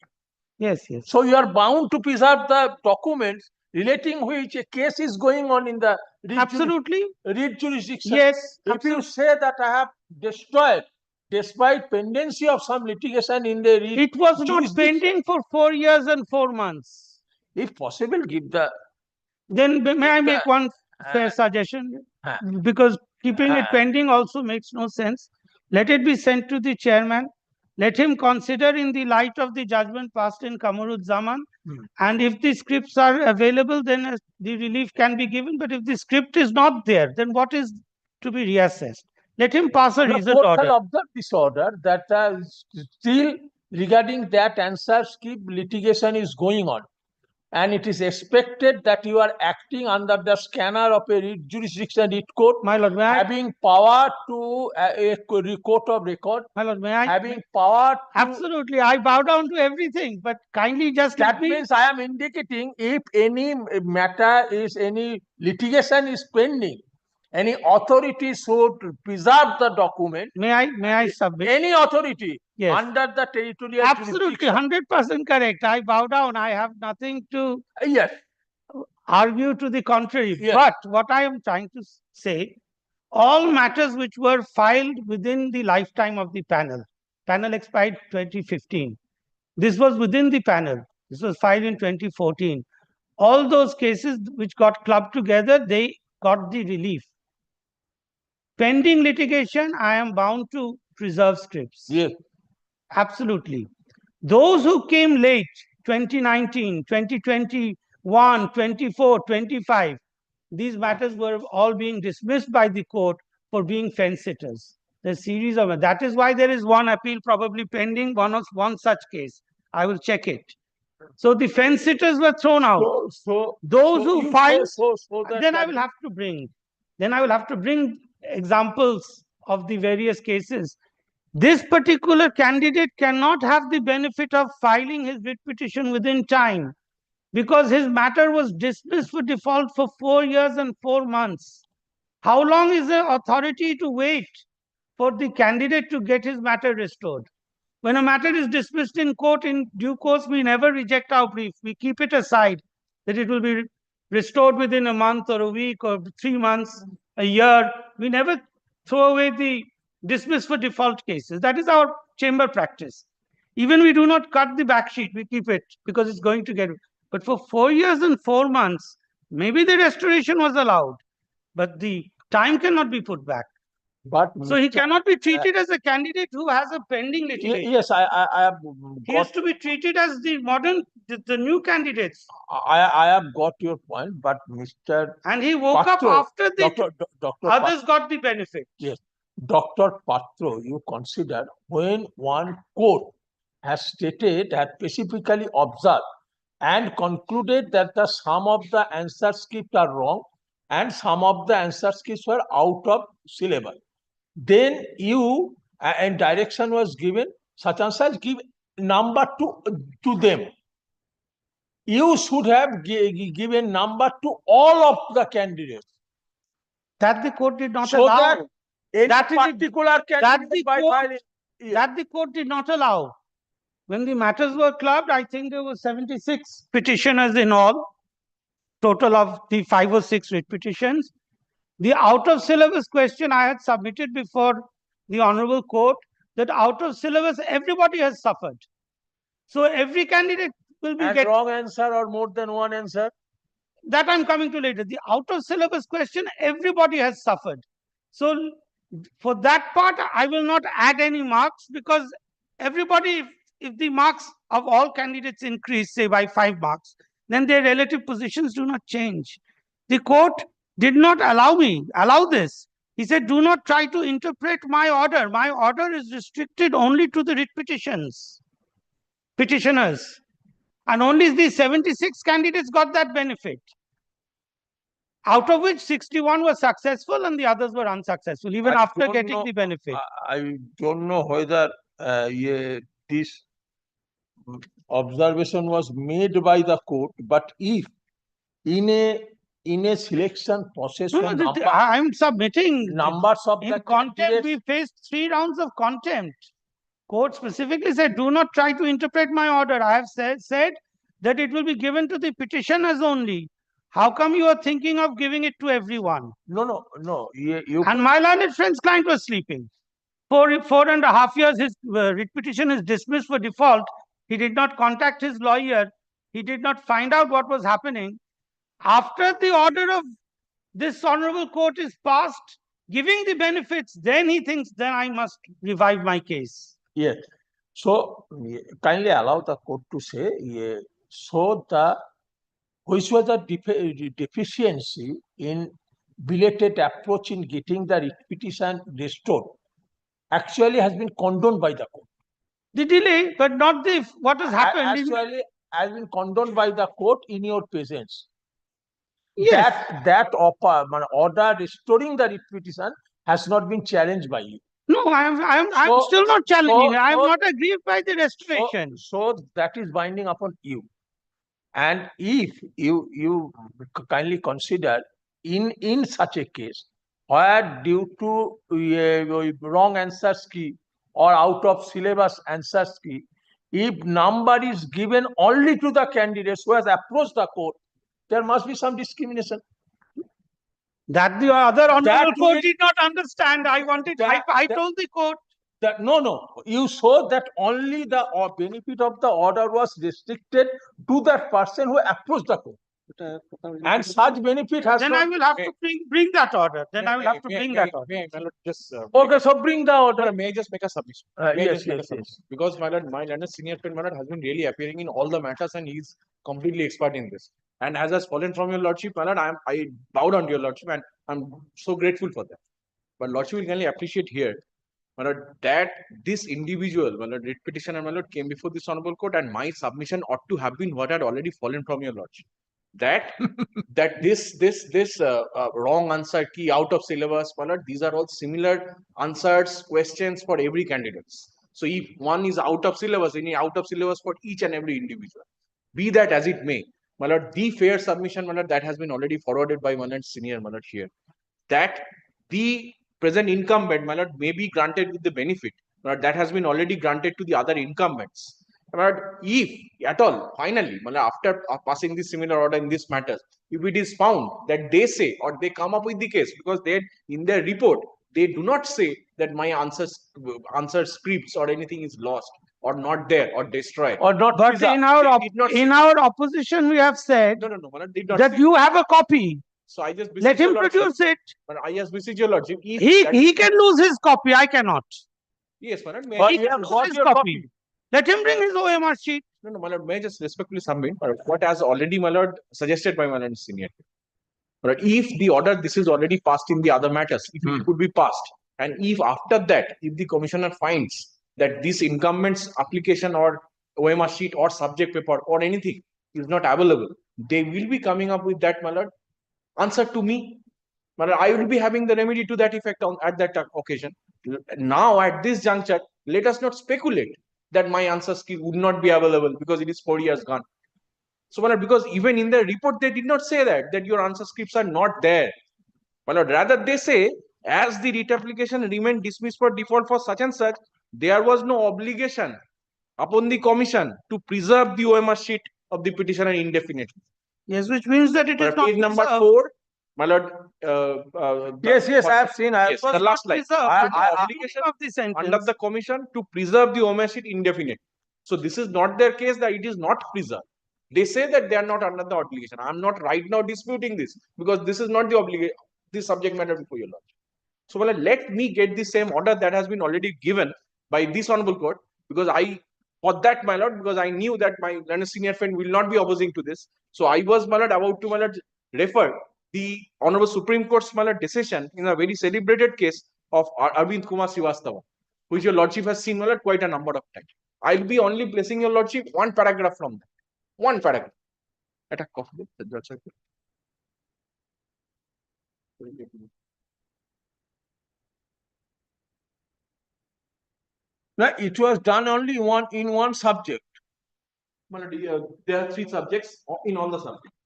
Yes, yes. So you are bound to preserve the documents relating which a case is going on in the Absolutely. writ jurisdiction. Yes. If you say that I have destroyed, despite pendency of some litigation in the writ It was not jurisdiction, pending for 4 years and 4 months. if possible, give the Then may I make one fair suggestion? Because keeping it pending also makes no sense. Let it be sent to the chairman. Let him consider in the light of the judgment passed in Kamaruzzaman. And if the scripts are available, then the relief can be given. But if the script is not there, then what is to be reassessed? Let him pass a The recent court order. shall observe this order that still regarding that answer script litigation is going on. And it is expected that you are acting under the scanner of a jurisdiction writ court, My lord, may I? having power to a court of record, My lord, may I? having power to. Absolutely. I bow down to everything, but kindly just let That me. means I am indicating if any matter is, any litigation is pending, any authority should preserve the document. May I submit? Any authority Yes. under the territorial Absolutely, jurisdiction. 100% correct. I bow down. I have nothing to Yes. argue to the contrary. Yes. But what I am trying to say, all matters which were filed within the lifetime of the panel expired 2015. This was within the panel. This was filed in 2014. All those cases which got clubbed together, they got the relief. Pending litigation, I am bound to preserve scripts. Yes. Absolutely. Those who came late, 2019, 2021, 24, 25, these matters were all being dismissed by the court for being fence sitters. The series of that is why there is one appeal probably pending, one such case. I will check it. So the fence sitters were thrown out. Those who filed, then I will have to bring. Then I will have to bring examples of the various cases. This particular candidate cannot have the benefit of filing his writ petition within time because his matter was dismissed for default for 4 years and 4 months. How long is the authority to wait for the candidate to get his matter restored? When a matter is dismissed in court in due course, we never reject our brief. We keep it aside that it will be restored within a month or a week or 3 months, a year. We never throw away the dismiss for default cases. That is our chamber practice. Even we do not cut the back sheet, we keep it because it's going to get. But for 4 years and 4 months, maybe the restoration was allowed, but the time cannot be put back. But so he cannot be treated as a candidate who has a pending litigation. Yes, I have He has to be treated as the modern, the new candidates. I have got your point, but Mr. And he woke up Patro, after the Dr. others got the benefit. Yes. Dr. Patro, you consider when one court has stated, has specifically observed and concluded that the some of the answer scripts are wrong and some of the answer scripts were out of syllable. Then you, and direction was given, such and such, give number to them. You should have given number to all of the candidates. That the court did not So allow. that any That is particular candidate by filing. That the court did not allow. When the matters were clubbed, I think there were 76 petitioners in all, total of the 5 or 6 writ petitions. The out of syllabus question I had submitted before the Honorable Court, that out of syllabus everybody has suffered. So every candidate will be And getting. wrong answer or more than one answer? That I'm coming to later. The out of syllabus question, everybody has suffered. So for that part, I will not add any marks, because everybody, if the marks of all candidates increase, say by 5 marks, then their relative positions do not change. The court did not allow this. He said, do not try to interpret my order. My order is restricted only to the writ petitioners. And only the 76 candidates got that benefit, out of which 61 were successful and the others were unsuccessful, even I after don't getting know- the benefit. I don't know whether this observation was made by the court, but if in a selection process, No, no, I'm submitting. numbers of In the contempt, candidates, we faced 3 rounds of contempt. Court specifically said, do not try to interpret my order. I have said that it will be given to the petitioners only. How come you are thinking of giving it to everyone? no. You And my learned friend's client was sleeping. 4.5 years, his writ petition is dismissed for default. He did not contact his lawyer. He did not find out what was happening. After the order of this honorable court is passed, giving the benefits, then he thinks, then I must revive my case. Yes. So kindly allow the court to say, so which was the deficiency in belated approach in getting the writ petition restored actually has been condoned by the court. The delay, but not the what has happened. Actually has been condoned by the court in your presence. Yes. That order restoring the writ petition has not been challenged by you. No, I'm still not challenging. I am not aggrieved by the restoration. So that is binding upon you. And if you kindly consider in such a case where due to wrong answers key or out of syllabus answers key, if number is given only to the candidates who has approached the court, there must be some discrimination. That the other honorable court did not understand. I told the court that no, you showed that only the benefit of the order was restricted to that person who approached the court. And such benefit has then I will have to bring that order. Then I will have to bring that order. Okay, so bring the order. May I just make a submission? Yes. Because my learned senior friend has been really appearing in all the matters and he's completely expert in this. And as has fallen from your lordship, my lord, I bow down to your lordship and I'm so grateful for that. But lordship will kindly appreciate here, my lord, that this individual, my lord, writ petitioner, my lord, came before this honorable court and my submission ought to have been what had already fallen from your lordship. That this wrong answer key out of syllabus, my lord, these are all similar answers, questions for every candidate. So if one is out of syllabus, any out of syllabus for each and every individual. Be that as it may, my lord, the fair submission, my lord, that has been already forwarded by my lord senior, my lord, here, that the present incumbent, my lord, may be granted with the benefit, my lord, that has been already granted to the other incumbents. But if at all, finally, after passing this similar order in this matters, if it is found that they say or they come up with the case, because they in their report they do not say that my answer scripts or anything is lost or not there or destroyed or not. But in our opposition, we have said that you have a copy. So I just let him produce it. But I just beseech your lordship. He can lose his copy. I cannot. Yes, my lord. He can lose his copy. Let him bring his OMR sheet. No, my lord, may I just respectfully submit what has already, my lord, suggested by my lord senior. But if the order, this is already passed in the other matters, if it could be passed, and if after that, if the commissioner finds that this incumbent's application or OMR sheet or subject paper or anything is not available, they will be coming up with that, my lord, answer to me. My lord, I will be having the remedy to that effect at that occasion. Now, at this juncture, let us not speculate that my answer skill would not be available because it is 4 years gone. So, because even in the report, they did not say that your answer scripts are not there. Rather, they say, as the writ application remained dismissed for default for such and such, there was no obligation upon the commission to preserve the OMR sheet of the petitioner indefinitely. Yes, which means that it is not Page number preserved. 4, my lord. Yes, I have seen. Yes, was the not last line. preserved, I- but the I- obligation of the Under sentence. the commission to preserve the OMR sheet indefinitely. So this is not their case that it is not preserved. They say that they are not under the obligation. I am not right now disputing this because this is not the obligation, the subject matter before your lordship. So well, let me get the same order that has been already given by this honorable court, because for that, my lord, because I knew that my learned senior friend will not be opposing to this. So I was, my lord, about to, my lord, refer the honorable Supreme Court's, my lord, decision in a very celebrated case of Arvind Kumar Srivastava, which your lordship has seen, my lord, quite a number of times. I'll be only placing your lordship one paragraph from that. One paragraph. At a coffee. No, it was done only in one subject. There are 3 subjects in all the subjects.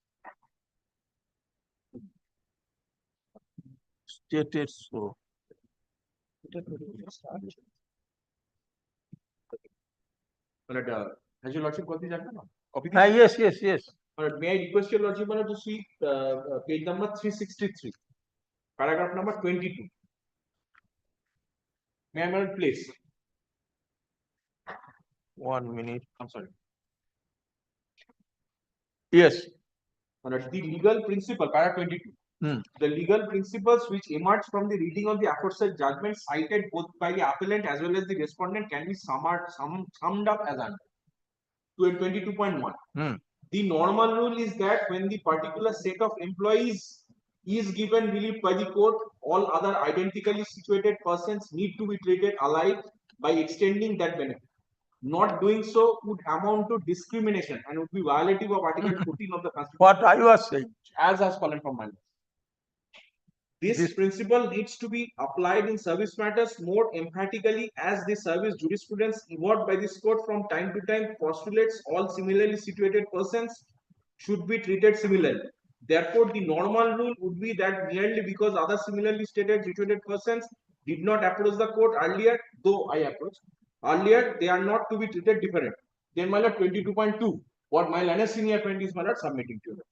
Stated so. Has your lordship got the judgment? Copy Yes. May I request your lordship to see page number 363, paragraph number 22. May I, my lord, place? 1 minute. I'm sorry. Yes. The legal principle, paragraph 22. The legal principles which emerge from the reading of the aforesaid judgment cited both by the appellant as well as the respondent can be summed up as under 22.1. The normal rule is that when the particular set of employees is given relief by the court, all other identically situated persons need to be treated alike by extending that benefit. Not doing so would amount to discrimination and would be violative of Article 14 of the Constitution. What I was saying. As has fallen from my list. This principle needs to be applied in service matters more emphatically, as the service jurisprudence evolved by this court from time to time postulates all similarly situated persons should be treated similarly. Therefore, the normal rule would be that merely because other similarly situated persons did not approach the court earlier, though I approached earlier, they are not to be treated different. Then, my lord, 22.2, what my learned senior friend is, my lord, submitting to you.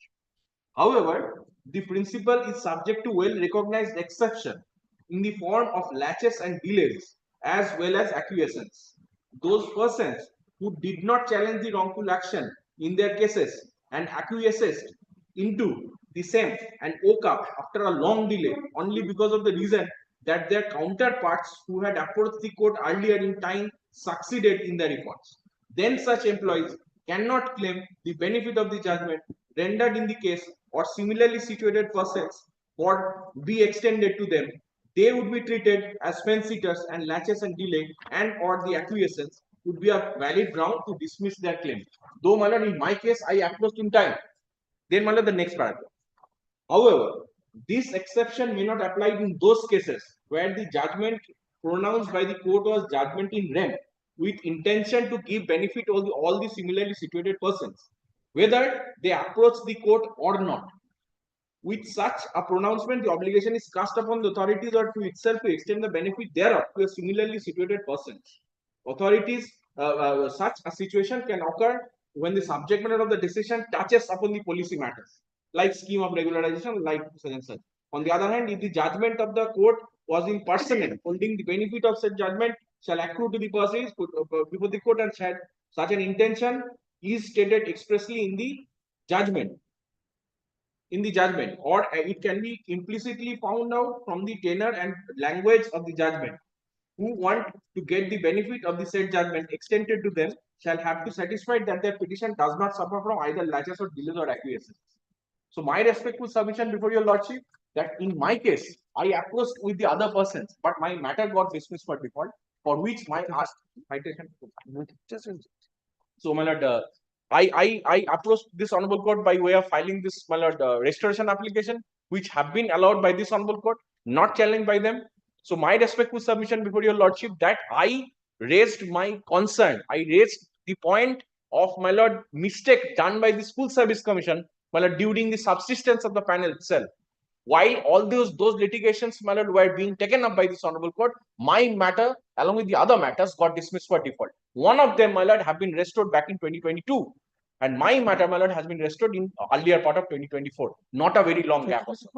However, the principle is subject to well-recognized exception in the form of laches and delays as well as acquiescence. Those persons who did not challenge the wrongful action in their cases and acquiesced into the same and woke up after a long delay only because of the reason that their counterparts who had approached the court earlier in time succeeded in their efforts. Then such employees cannot claim the benefit of the judgment rendered in the case or similarly situated persons or be extended to them. They would be treated as fence-sitters, and laches and delay and or the acquiescence would be a valid ground to dismiss their claim. Though, my lord, in my case, I approached in time. Then, my lord, the next paragraph. However, this exception may not apply in those cases where the judgment pronounced by the court was judgment in rem with intention to give benefit to all the similarly situated persons, whether they approach the court or not. With such a pronouncement, the obligation is cast upon the authorities or to itself to extend the benefit thereof to a similarly situated person. Authorities, such a situation can occur when the subject matter of the decision touches upon the policy matters, like scheme of regularization, like such and such. On the other hand, if the judgment of the court was in personam, holding the benefit of such judgment shall accrue to the persons before the court, and such an intention is stated expressly in the judgment. Or it can be implicitly found out from the tenor and language of the judgment. Who want to get the benefit of the said judgment extended to them shall have to satisfy that their petition does not suffer from either laches or delays or acquiescence. So my respectful submission before your lordship that in my case I approached with the other persons, but my matter got dismissed for default, for which my citation. So my lord, I approached this honorable court by way of filing this, my lord, restoration application, which have been allowed by this honorable court, not challenged by them. So my respectful submission before your lordship that I raised my concern. I raised the point of, my lord, mistake done by the School Service Commission, my lord, during the subsistence of the panel itself. While all those litigations, my lord, were being taken up by this honorable court, my matter, along with the other matters, got dismissed for default. One of them, my lord, have been restored back in 2022. And my matter, my lord, has been restored in earlier part of 2024. Not a very long gap also.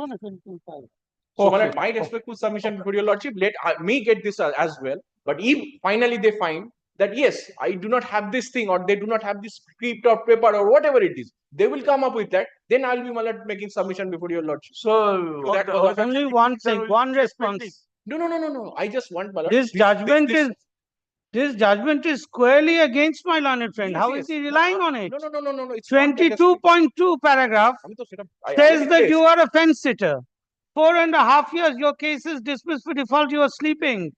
So, my lord, my respectful submission before your lordship, let me get this as well. But if finally they find that yes, I do not have this thing, or they do not have this script or paper or whatever it is, they will come up with that. Then I'll be, my lord, making submission before your lordship. So, that Only one thing, one response. No. I just want, my lord, This judgment is squarely against my learned friend. Yes, How is yes. he relying on it? No. It's not like a 22.2 paragraph says that you are a fence sitter. 4.5 years, your case is dismissed for default, you are sleeping.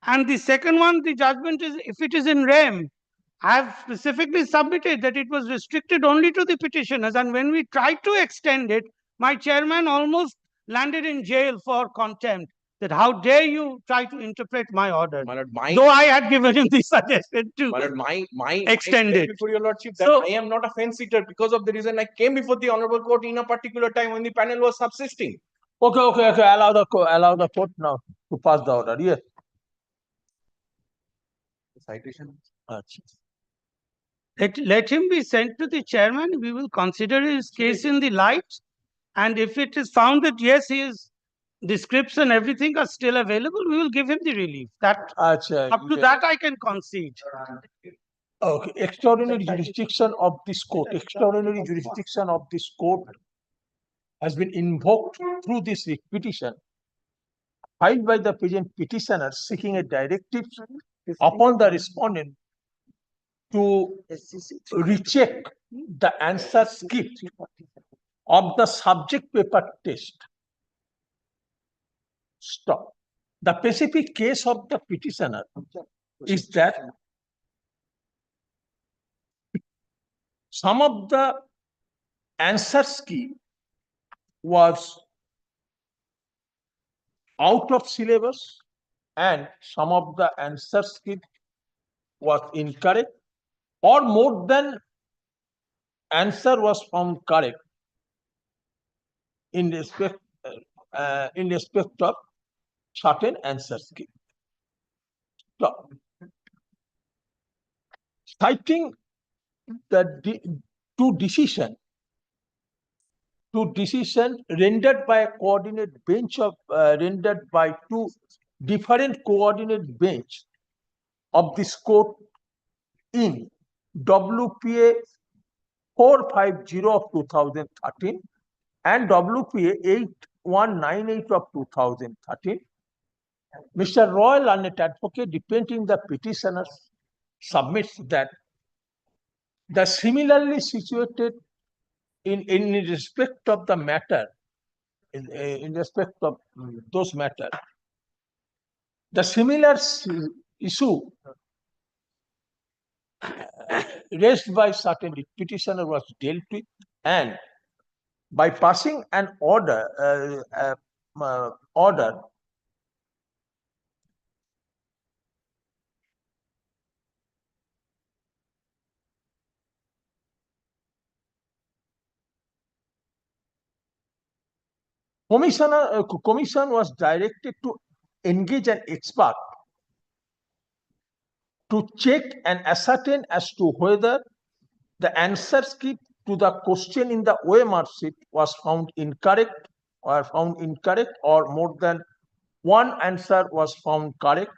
And the second one, the judgment is, if it is in rem, I have specifically submitted that it was restricted only to the petitioners. And when we tried to extend it, my chairman almost landed in jail for contempt. That how dare you try to interpret my order? Though I had given him the suggestion to extend it. Before your lordship, that I am not a fence sitter because of the reason I came before the honorable court in a particular time when the panel was subsisting. Okay. Allow the court now to pass the order. Yes. Citation. Let him be sent to the chairman. We will consider his case in the light. And if it is found that yes, his the scripts and everything are still available, we will give him the relief. That up to that I can concede. Okay. Extraordinary jurisdiction of this court. Extraordinary jurisdiction of this court has been invoked through this petition filed by the present petitioner seeking a directive upon the respondent to recheck the answer script of the subject paper test. Stop. The specific case of the petitioner is that some of the answer key was out of syllabus and some of the answer key was incorrect, or more than answer was found correct in respect of certain answer key. So, citing the two decision rendered by a coordinate bench of rendered by two different coordinate bench of this court in WPA 450 of 2013 and WPA 8198 of 2013. Mr. Royal Learned Advocate, representing the petitioners, submits that the similarly situated in respect of the matter, in respect of those matter, the similar issue raised by certain petitioner was dealt with, and by passing an order, commission was directed to engage an expert to check and ascertain as to whether the answer script to the question in the OMR sheet was found incorrect, or more than one answer was found correct,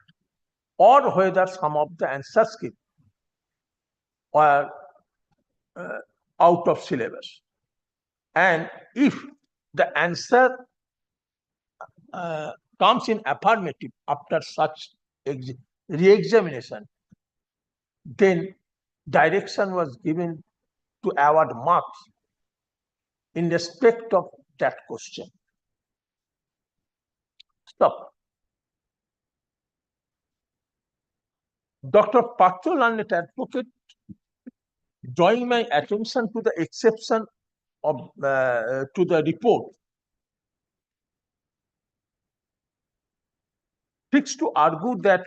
or whether some of the answer script were out of syllabus. And if the answer comes in affirmative after such re-examination, then direction was given to award marks in respect of that question. Stop. Dr. Patra, Learned Advocate, drawing my attention to the exception of to the report, seeks to argue that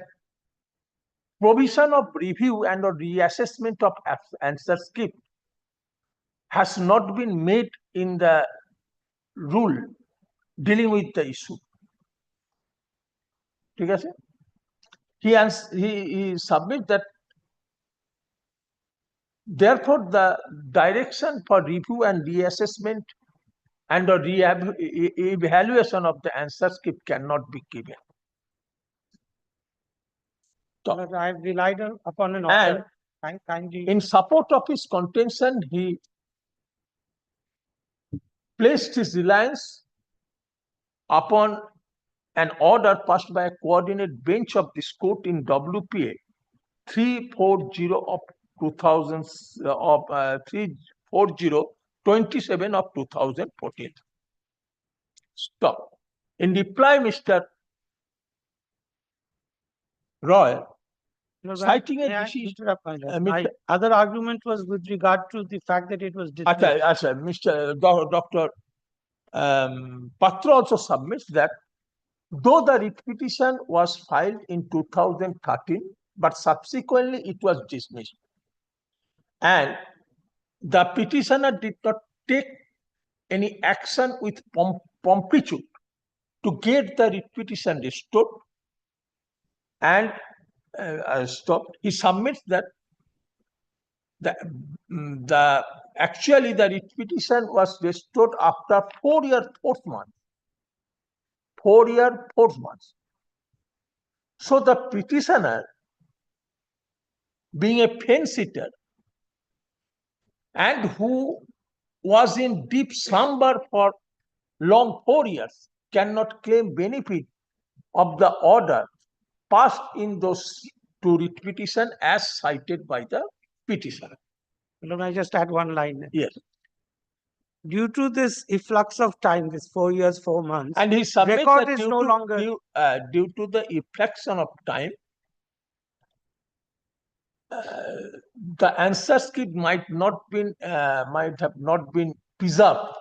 provision of review and or reassessment of answer script has not been made in the rule dealing with the issue. He submits that Therefore, the direction for review and reassessment and or evaluation of the answer script cannot be given. But I've relied upon an And order. Kindly. in support of his contention, he placed his reliance upon an order passed by a coordinate bench of this court in WPA 340 of 2000 340 27 of 2014. Stop. In reply, Mr. Roy, No, citing a may I decision. interrupt, my lord? Mr. My other argument was with regard to the fact that it was dismissed. Mr. Dr. Patra also submits that though the writ petition was filed in 2013, but subsequently it was dismissed. And the petitioner did not take any action with promptitude to get the writ petition restored and stopped. He submits that actually the writ petition was restored after 4 years, 4 months. 4 years, 4 months. So the petitioner, being a fence-sitter and who was in deep slumber for long 4 years, cannot claim benefit of the order passed in those two writ petition as cited by the petitioner. Let me just add one line. Yes. Due to this efflux of time, this 4 years, 4 months, And he submits record that is no longer. due to the efflection of time, the answer script might have not been preserved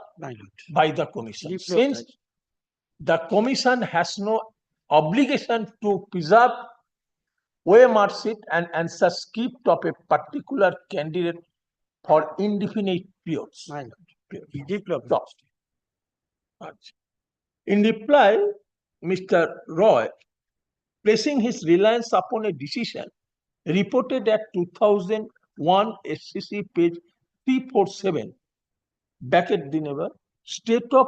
by the commission. Deeply Since obliged. the commission has no obligation to preserve OMR sheet and answer script of a particular candidate for indefinite periods. My lord. Deeply So, obliged. in reply, Mr. Roy, placing his reliance upon a decision reported at 2001 SCC page 347, bracket the neighbor, State of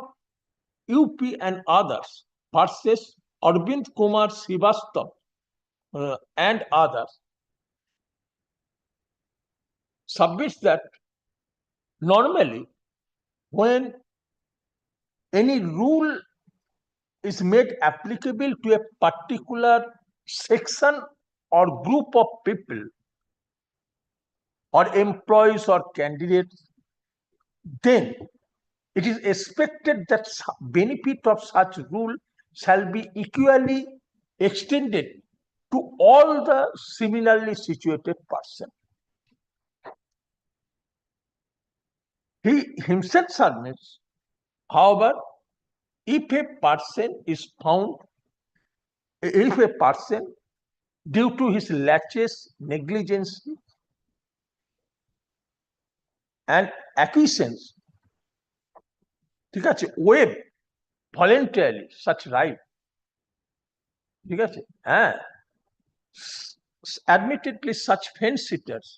UP and others versus Arvind Kumar Srivastav and others, submits that normally when any rule is made applicable to a particular section or group of people or employees or candidates, then it is expected that benefit of such rule shall be equally extended to all the similarly situated persons. He himself submits, however, if a person due to his laches, negligence and acquiescence, ঠিক আছে, waive voluntarily such right, ঠিক আছে, admittedly such fence sitters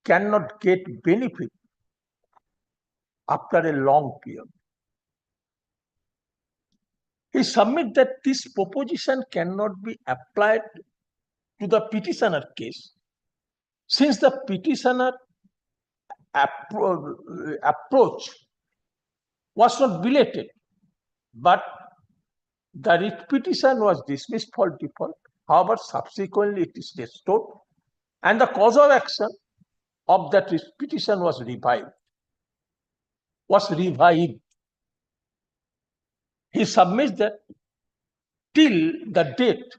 cannot get benefit after a long period. He submit that this proposition cannot be applied to the petitioner case, since the petitioner approach was not belated, but the writ petition was dismissed for default. However, subsequently it is restored, and the cause of action of that writ petition was revived. He submits that till the date,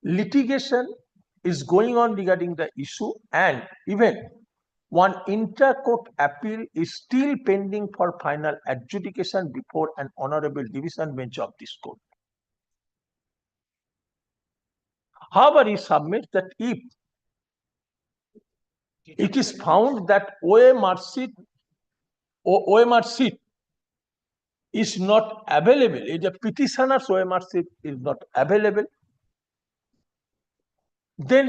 litigation is going on regarding the issue, and even one inter-court appeal is still pending for final adjudication before an honorable division bench of this court. However, he submits that if it is found that OMR sheet is not available, if the petitioner's OMR sheet is not available, then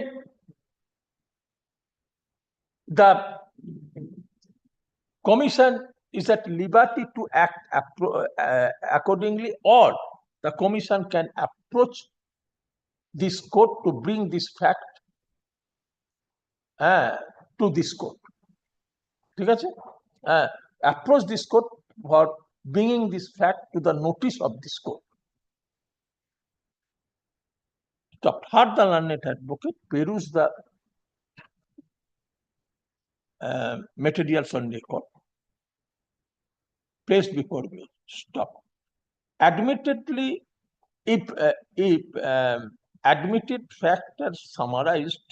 the commission is at liberty to act accordingly, or the commission can approach this court to bring this fact to this court. ঠিক আছে? Approach this court for bringing this fact to the notice of this court. Further, learned advocate peruse the materials on record placed before me. Stop. Admittedly, if admitted facts are summarized,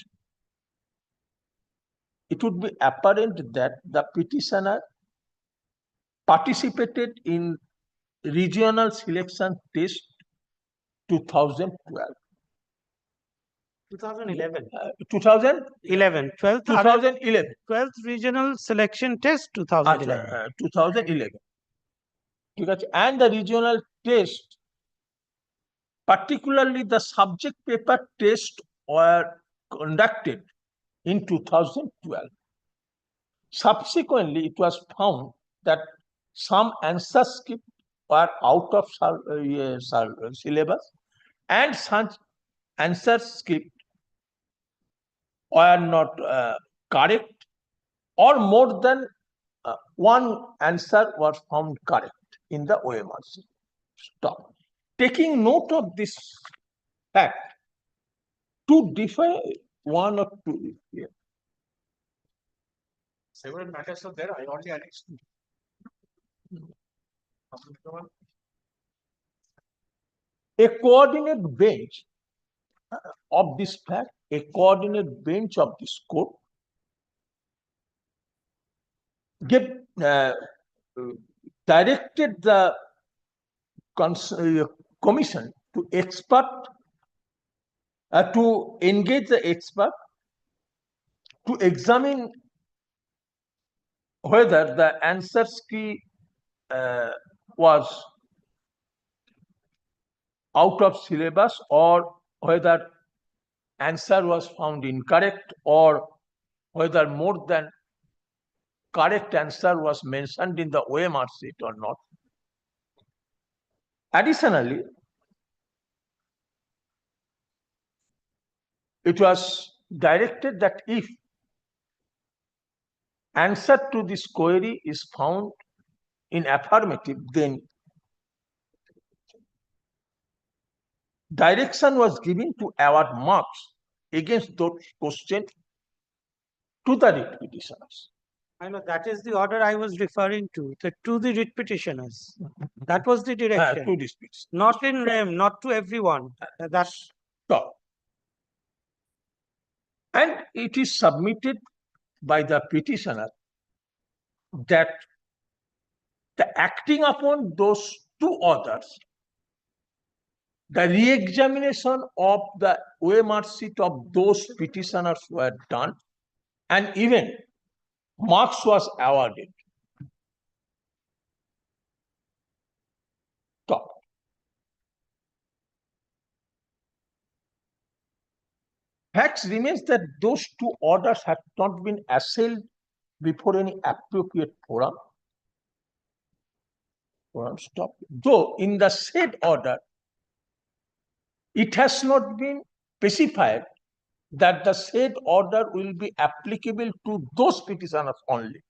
it would be apparent that the petitioner participated in regional selection test 2012. 2011. 2011. 12th regional selection test 2011. 2011. And the regional test, particularly the subject paper test, were conducted in 2012. Subsequently, it was found that some answer scripts were out of syllabus, and such answer scripts were not correct, or more than one answer was found correct in the OMRC. Stop. Taking note of this fact, to differ one or two here. Several matters are there. I only annexed. A coordinate bench of this fact, a coordinate bench of this court directed the commission to engage the expert to examine whether the answer key was out of syllabus, or whether answer was found incorrect, or whether more than correct answer was mentioned in the OMR sheet or not. Additionally, it was directed that if answer to this query is found in affirmative, then direction was given to award marks against those questions to the writ petitioners. I know that is the order I was referring to the writ petitioners. That was the direction. To this petition. Not in them, not to everyone. That's Stop. And it is submitted by the petitioner that the acting upon those two orders, the re-examination of the OMR sheet of those petitioners were done, and even marks was awarded. Stop. Facts remains that those two orders have not been assailed before any appropriate forum. Stop. Though in the said order, it has not been specified that the said order will be applicable to those petitioners only,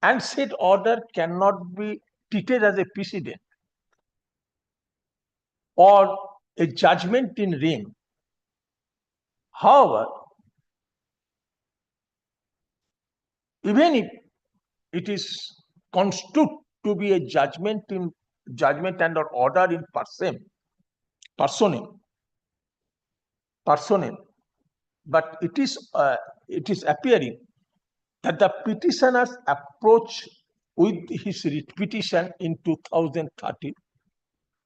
and said order cannot be treated as a precedent or a judgment in rem. However, even if it is construed to be a judgment and or order in personam, but it is appearing that the petitioner's approach with his writ petition in 2013,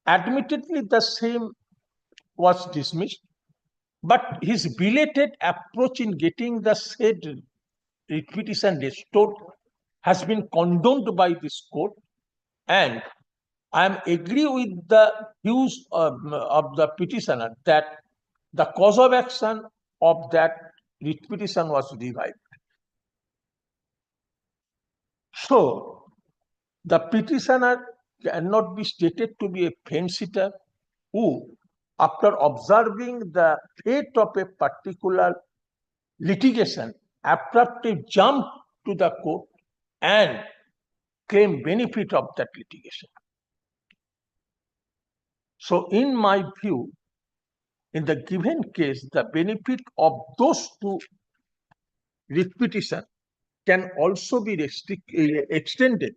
admittedly the same was dismissed, but his belated approach in getting the said writ petition restored has been condoned by this court, and I am agree with the views of the petitioner that the cause of action of that writ petition was revived. So the petitioner cannot be stated to be a fence-sitter who, after observing the fate of a particular litigation, abruptly jump to the court and claim benefit of that litigation. So in my view, in the given case, the benefit of those two writ petition can also be extended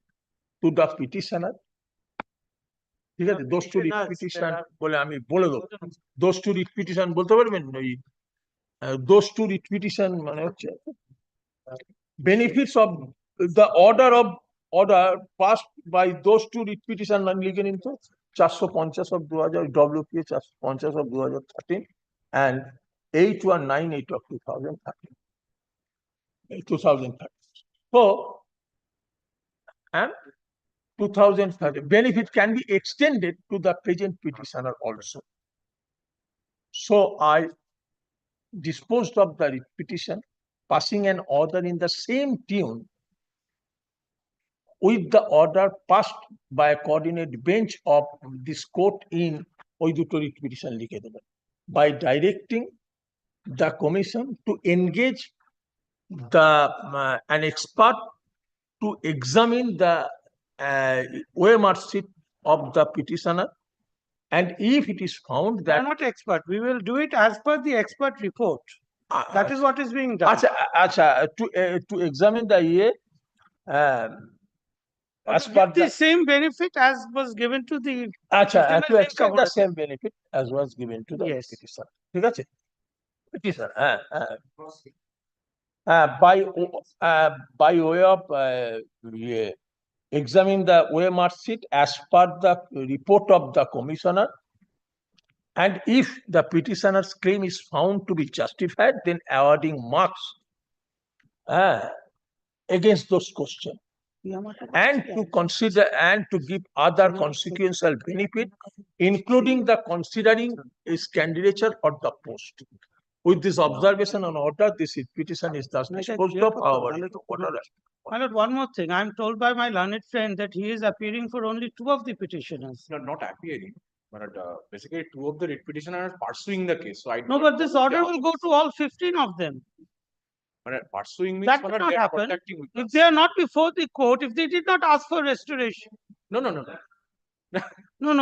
to the petitioner. ঠিক আছে, দোষ two writ petition বলে আমি বলে দেবো, দোষ two writ petition বলতে পারবেন? ওই দোষ টু রিট পিটিশন মানে হচ্ছে benefits of the order passed by those two writ petition লিখে নিন তো, 450 of 2000 WPA 450 of 2013 and 8198 of 2013. So and 2030 benefit can be extended to the present petitioner also. So I disposed of the writ petition, passing an order in the same tune with the order passed by a coordinate bench of this court in ওই দুটো writ petition লিখে দেবেন, by directing the commission to engage an expert to examine the OMR sheet of the petitioner, and if it is found We that are not expert. We will do it as per the expert report. That is what is being done. acha to examine the as per the same benefit as was given to the to extend the same benefit as was given to the petitioner. ঠিক আছে, petitioner by way of examine the OMR sheet as per the report of the commissioner, and if the petitioner's claim is found to be justified, then awarding marks against those questions, and to consider and to give other consequential benefit, including the considering his candidature for the post. With this observation and order, this petition is thus disposed of. However, My lord, one more thing. I am told by my learned friend that he is appearing for only two of the petitioners. No, not appearing, but basically two of the writ petitioners are pursuing the case. So I No, but this order will go to all 15 of them. But pursuing means That what will are not they happen. contacting with If us? they are not before the court, if they did not ask for restoration. No,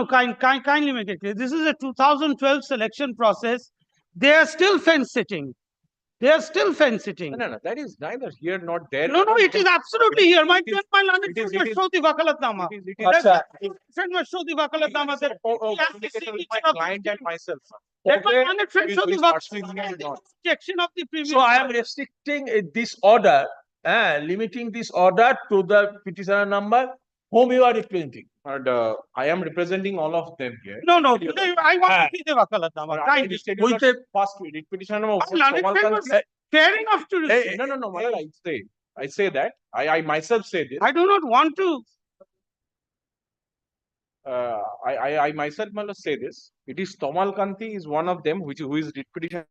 kindly make it clear. This is a 2012 selection process. They are still fence sitting. They are still fence sitting. No, that is neither here nor there. No, it is absolutely here. My learned friend must show the wakalatnama. Friend must show the wakalatnama. My client and myself. Let my learned friend show the rejection of the previous. so I am restricting this order, limiting this order to the petitioner number whom you are representing. And I am representing all of them here. No, I want to see the wakalatama. With the first writ petition number. Fair enough to receive. No, I say that. I myself say this. I do not want to. I myself must say this. It is Tomal Kanti is one of them, who is writ petition.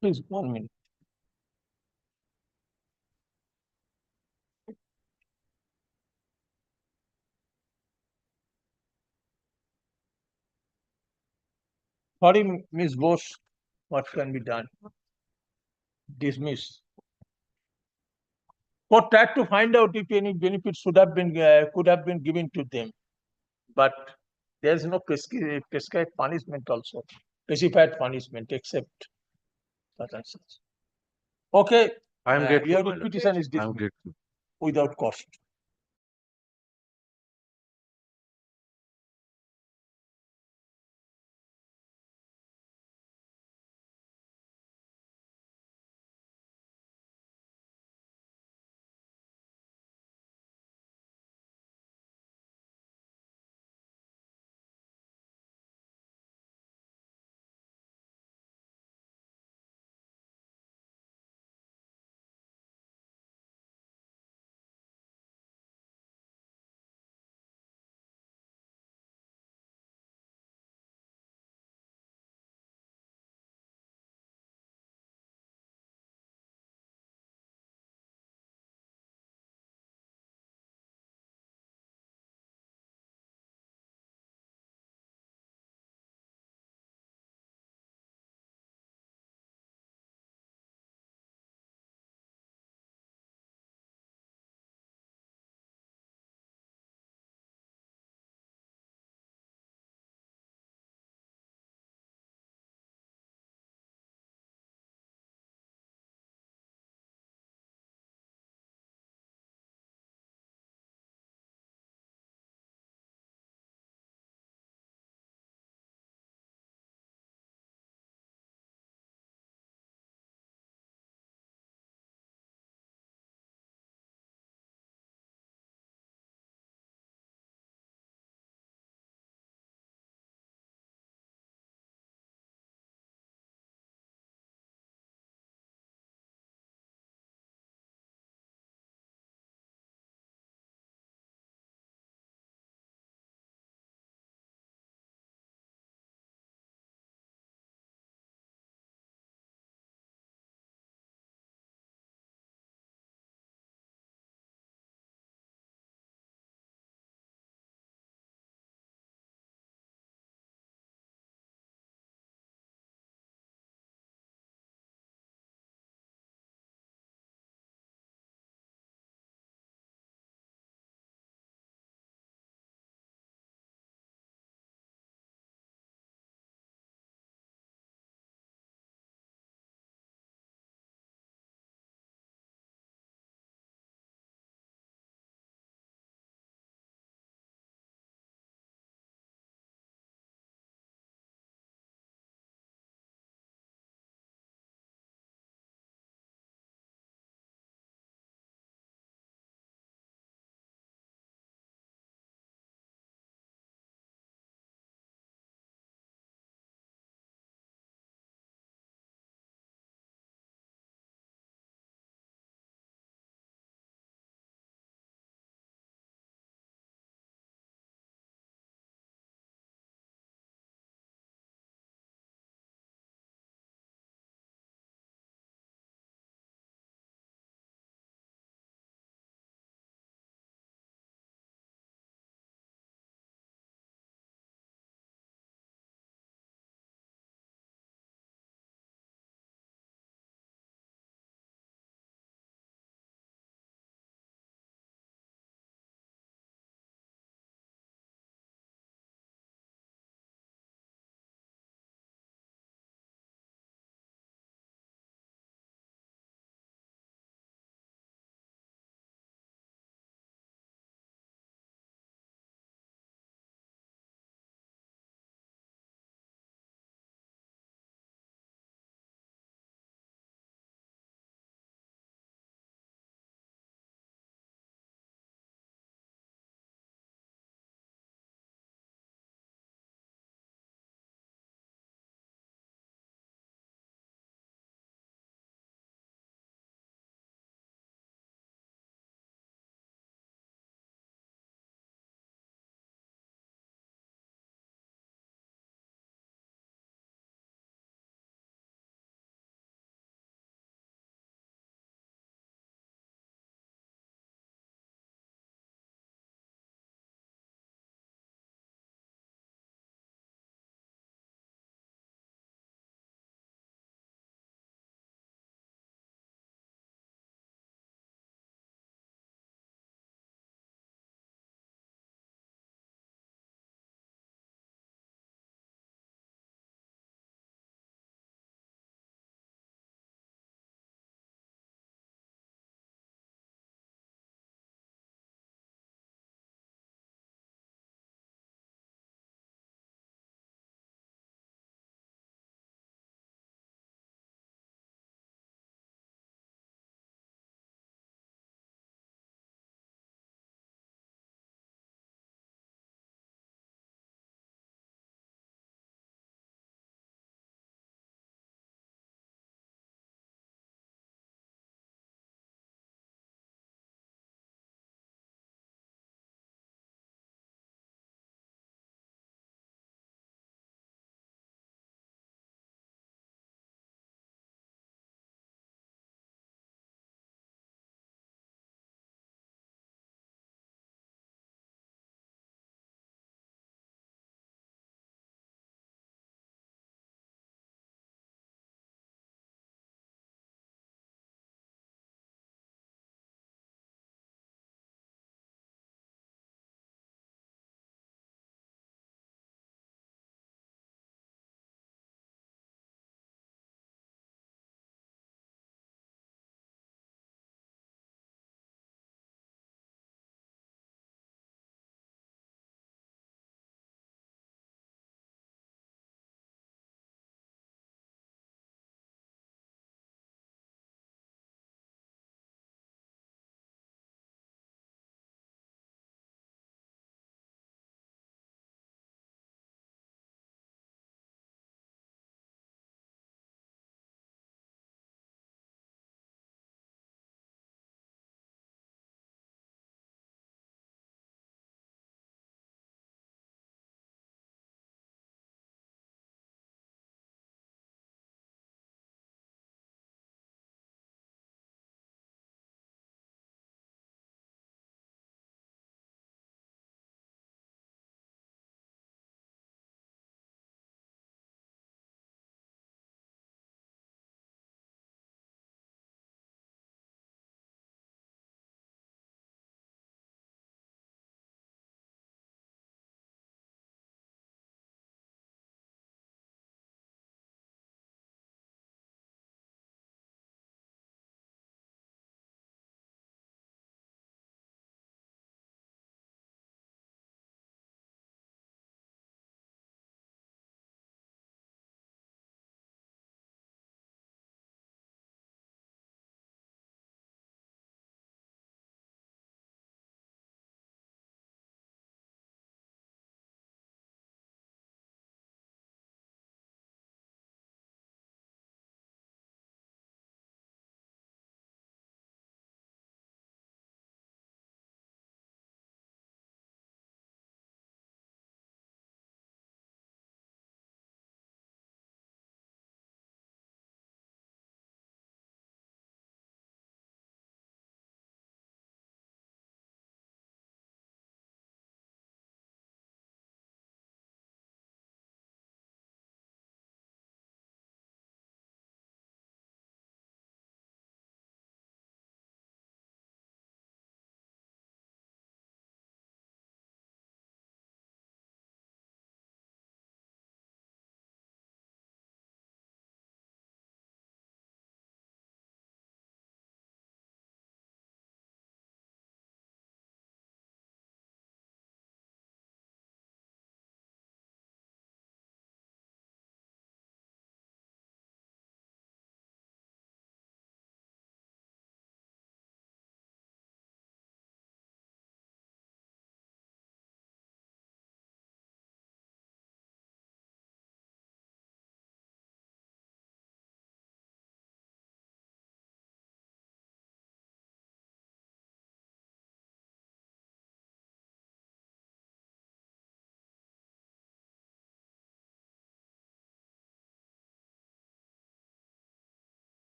Please, 1 minute. Sorry, Ms. Bose, what can be done? Dismiss. Court tried to find out if any benefits should have been, could have been given to them. But there is no prescribed punishment also, specified punishment except such and such. Okay, your petition is dismissed without cost.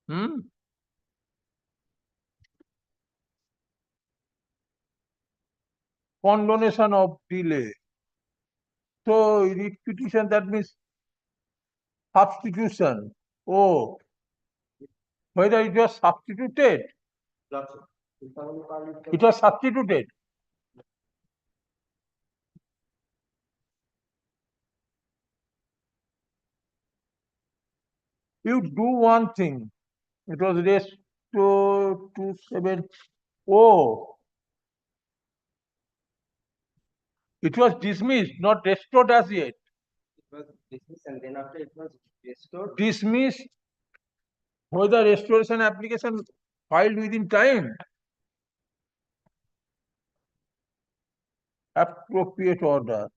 Hmm? Condonation of delay. So writ petition, that means substitution. Oh, whether it was substituted? It was substituted. You do one thing. It was raised to 270. Oh, it was dismissed, not restored as yet. It was dismissed and then after it was restored. Dismissed, whether restoration application filed within time. Appropriate order.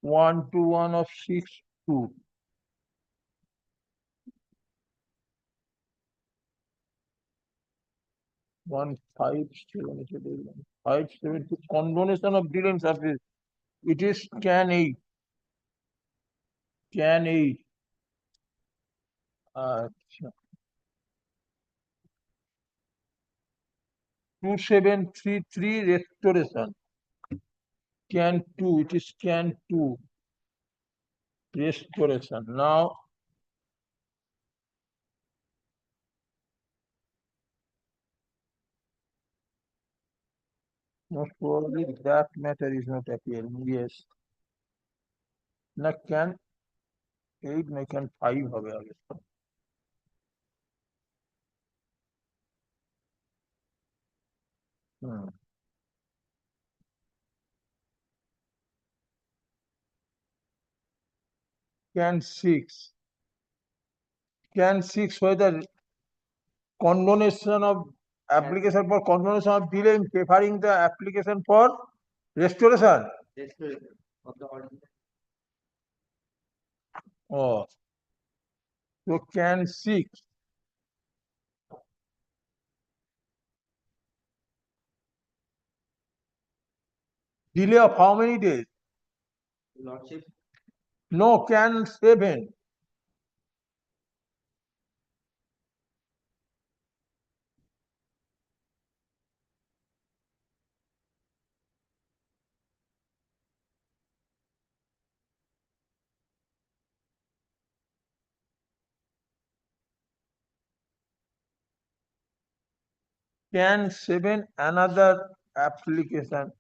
121 of 6(2). One 570 condonation of delay in service. It is can 8. Can 8. 2733 restoration. Can 2. It is can 2. Restoration. Now most probably that matter is not appearing. Yes. Na can 8 na can 5 হবে আগে। Can 6. Can 6 whether condonation of application for condonation of delay in favoring the application for restoration. Restoration of the original. Oh, so can 6. Delay of how many days? Lordship. No, can 7. Can 7 another application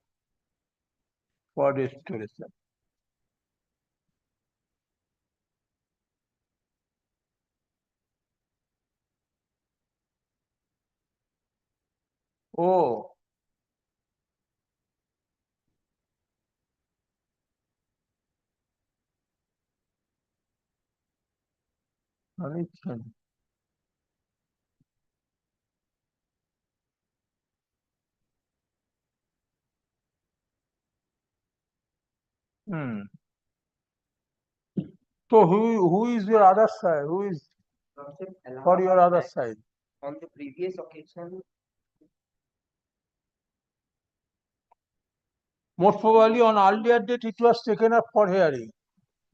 for restoration. Oh, connection. So who is your other side? Who is Lordship for allowed your other that side? on the previous occasion. Most probably on earlier date it was taken up for hearing.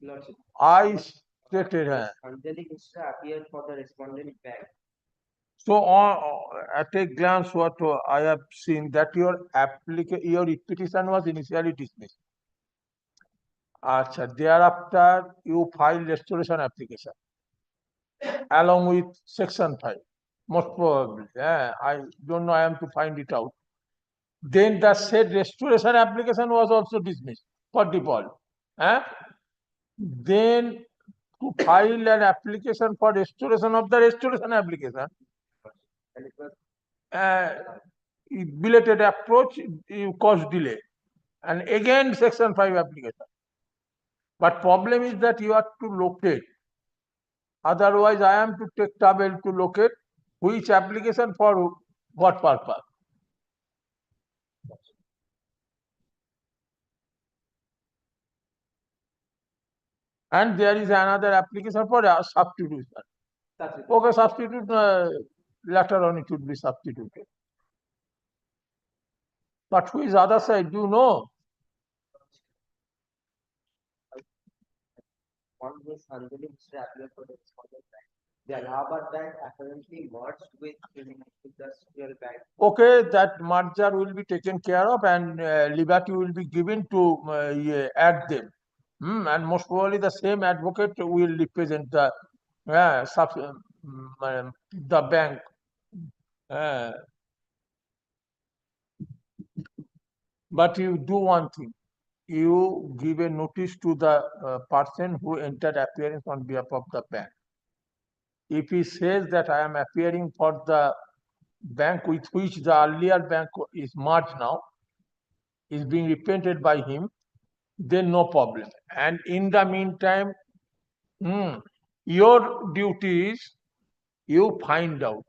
Lordship. I stated her. HON'BLE Mishra appeared for the respondent back. So at a glance, what I have seen that your petition was initially dismissed. Thereafter you filed restoration application along with section 5. Most probably. I don't know, I am to find it out. Then the said restoration application was also dismissed for default. Then to file an application for restoration of the restoration application, And it was belated approach, you cause delay. And again, section 5 application. But problem is that you have to locate. Otherwise, I am to take trouble to locate which application for what purpose. And there is another application for substitution. Okay, substitute, later on it would be substituted. But who is other side, do you know? on this HON'BLE Mishra appeared for the respondent back. The Allahabad Bank apparently merged with Industrial Bank. Okay, that merger will be taken care of and liberty will be given to add them. And most probably the same advocate will represent the the bank. Uh, but you do one thing. You give a notice to the person who entered appearance on behalf of the bank. If he says that I am appearing for the bank with which the earlier bank is merged now, is being represented by him, then no problem. And in the meantime, your duty is you find out.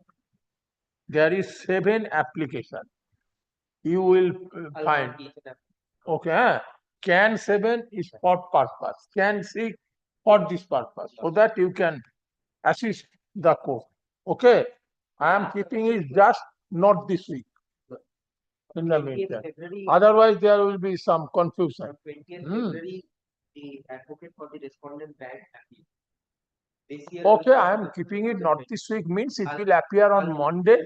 There is 7 applications. You will find. Okay. Can 7 is for purpose. Can 6 for this purpose. So that you can assist the court. Okay. I am keeping it just not this week. In the meantime. Otherwise, there will be some confusion. 20th February, the advocate for the respondent bank appealed. This year, Okay, I am keeping it not this week means it will appear on Monday.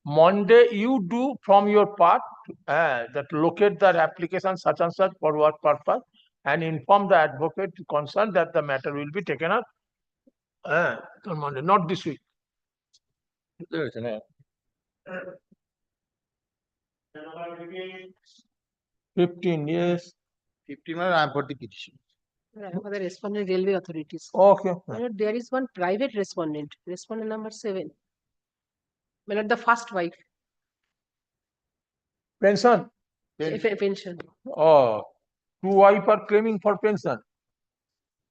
Monday, you do from your part that locate that application such and such for what purpose and inform the advocate concerned that the matter will be taken up on Monday, not this week. 15, yes. 15, I am for the petition. For the respondent railway authorities. Okay. My lord, there is one private respondent, respondent number 7. My lord, the first wife, Pension. pension. Oh, 2 wife are claiming for pension.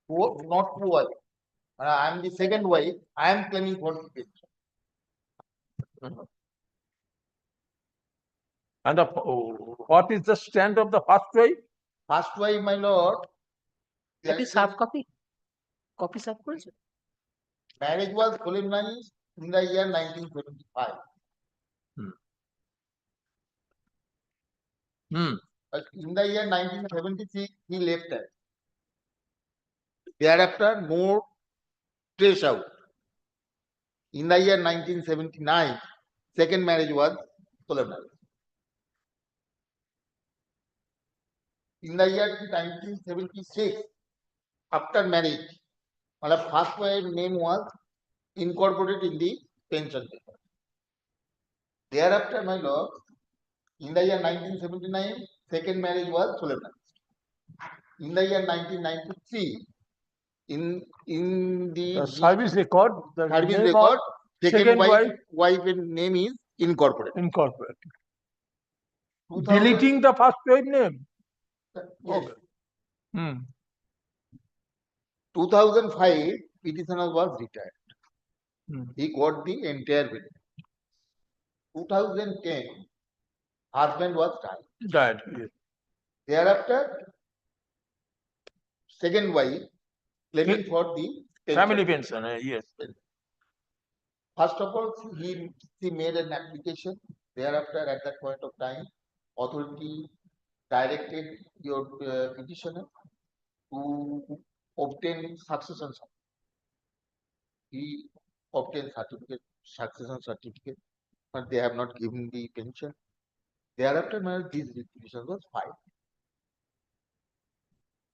Not 2 wife. I am the second wife. I am claiming for the pension. And what is the stand of the first wife? First wife, my lord. That is half copy. Copy half copy. Marriage was solemnized in the year 1975. But in the year 1976, he left her. Thereafter, more trace out. In the year 1979, second marriage was solemnized. In the year 1976, after marriage, my first wife name was incorporated in the pension paper. Thereafter, my lord, in the year 1979, second marriage was solemnized. In the year 1993, in the service record, the service name record, of second wife name is incorporated. Incorporated. 2000 Deleting the first wife name. Yes. Okay. 2005, petitioner was retired. He got the entire benefit. 2010, husband was died. Died. Yes. Thereafter, second wife claiming for the pension. Family pension. Yes. First of all, she made an application. Thereafter, at that point of time, authority directed your petitioner to obtain succession certificate. He obtained succession certificate, but they have not given the pension. Thereafter, this petition was filed.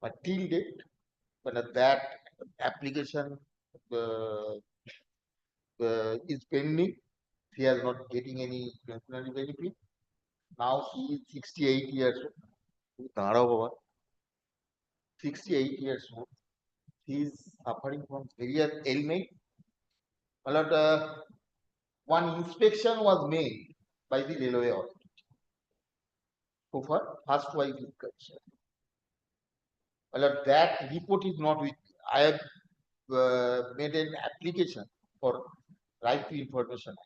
But till date, but that application is pending. She has not getting any pensionary benefit. Now she is 68 years old. 68 years old. She is suffering from various ailments. One inspection was made by the railway authority. So far, first wife is concerned. That report is not with me. I have made an application for right to information.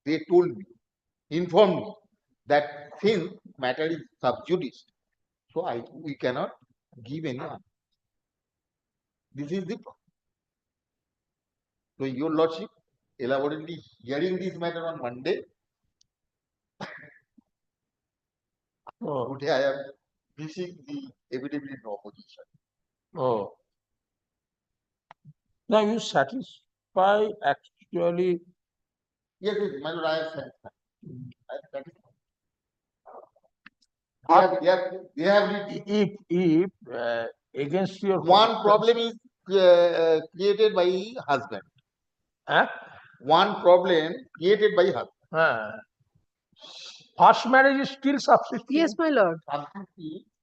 They told me, informed me that since matter is sub judice, so we cannot give any answer. This is the problem. So your lordship elaborately hearing this matter on Monday. Today I am wishing the evidence in opposition. Oh. Now you satisfy actually. Yes, yes, my lord, I have said. That is. They have written. If against your One problem is created by husband. Huh? One problem created by husband. First marriage is still subsisting. Yes, my lord.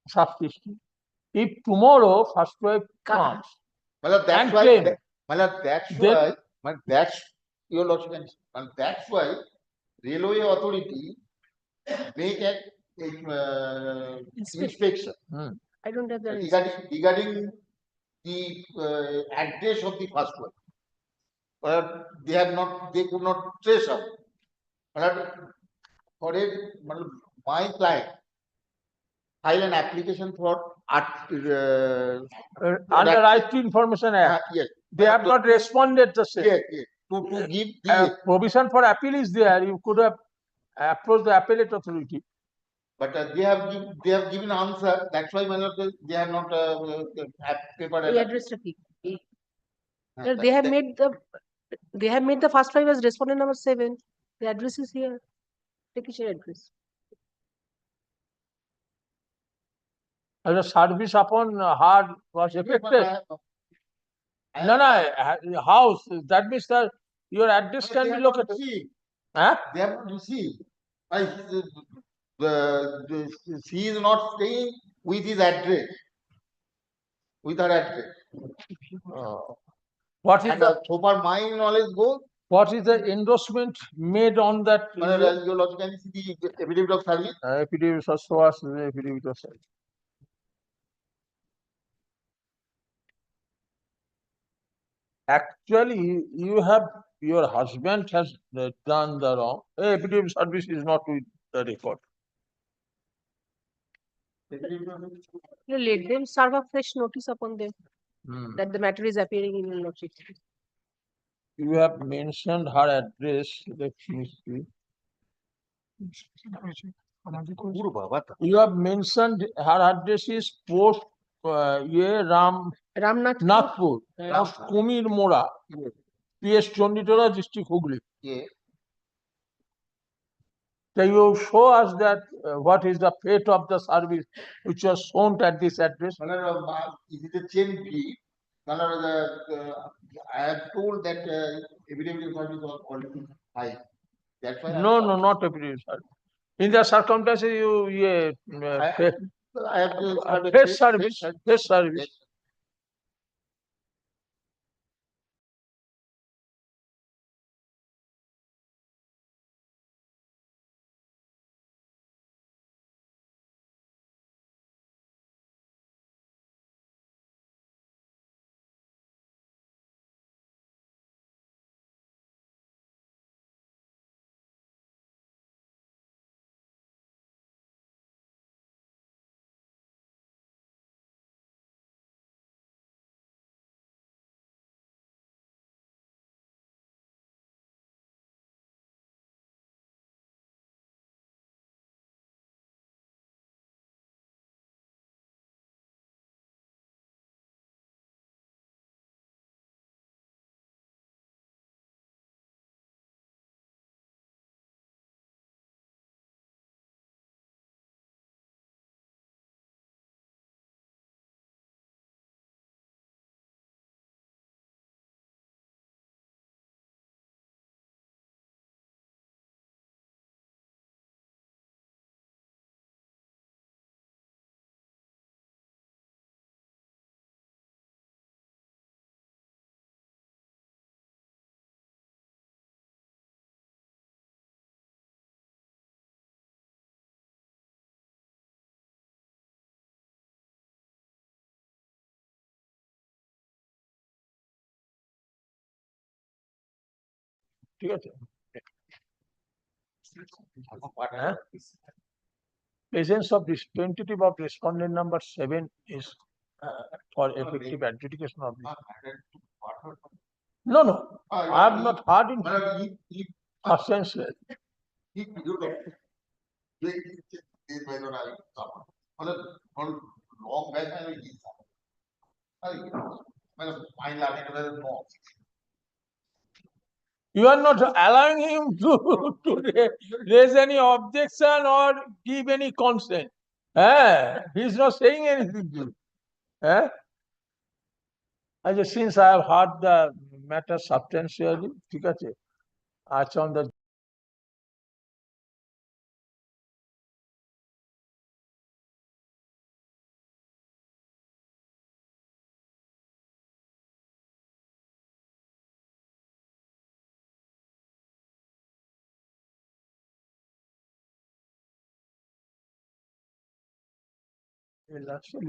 Subsisting. If tomorrow first wife comes, Well, that's and why. claim, Well, that's then- why. That's your lordship, and that's why railway authority make a inspection I don't have that. regarding the address of the first wife. But they could not trace out. But for my client file an application for under Right to Information Act, yes, they have not responded the same. yes, yes. To give the Provision for appeal is there. You could have approached the appellate authority. but they have given answer. That's why my lord, they have not paper. The address repeat. Sir, they have made the first wife as respondent number 7. The address is here. Application address. The service upon her was affected. No, house. That means that your address can be located. Huh? They have not received. She is not staying with his address, with her address. What is And the, so far my knowledge goes, what is the endorsement made on that? your lordship, can you see the affidavit of service? Affidavit of SOAS, the affidavit of service. Actually, you have, your husband has done the wrong. Affidavit of service is not with the record. You let them serve a fresh notice upon them that the matter is appearing in your lordship. You have mentioned her address. Let me see. You have mentioned her address is post Ramnathpur, post Kumir Mora, PS Chonditola district Hooghly. Yes. Can you show us that what is the fate of the service which was shown at this address? It is a chain deed. I have told that affidavit of service was already filed. That's why No, not affidavit. In the circumstances, I have to serve a face service. Face service. Yes. ঠিক আছে? Presence of this tentative of respondent number 7 is for effective adjudication of this. No, I have not heard in substantial. long back You are not allowing him to raise any objection or give any consent. He's not saying anything to you. Since I have heard the matter substantially, ঠিক আছে, আচ্ছা, on the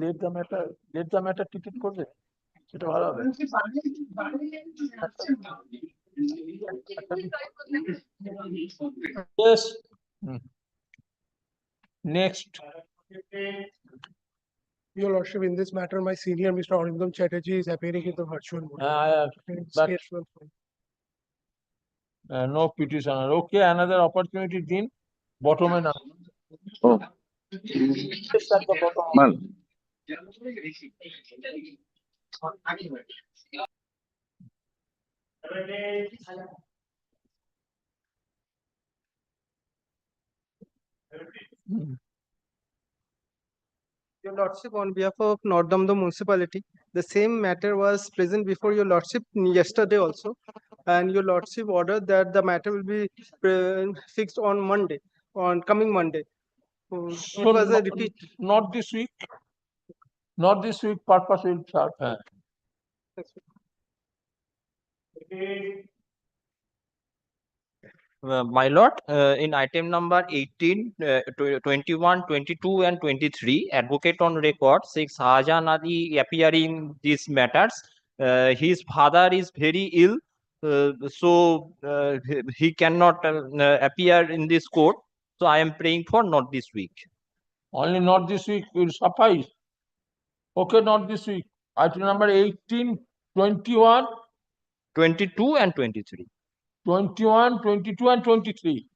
let the matter treated করবে, সেটা ভালো হবে। Yes. Next. Your Lordship, in this matter, my senior, Mr. Hon'ble Chatterjee, is appearing in the virtual mode. But no petitioner. Okay, another opportunity din. Bottom and up. Yes, at the bottom. Your Lordship, on behalf of Northampton Municipality, the same matter was present before Your Lordship yesterday also, and Your Lordship ordered that the matter will be fixed on Monday, on coming Monday. So it was a repeat. Not this week. Not this week. Purpose will start. My lord, in item number 18, 21, 22 and 23, advocate on record says Shahjahan Ali appearing these matters. His father is very ill, so he cannot appear in this court. So I am praying for not this week. Only not this week will suffice. Okay, not this week. Item number 18, 21, 22 and 23. 21, 22 and 23.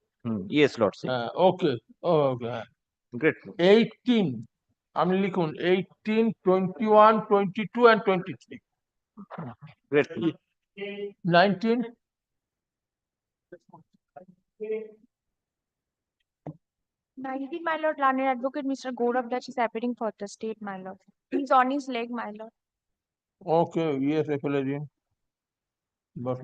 Yes, Lordship. Okay. Okay. Great. 18. আমি লিখুন 18, 21, 22 and 23. Great. 19. My lord, learned advocate Mr. Gaurav Dash is appearing for the state, my lord. He's on his leg, my lord. Okay, yes, apology. But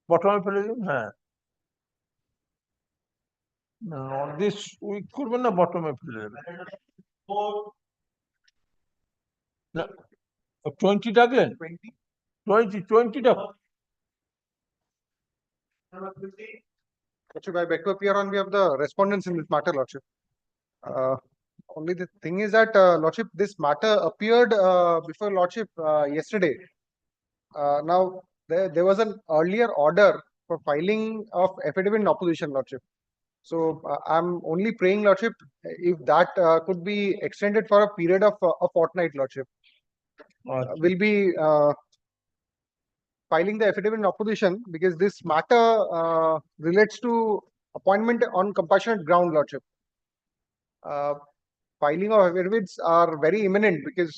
bottom apology, not this week করবেন না bottom apology. 20 ডাকলেন? 20 ডাক। Lordship, I beg to appear on behalf of the respondents in this matter, Lordship. Only the thing is that, Lordship, this matter appeared before Lordship yesterday. Now, there was an earlier order for filing of affidavit in opposition, Lordship. So I'm only praying, Lordship, if that could be extended for a period of a fortnight, Lordship. We'll be filing the affidavit in opposition because this matter relates to appointment on compassionate ground, Lordship. Filing of affidavits are very imminent because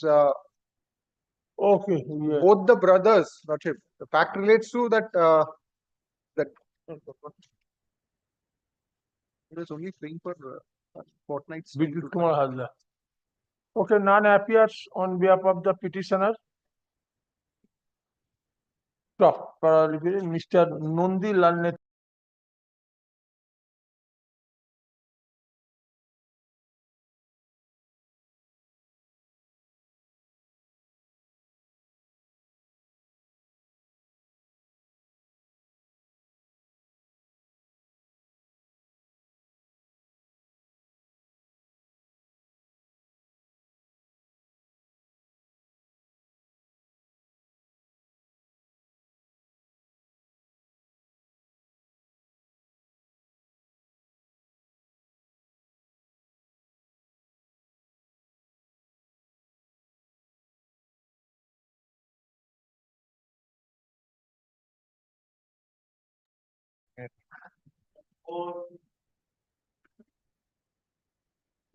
okay, yes. Both the brothers, Lordship, the fact relates to that that it is only praying for fortnights. Okay, none appears on behalf of the petitioner. Stop. Mr. Nundi Lalnet.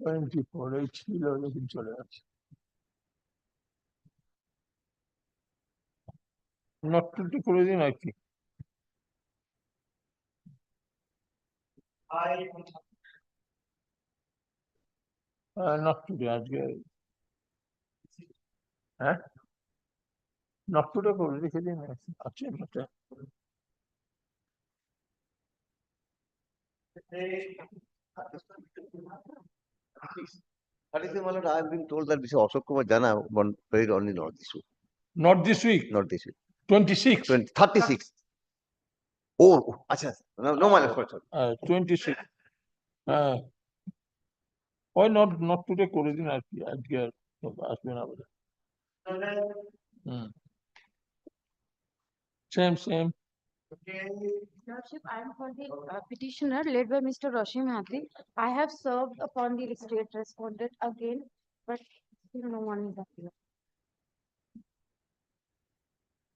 24 এই ছিল লেকিন চলে যাচ্ছে not to করে দিন আর কি not today আজকে হ্যাঁ নট টুডে করে রেখে দিন আচ্ছা এটা I have been told that Mr. Ashok Kumar Jana paid only not this week. not this week Not this week. 26 36. Oh, acha. No, my lord, sorry. 26 why not today করে দিন আর কি আজকে আর আসবে না বলে same Lordship, I am for the petitioner led by Mr. Rashim Hathi. I have served upon the state respondent again, but still no one is appeared.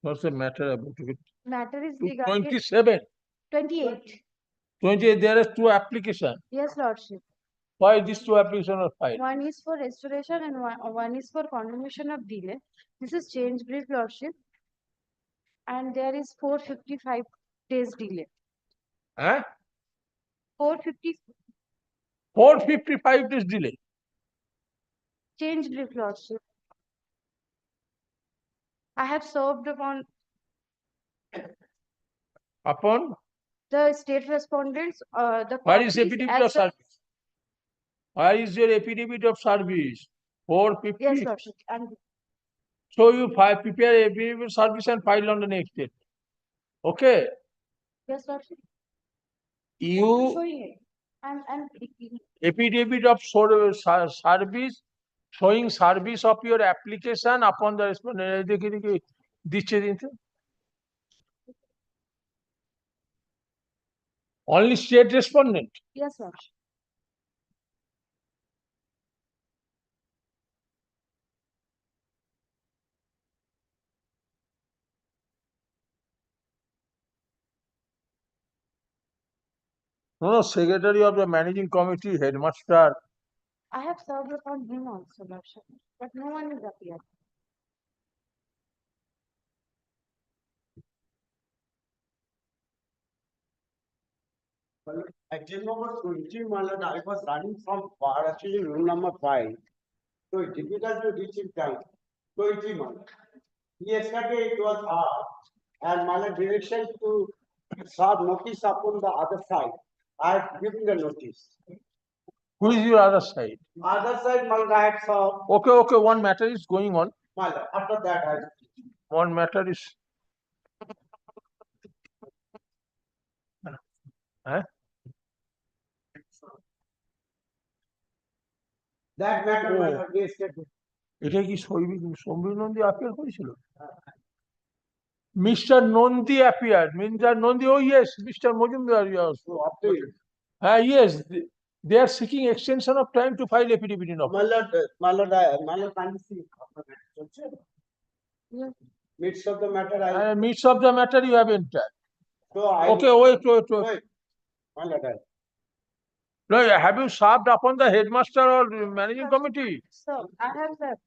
what's the matter about it Matter is regarding 27 28. 28 there are two applications Yes, Lordship. why these two applications are filed One is for restoration and one is for condemnation of delay. This is change brief, Lordship. And there is 455 days delay. huh 450 455 days delay change brief, Lordship. I have served upon the state respondents. The where is copies affidavit as of service where is your affidavit of service 450 Yes, Lordship. And so you prepare affidavit of service and file on the next date okay yes, Lordship. you I'm showing it. I'm affidavit of service showing service of your application upon the respondent দেখি দিচ্ছে দিতে only state respondent yes, Lordship. no secretary of the managing committee headmaster I have served upon him also, Lordship, but no one is appeared. Actually, number 20, my lord, I was running from bar, actually room number 5. So it's difficult to reach in time. 20 months. Yesterday it was hard, and my lord, direction to serve notice upon the other side. I have given the notice. who is your other side Other side, my lord, I have served. okay one matter is going on My lord, after that, I one matter is huh? that matter, my lord, yesterday. এটা কি Samir Nandi appear করেছিল Mr. Nandi appeared. Mr. Nandi, oh yes, Mr. Mojumdar, yes. Yes, they are seeking extension of time to file affidavit in office. My lord, can't see. Yes. Midst of the matter, Midst of the matter you have entered. So I. Okay, wait. My lord, No, have you served upon the headmaster or managing committee? So I have served.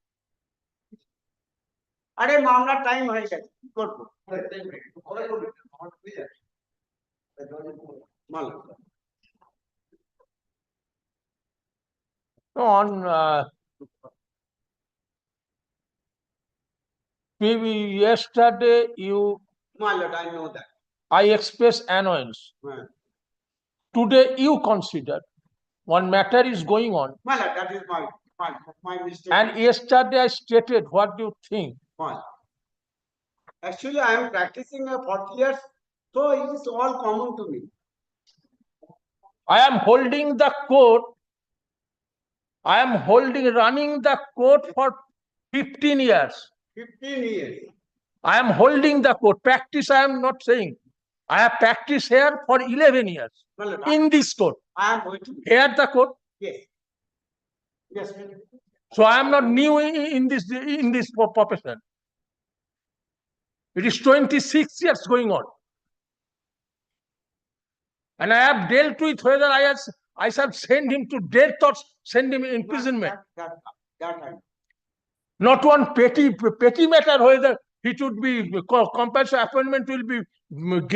আরে মামলার time হয়ে গেছে কি করবো On maybe yesterday you my lord, I know that. I expressed annoyance. Today you consider one matter is going on. My lord, that is my mistake. And yesterday I stated what do you think. Fine. Actually, I am practicing 40 years, so it is all common to me. I am holding the court. I am running the court for 15 years. 15 years. I am holding the court. Practice, I am not saying. I have practiced here for 11 years. Well, in this court. I am waiting. Here the court. Yes. Yes. So I am not new in this profession. It is 26 years going on. And I have dealt with whether I shall send him to death or send him imprisonment. That Not one petty matter whether it would be compulsory appointment will be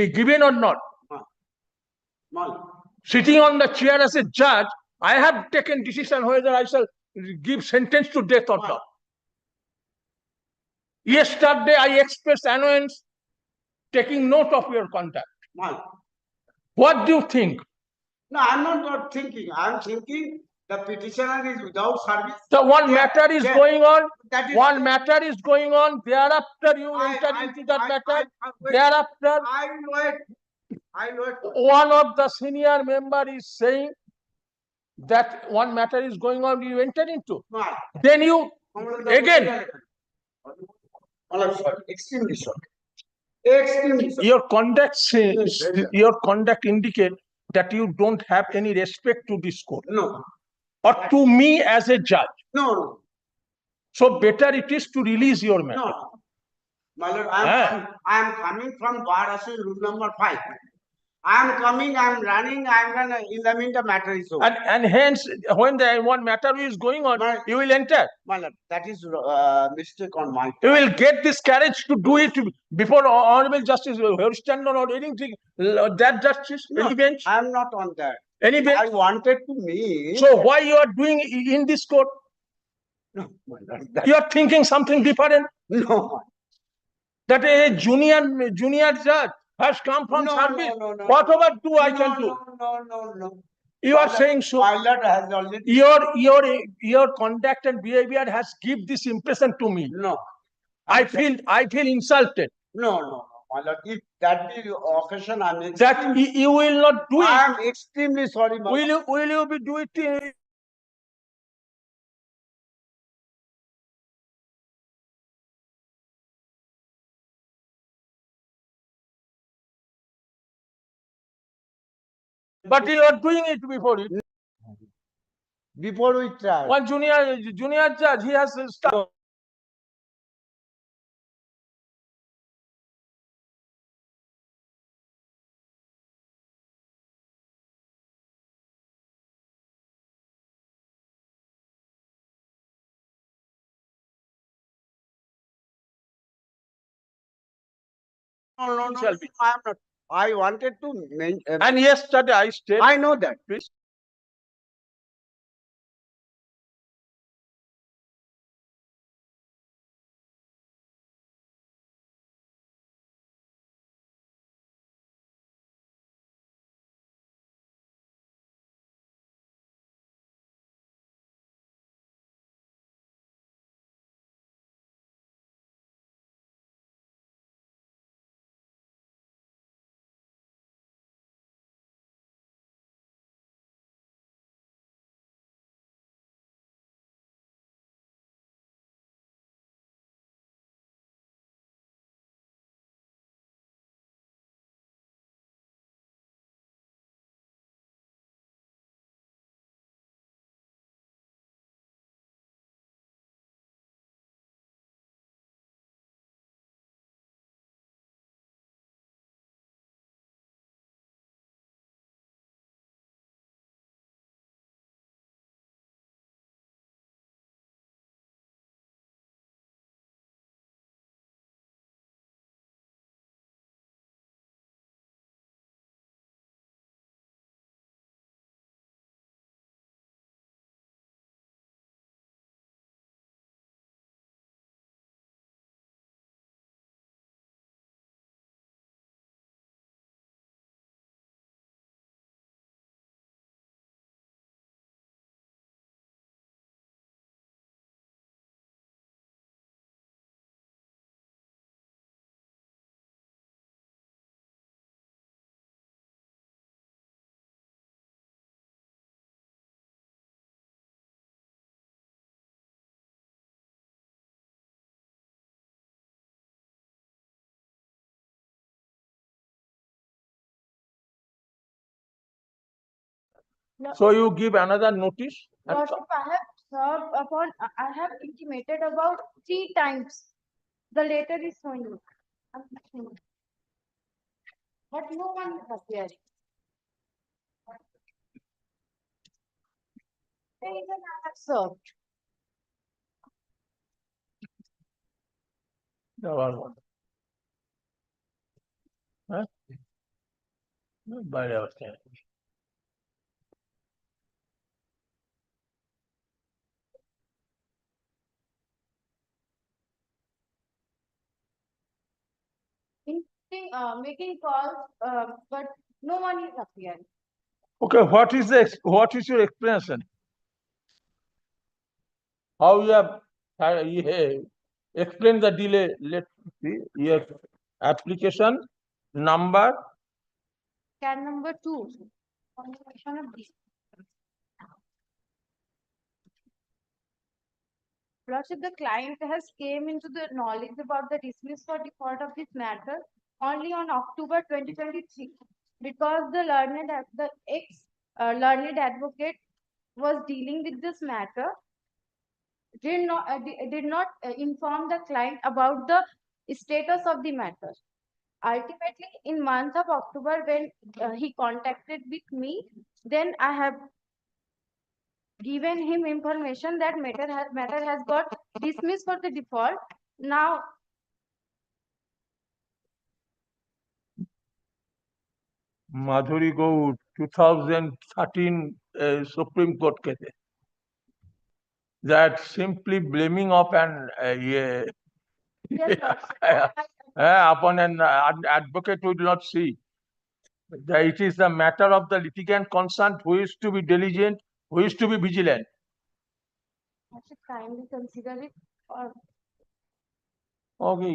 given or not. Sitting on the chair as a judge, I have taken decision whether I shall give sentence to death or not. Yesterday, I expressed annoyance, taking note of your conduct. What do you think? No, I'm not thinking. I'm thinking the petitioner is without service. So one matter is going on. That is One matter is going on. Thereafter, you enter into that matter. Thereafter, I wait. one of the senior member is saying that one matter is going on. You enter into. Then you again. Extremely short. Extremely short. Your conduct indicate that you don't have any respect to this court. No. Or to me as a judge. No. So better it is to release your matter. No. My lord, I am coming from bar assembly rule number 5. I am coming, I am running, I am gonna in the meantime matter is over. And hence, when the one matter is going on, you will enter. My lord, that is mistake on my part. You will get this courage to do it before Honorable Justice Houston or anything. That justice, No, any bench? I am not on that. Any bench? I wanted to meet. So why you are doing in this court? No, my lord. You are thinking something different. No. That a junior judge has come from service. No. Whatever do I tell you? No. You are saying so. My lord has already. Your conduct and behavior has give this impression to me. No. I feel insulted. No. My lord, if that be the occasion, I am. That you will not do it. I am extremely sorry. My Will you be do it? But you are doing it before it. Before we try. One junior judge, he has started. No, I am not. I wanted to mention. And yesterday I stayed. I know that. Please. So you give another notice? Lordship, I have intimated about 3 times. The letter is showing. But no one is appearing. Even I have served. হ্যাঁ বাইরে আসছে Making calls, but no one is appearing. Okay, what is your explanation? How you have explain the delay? Let's see. Your application number. Can number 2. Confirmation of this. Lordship, the client has came into the knowledge about the dismiss for default of this matter only on October 2023 because the learned advocate was dealing with this matter did not inform the client about the status of the matter. Ultimately, in month of October, when he contacted with me, then I have given him information that matter has got dismissed for the default. Now, Madhuri Gaur, 2013 Supreme Court case. That simply blaming of an upon an advocate who do not see. That it is the matter of the litigant concerned who is to be diligent, who is to be vigilant. I should kindly consider it or Okay,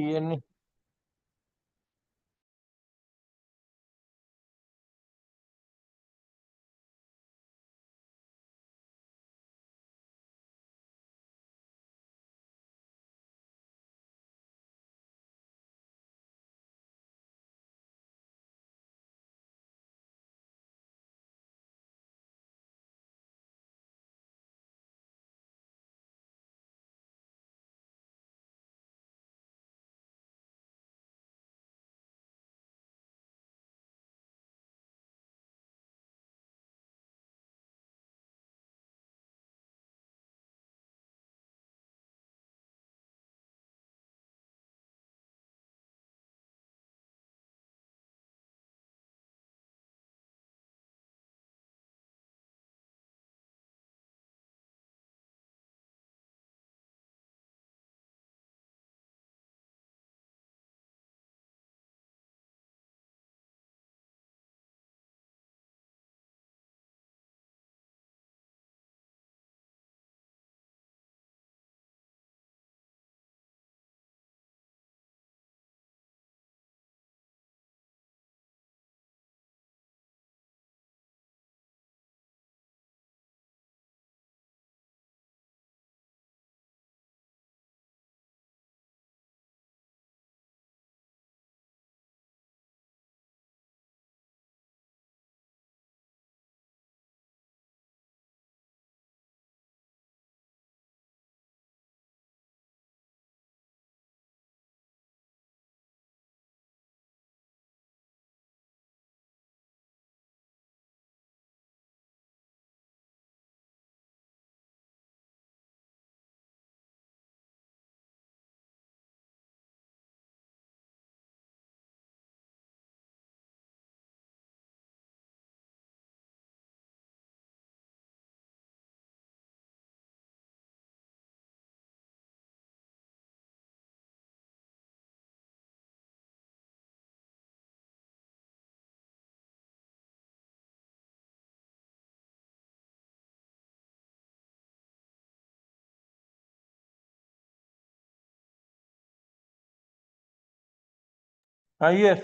yes.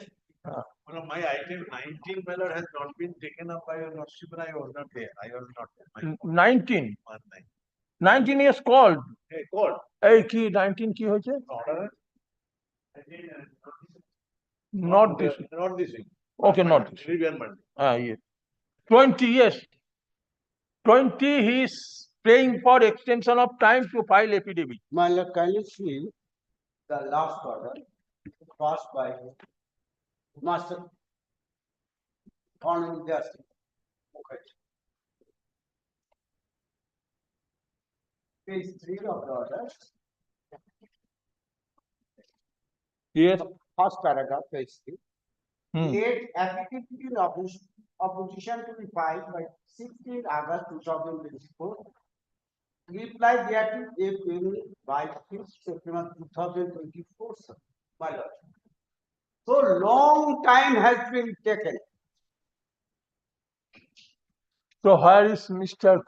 Well, my item 19, my lord, has not been taken up by your lordship, and I was not there. I was not there. 19. 19 years called. Hey, called. এই কি 19 কি হয়েছে? Order. Not this. Not this week. Okay, not this. Revision Monday. Yes. 20 years. 20 he is paying for extension of time to file affidavit. My lord, kindly see the last order passed by Master Honorable Justice. Okay. page 3 of the order. Yes. First paragraph, page 3. Hmm. Create applicability opposition to be filed by 16 August 2024. Reply thereto if any by 5th September 2024, sir. My lord. So long time has been taken. So where is Mr.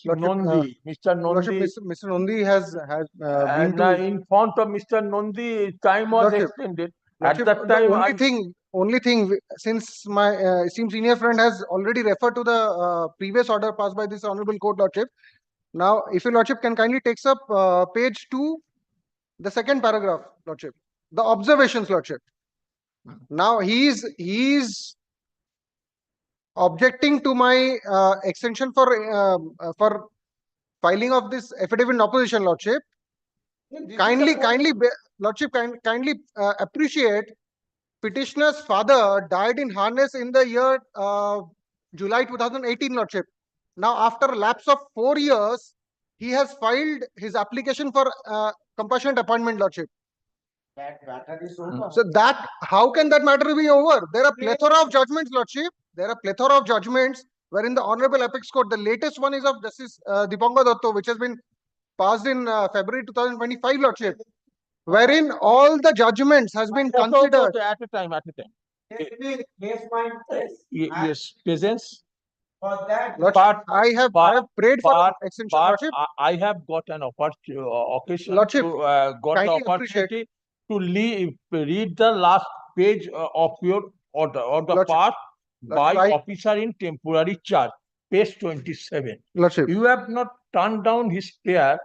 Nondi? Mr. Lordship, Nondi. Mr. Nondi has been And to. in front of Mr. Nondi, time was Lordship, extended. Lordship, At that the time, only thing, since my esteemed senior friend has already referred to the previous order passed by this honorable court, Lordship. Now, if your Lordship can kindly takes up page 2, the second paragraph, Lordship, the observations, Lordship. Now he is objecting to my extension for filing of this affidavit in opposition, Lordship. Kindly, Lordship, kindly appreciate petitioner's father died in harness in the year July 2018, Lordship. Now, after a lapse of 4 years, he has filed his application for compassionate appointment, Lordship. That matter is over. So that, how can that matter be over? There are plethora of judgments, Lordship. There are plethora of judgments wherein the Honorable Apex Court, the latest one is of Justice Dipanga Datto, which has been passed in February 2025, Lordship, wherein all the judgments has been considered. At a time. Yes, presence. For that, Lordship, I have prayed for extension, Lordship. I have got an occasion Lordship, to got the kindly opportunity to read the last page of your order or the part by officer in temporary charge, page 27. Lordship, you have not turned down his prayer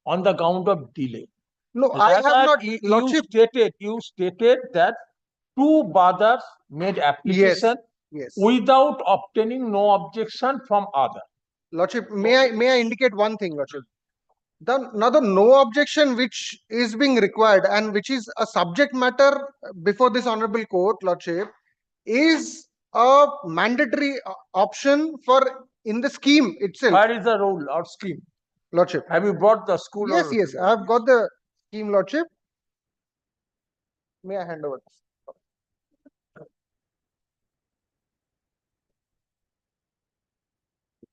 on the ground of delay. No, I have not, Lordship. You stated that 2 brothers made application Yes. without obtaining no objection from other. Lordship, may I indicate one thing, Lordship? Another no objection which is being required and which is a subject matter before this honorable court, Lordship, is a mandatory option for in the scheme itself. Where is the rule or scheme? Lordship. Have you brought the school? Yes, I have got the scheme, Lordship. May I hand over this?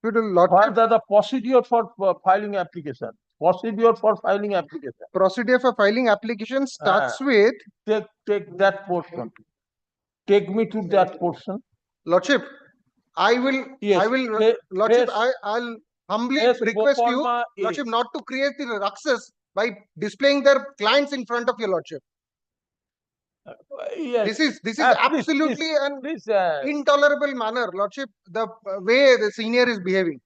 What are the procedure for filing application? Procedure for filing application. Procedure for filing application starts with. Take that portion. Take me to that portion. Lordship, I will. Lordship, I'll humbly request you, Lordship, not to create the ruckus by displaying their clients in front of your Lordship. This is absolutely an intolerable manner, Lordship, the way the senior is behaving.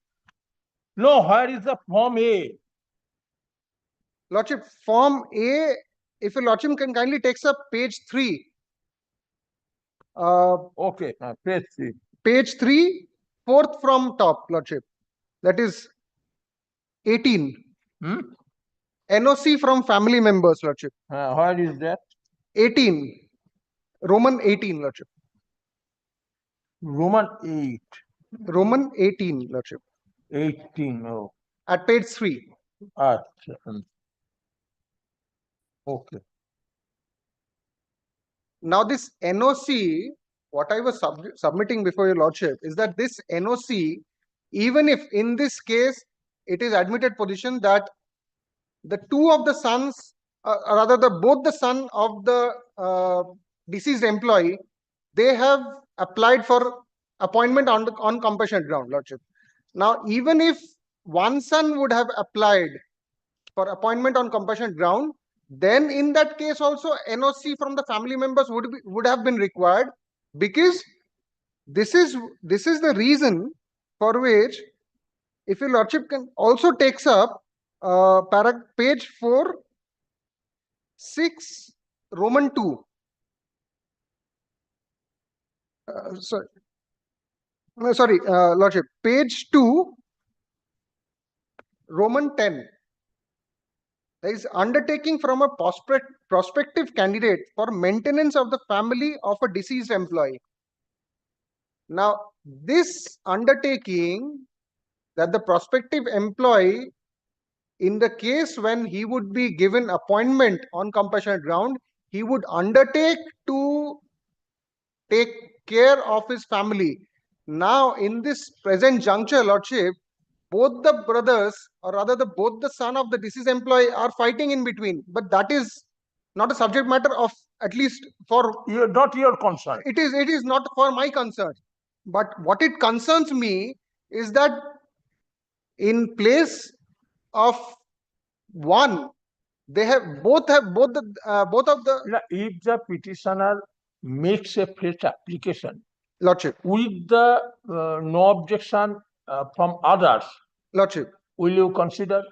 No, where is the Form A? Lordship, Form A, if your Lordship can kindly take up page 3. Okay, page 3. Page 3, 4th from top, Lordship. That is 18. NOC from family members, Lordship. Where is that? 18. Roman 18, Lordship. Roman 8. Roman 18, Lordship. 18, oh. At page 3. Okay. Now this NOC, what I was submitting before your Lordship is that this NOC, even if in this case it is admitted position that the 2 of the sons, both the son of the deceased employee, they have applied for appointment on compassionate ground, Lordship. Now, even if one son would have applied for appointment on compassionate ground, then in that case also NOC from the family members would have been required, because this is the reason for which, if your Lordship can also takes up page 4, 6, Roman 2. Sorry, Lordship, page 2, Roman 10. There is undertaking from a prospective candidate for maintenance of the family of a deceased employee. Now, this undertaking that the prospective employee in the case when he would be given appointment on compassionate ground, he would undertake to take care of his family. Now, in this present juncture, Lordship, both the brothers, or rather both the son of the deceased employee, are fighting in between. But that is not a subject matter of, at least for not your concern. It is not for my concern. But what it concerns me is that in place of one, they have both of the. If the petitioner makes a fresh application, Lordship, with the no objection from others, Lordship, will you consider?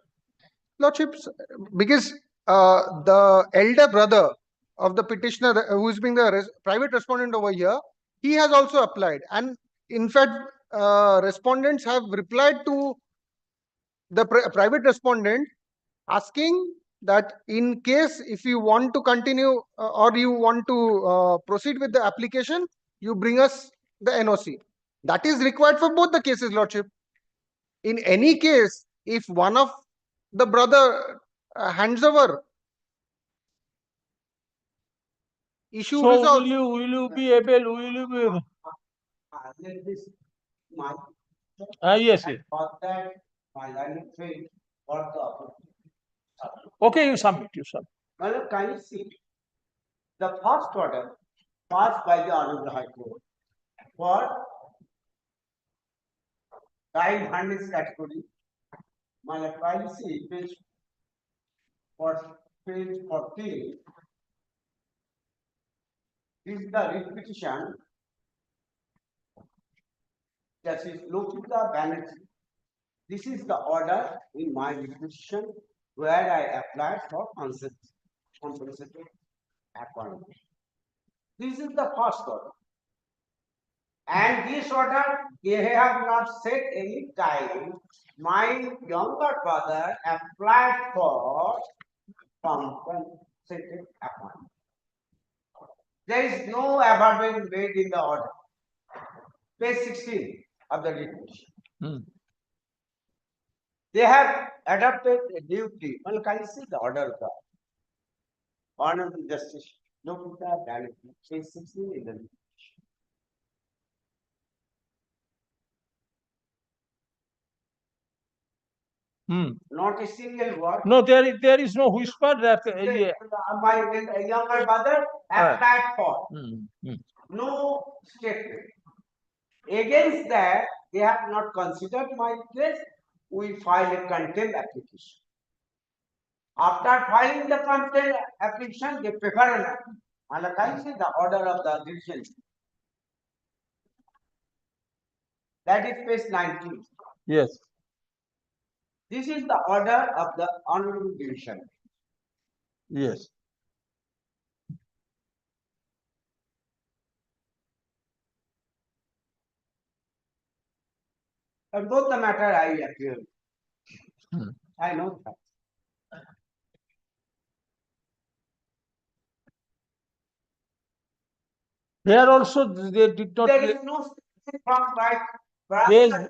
Lordships, because the elder brother of the petitioner, who is being the private respondent over here, he has also applied, and in fact, respondents have replied to the private respondent asking that in case if you want to continue or you want to proceed with the application, you bring us the NOC. That is required for both the cases, Lordship. In any case, if one of the brother hands over, issue So resolved. will you be able? Will you be? Let this my. Yes. For that, my learning friend got the opportunity. Okay, you submit. You submit. Well, can you see the first order passed by the Honorable High Court for time handles category. My can you see page 14. This is the repetition. That is Lokita Banerjee. This is the order in my repetition where I applied for compensated appointment. This is the first order. And this order, they have not set any time. My younger brother applied for compensated appointment. There is no amendment made in the order. Page 16 of the repetition. They have adopted a duty. Well, can you see the order of the Honorable Justice Lokita Banerjee, page 16 in the repetition. Not a single word. No, there is no whisper that. My younger brother applied for. No statement. Against that, they have not considered my case. We file a contempt application. After filing the contempt application, they prepare an application. And can you see the order of the division? That is page 19. Yes. This is the order of the Honorable Division. Yes. About the matter I appeal. I know that. There also they did not. There is no statement from right. They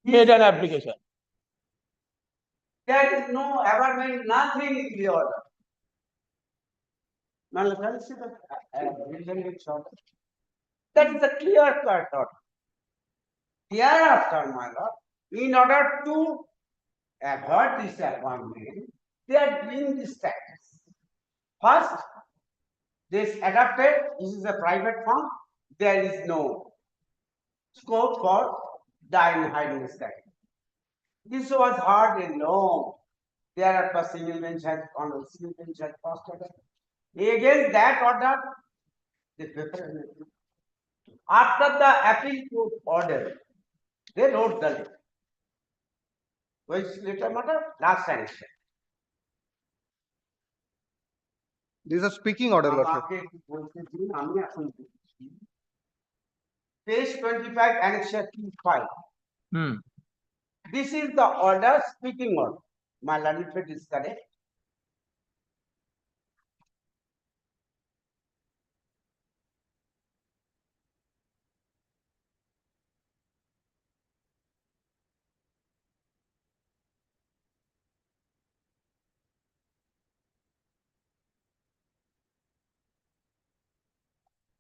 made an application. There is no amendment, nothing in the order. Now let us see the order. That is a clear cut order. Hereafter, my lord, in order to avoid this appointment, they are doing this practice. First, this adopted, this is a private firm, there is no scope for dying hiding status. This was hard and long. Thereafter, single bench has honorable single bench has passed order. Against that order, they prepared. After the appeal court order, they wrote the letter. Which letter matter? Last sanction. This is a speaking order, Lordship. Page 25, annexure T5. This is the order, speaking order. My learned friend is correct.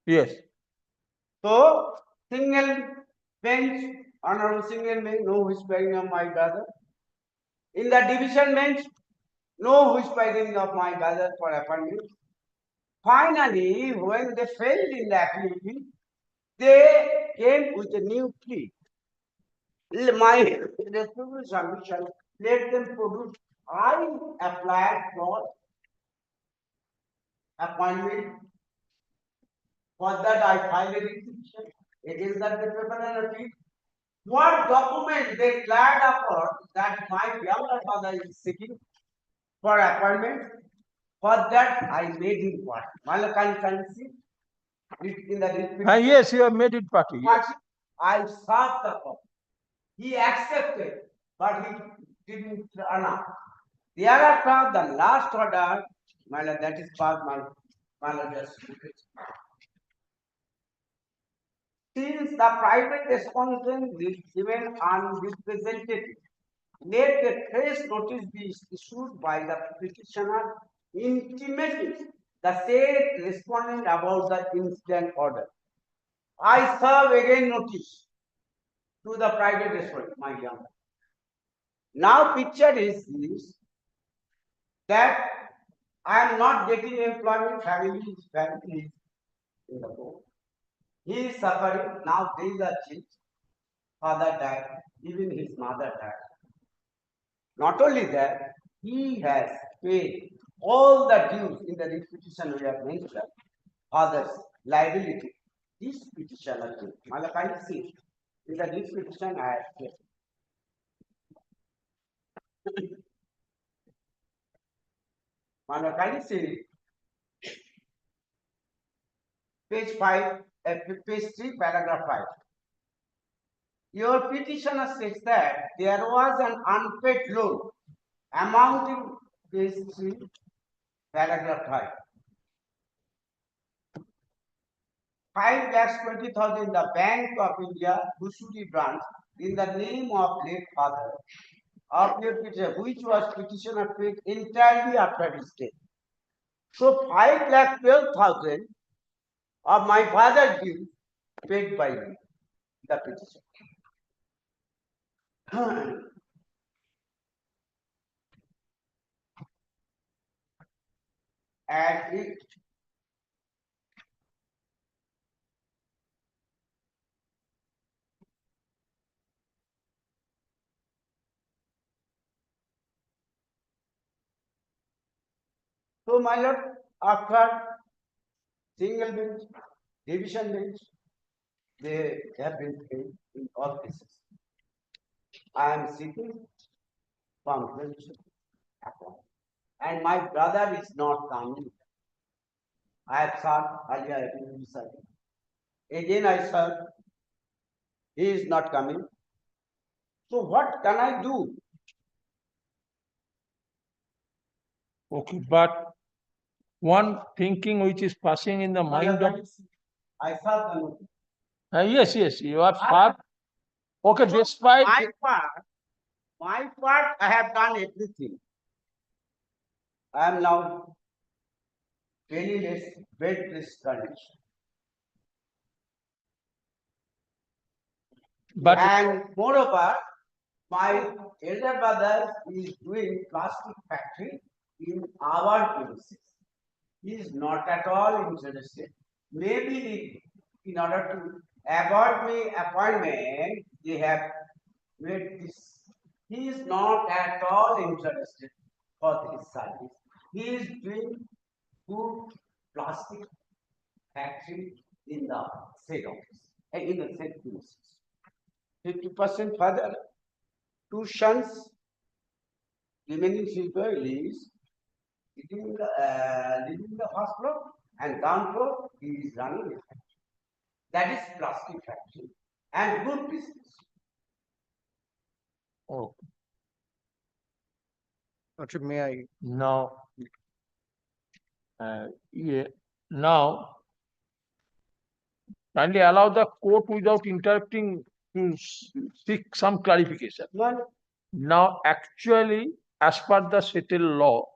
Yes. So, single bench, honorable single bench, no whispering of my brother. In the division bench, no whispering of my brother for appointment. Finally, when they failed in the appeal, they came with a new plea. My respectable submission, let them produce. I applied for appointment. For that, I filed a petition against that paper and appeal. What document they glad upon that my younger father is seeking for appointment? For that, I made him what? Malakan currency in the Yes, you have made it party. Yes. I served the copy. He accepted, but he didn't turn up. Thereafter, the last order, Mala, that is called Mala justification. Since the private respondent is given unrepresented, let a fresh notice be issued by the petitioner intimating the said respondent about the incident order. I serve again notice to the private respondent, my young. Now picture is this, that I am not getting employment, family is in the home. He is suffering, now there is a change. Father died, even his mother died. Not only that, he has paid all the dues in the petition we have mentioned, father's liability. This petitioner did. Malachi says, in the petition I have paid. Malachi says, page 5, page 3, paragraph 5. Your petitioner says that there was an unpaid loan amounting, page 3, paragraph 5. 5,20,000 in the Bank of India, Busuri branch, in the name of late father of your petitioner, which was petitioner paid entirely after his death. So 5,12,000 of my father's due paid by me, the petition. And it so my lord, after single bench, division bench, they have been paid in all cases. I am seeking confidential account. And my brother is not coming. I have served earlier. Again I served. He is not coming. So what can I do? Okay, but one thinking which is passing in the mind of. I served the notice. Yes, you are far. Okay, despite. My part, I have done everything. I am now penniless, bedless condition. But and moreover, my elder brother is doing plastic factory in our premises. He is not at all interested. Maybe in order to avoid me appointment, they have made this. He is not at all interested for this service. He is doing good plastic factory in the said office, in the said premises. 50% further. 2 sons, remaining silver is living the first floor, and ground floor he is running a factory. That is plastic factory and good business. Oh. May I? Now, now, kindly allow the court without interrupting to seek some clarification. Now, actually, as per the settled law,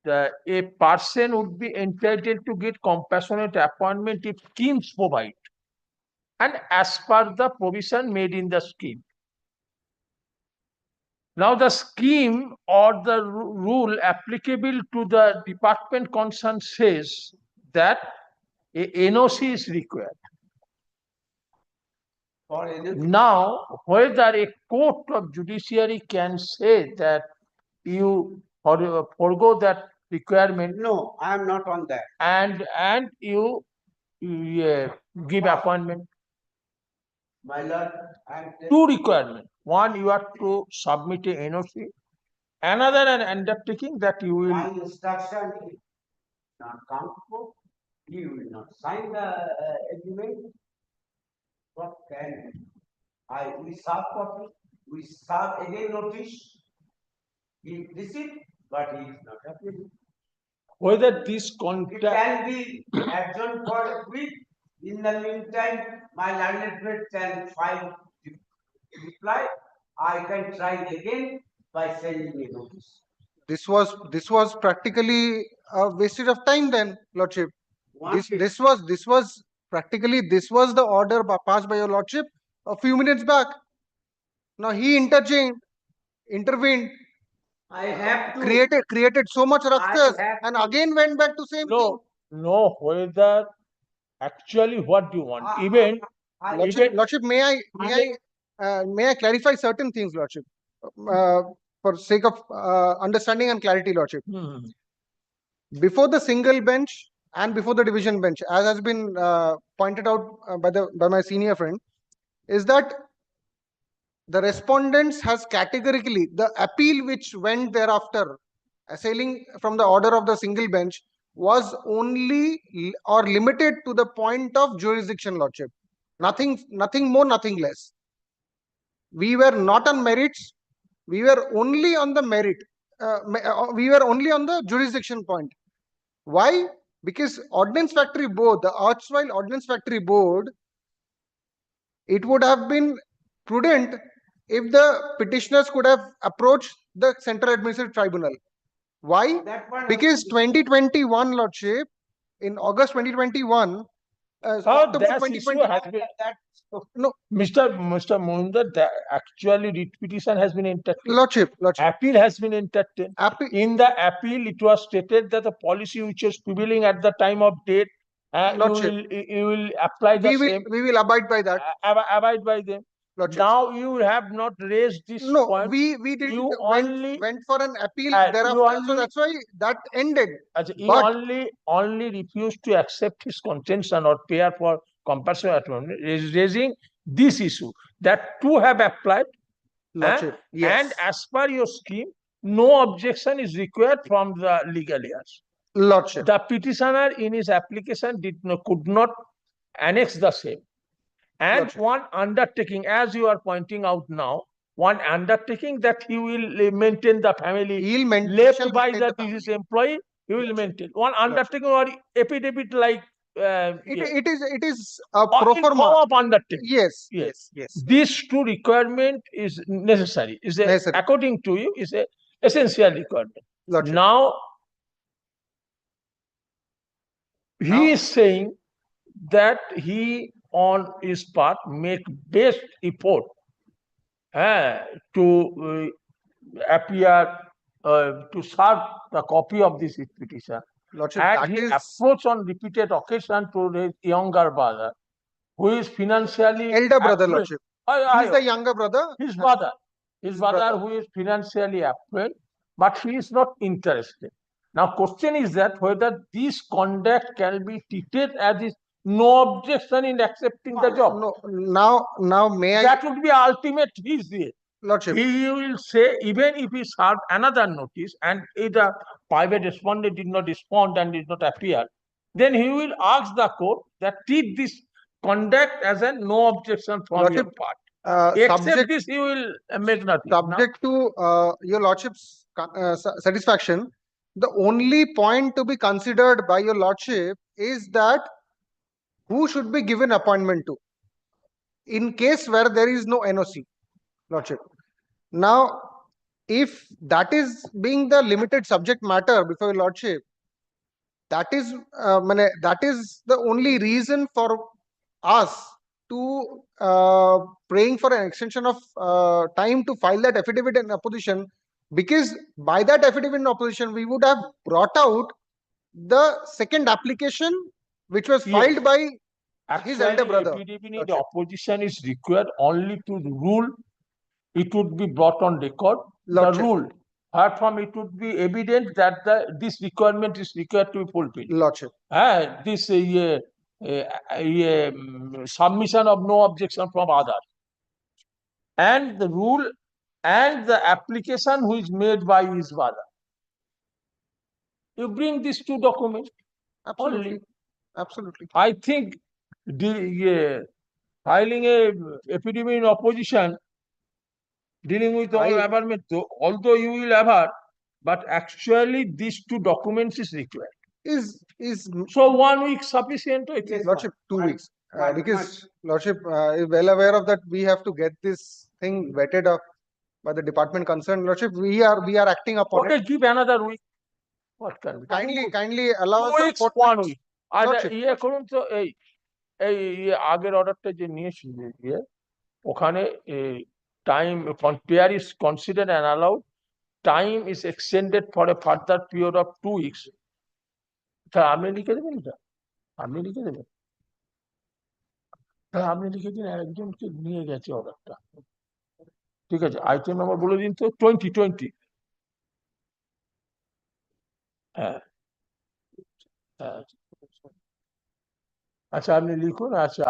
a person would be entitled to get compassionate appointment if schemes provide, and as per the provision made in the scheme. Now, the scheme or the rule applicable to the department concerned says that a NOC is required. Now, whether a court of judiciary can say that you forego that requirement. No, I am not on that. And you give appointment. My lord, I am. Two requirements. One, you have to submit a NOC. Another, an undertaking that you will. My instruction is not come for. You will not sign the agreement. What can we serve copy? We serve again notice. He received, but he is not happy. Whether this contract. It can be adjourned for a week. In the meantime, my learned friend can file reply. I can try it again by sending a notice. This was practically a wastage of time then, Lordship. This was practically the order passed by your Lordship a few minutes back. Now he intervened. I have to created so much ruckus and again went back to same thing. No, whether actually what do you want? Lordship, may I clarify certain things, Lordship, for sake of understanding and clarity, Lordship. Before the single bench and before the division bench, as has been pointed out by my senior friend, is that the respondents has categorically the appeal which went thereafter, assailing from the order of the single bench, was only or limited to the point of jurisdiction, Lordship. Nothing more, nothing less. We were not on merits. We were only on the merit. We were only on the jurisdiction point. Why? Because Ordnance Factory Board, the erstwhile Ordnance Factory Board, it would have been prudent if the petitioners could have approached the Central Administrative Tribunal. Why? Because 2021, Lordship, in August 2021, October 2021. No, Mr. Mohinder, the actually writ petition has been entertained. Lordship. Appeal has been entertained. In the appeal, it was stated that the policy which was prevailing at the time of date, you will apply the same. We will abide by that. Abide by them. Lordship. Now you have not raised this point. We didn't. You went for an appeal thereafter, so that's why that ended. You only refused to accept his contention or pair for compassionate raising this issue that two have applied. Lordship, yes. And as per your scheme, no objection is required from the legal heirs. Lordship. The petitioner in his application could not annex the same. And Lordship. One undertaking, as you are pointing out now, one undertaking that he will maintain the family left by the deceased employee, he will maintain. One undertaking or affidavit like it is a pro forma of undertaking. Yes. These two requirement is necessary. According to you, is a essential requirement. Lordship. Now he is saying that he on his part make best effort to appear to serve the copy of this petition. Lordship, and he approached on repeated occasion to his younger brother, who is financially elder brother, Lordship. He is the younger brother. His brother. His brother who is financially affluent, but he is not interested. Now, question is that whether this conduct can be treated as is no objection in accepting the job. No, now may I? That would be ultimate his Lordship. He will say, even if he served another notice and if the private respondent did not respond and did not appear, then he will ask the court that treat this conduct as a no objection from Lordship, your part. Except this, he will make nothing. Subject to your Lordship's satisfaction, the only point to be considered by your Lordship is that who should be given appointment to in case where there is no NOC, Lordship. Now, if that is being the limited subject matter before your lordship, that is that is the only reason for us to praying for an extension of time to file that affidavit in opposition, because by that affidavit in opposition we would have brought out the second application which was filed Yes. by his elder Actually, brother. affidavit in opposition is required only to the rule. It would be brought on record. Lordship. The rule. Apart from it would be evident that this requirement is required to be fulfilled. Lordship. This submission of no objection from others. And the rule and the application which is made by his father. You bring these two documents. Absolutely. Only. Absolutely. I think filing a affidavit in opposition dealing with all averment, although you will aver, but actually these two documents is required. Is so 1 week sufficient? Lordship, 2 weeks. Because Lordship is well aware of that. We have to get this thing vetted up by the department concerned. Lordship, we are acting upon Okay, it. give another week. What can we Kindly allow 2 us a weeks, fortnight. 1 week. R Lordship. ইয়ে করুন তো এই আগের অর্ডারটা যে নিয়েছিল ওখানে time pair is considered and allowed, time is extended for a further period of 2 weeks. তা আপনি লিখে দেবেন এটা? আপনি লিখে দেবেন? তাহলে আপনি লিখে দিন একজনকে নিয়ে গেছে অর্ডারটা। ঠিক আছে, আইটেম নাম্বার বলে দিন তো 2020। হ্যাঁ হ্যাঁ আচ্ছা আপনি লিখুন। আচ্ছা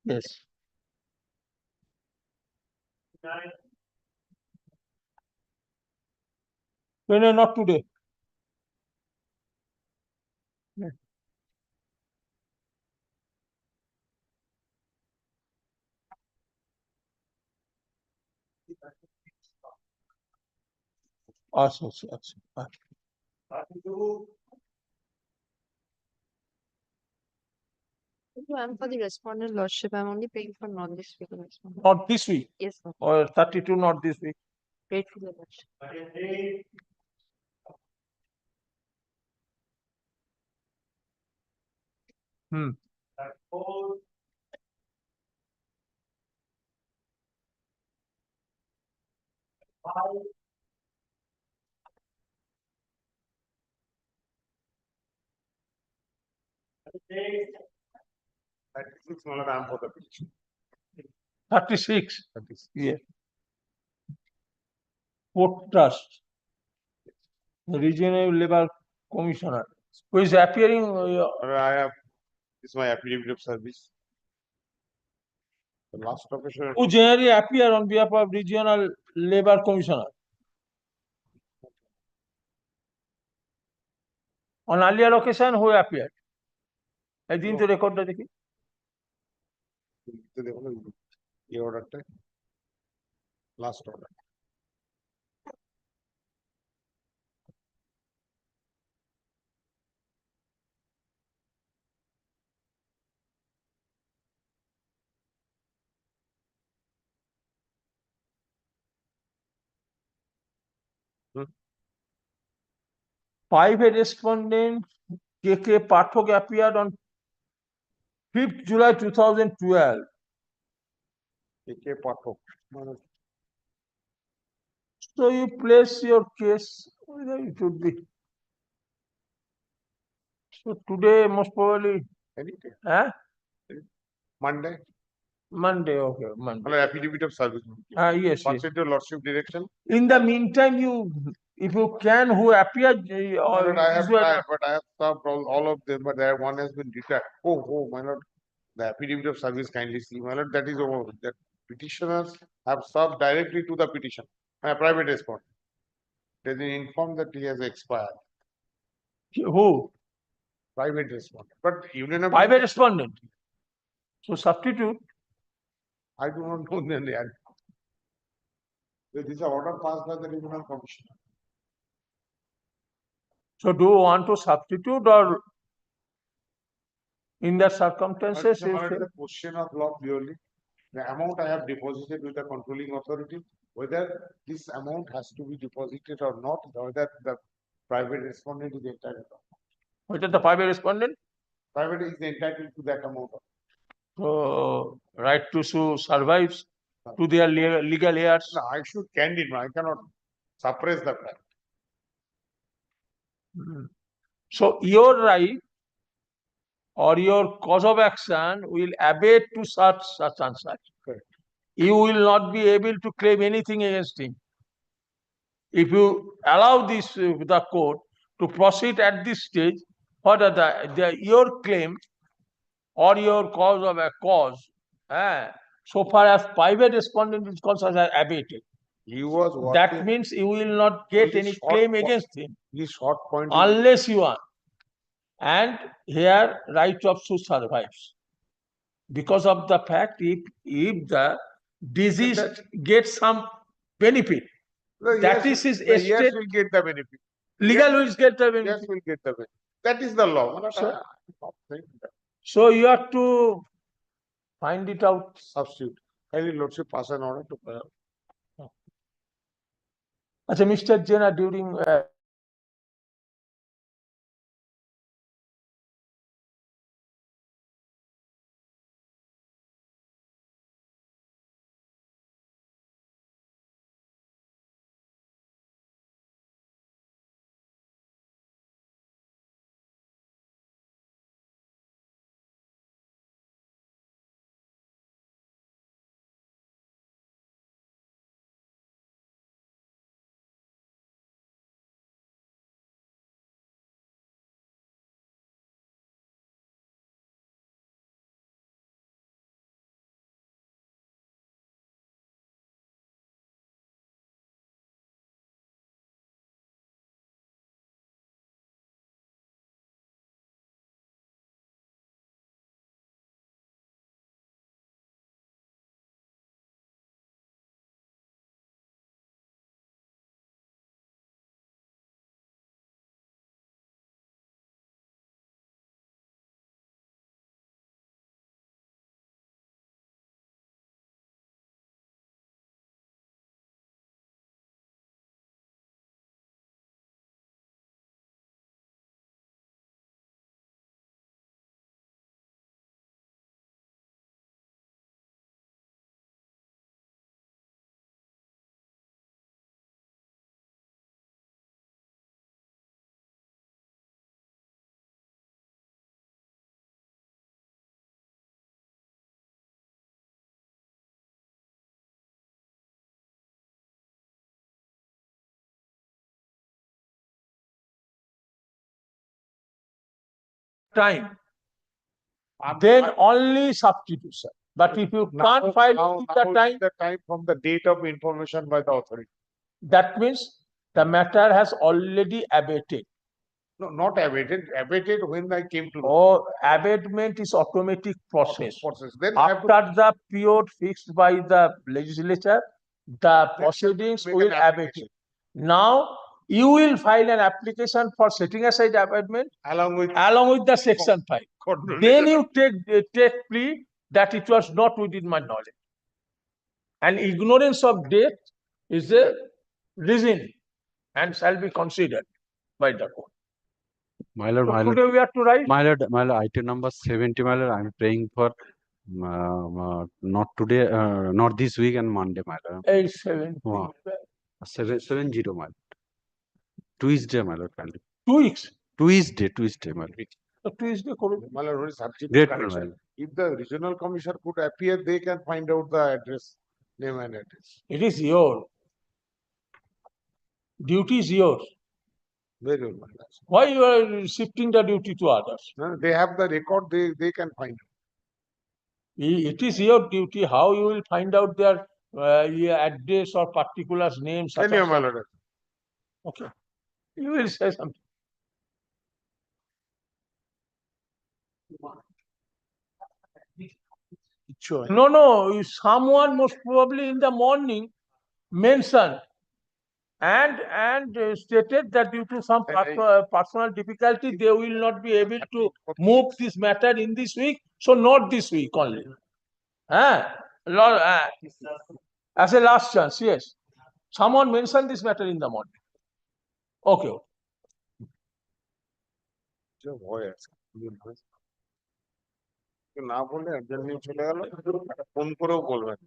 Yes. No, no, not today. Yeah. Also, I'm for the respondent lordship. I'm only paying for not this week. Not this week. Yes, sir. Or 32, not this week. Paid for the lordship. Hmm. I'm for the petition. 36. Yeah. Port Trust. Regional Labor Commissioner. Who is appearing? I have, this is my affidavit of service. The last occasion. Who generally appear on behalf of Regional Labor Commissioner? On earlier occasion, who appeared? একদিন তো রেকর্ডটা দেখি এই অর্ডারটা last order private respondent K.K. Pathak appeared on 5th July 2012. K Pathak So you place your case, whether it would be. So today, most probably, huh? Monday. Monday, okay, Monday. Affidavit of service. Yes, yes. Your lordship direction. In the meantime, if you can, who appeared, My lord, I have tried, but I have served all of them, but there one has been retired. Oh, my lord, the affidavit of service kindly see, my lord, that is over. That petitioners have served directly to the petition. A private respondent. They been informed that he has expired. Who? Private respondent. But union of Private respondent. So substitute. I do not know then. This is an order passed by the regional commissioner. So do you want to substitute or in that circumstances? It's a question of law purely. The amount I have deposited with the controlling authority, whether this amount has to be deposited or not, whether the private respondent is entitled. Whether the private respondent? Private is entitled to that amount. So right to sue survives to their legal heirs. No, I should candid. I cannot suppress the fact. So your right or your cause of action will abate to such and such. Correct. You will not be able to claim anything against him. If you allow this the court to proceed at this stage, what are your claim or your cause of a cause, so far as private respondent is concerned, are abated. He was working, that means you will not get any claim against him short point unless you are. And here right of suit survives because of the fact if the deceased gets some benefit, that is his estate. Yes, will get the benefit. Legal will get the benefit. Yes, will get the benefit. That is the law. So you have to find it out. Substitute. Highly lordship pass an order to. Mr. Jena, during time, then only substitution. But if you can't file within the time, from the date of information by the authority. that means the matter has already abated. No, not abated, abated when I came to. Or abatement is automatic process. Then I have to After the period fixed by the legislature, the proceedings make will an abate. application. Now, you will file an application for setting aside abatement along with the section 5. Then you take plea that it was not within my knowledge. And ignorance of death is a reason and shall be considered by the court. My lord, So my lord, today we have to write. my lord, item number 70, my lord, I'm praying for not today, not this week and Monday, my lord. 870. Wow. 770, my lord. Tuesday, my lord, kindly. 2 weeks. Tuesday, my lord. So Tuesday korbe. My lord, is subject to Great, my correction. lord. If the regional commissioner could appear, they can find out the address, name and address. It is your duty is yours. Very well, my lord. Why you are shifting the duty to others? They have the record, they can find out. It is your duty. How you will find out their address or particulars, names? such Anyway, and my such? lord. Okay. You will say something. No, someone most probably in the morning mentioned and stated that due to some personal difficulty, they will not be able to move this matter in this week. So not this week only. As a last chance, yes. Someone mentioned this matter in the morning. Okay. ভয় আছে না বলে একজন নিয়ে চলে গেল phone করেও বলবেন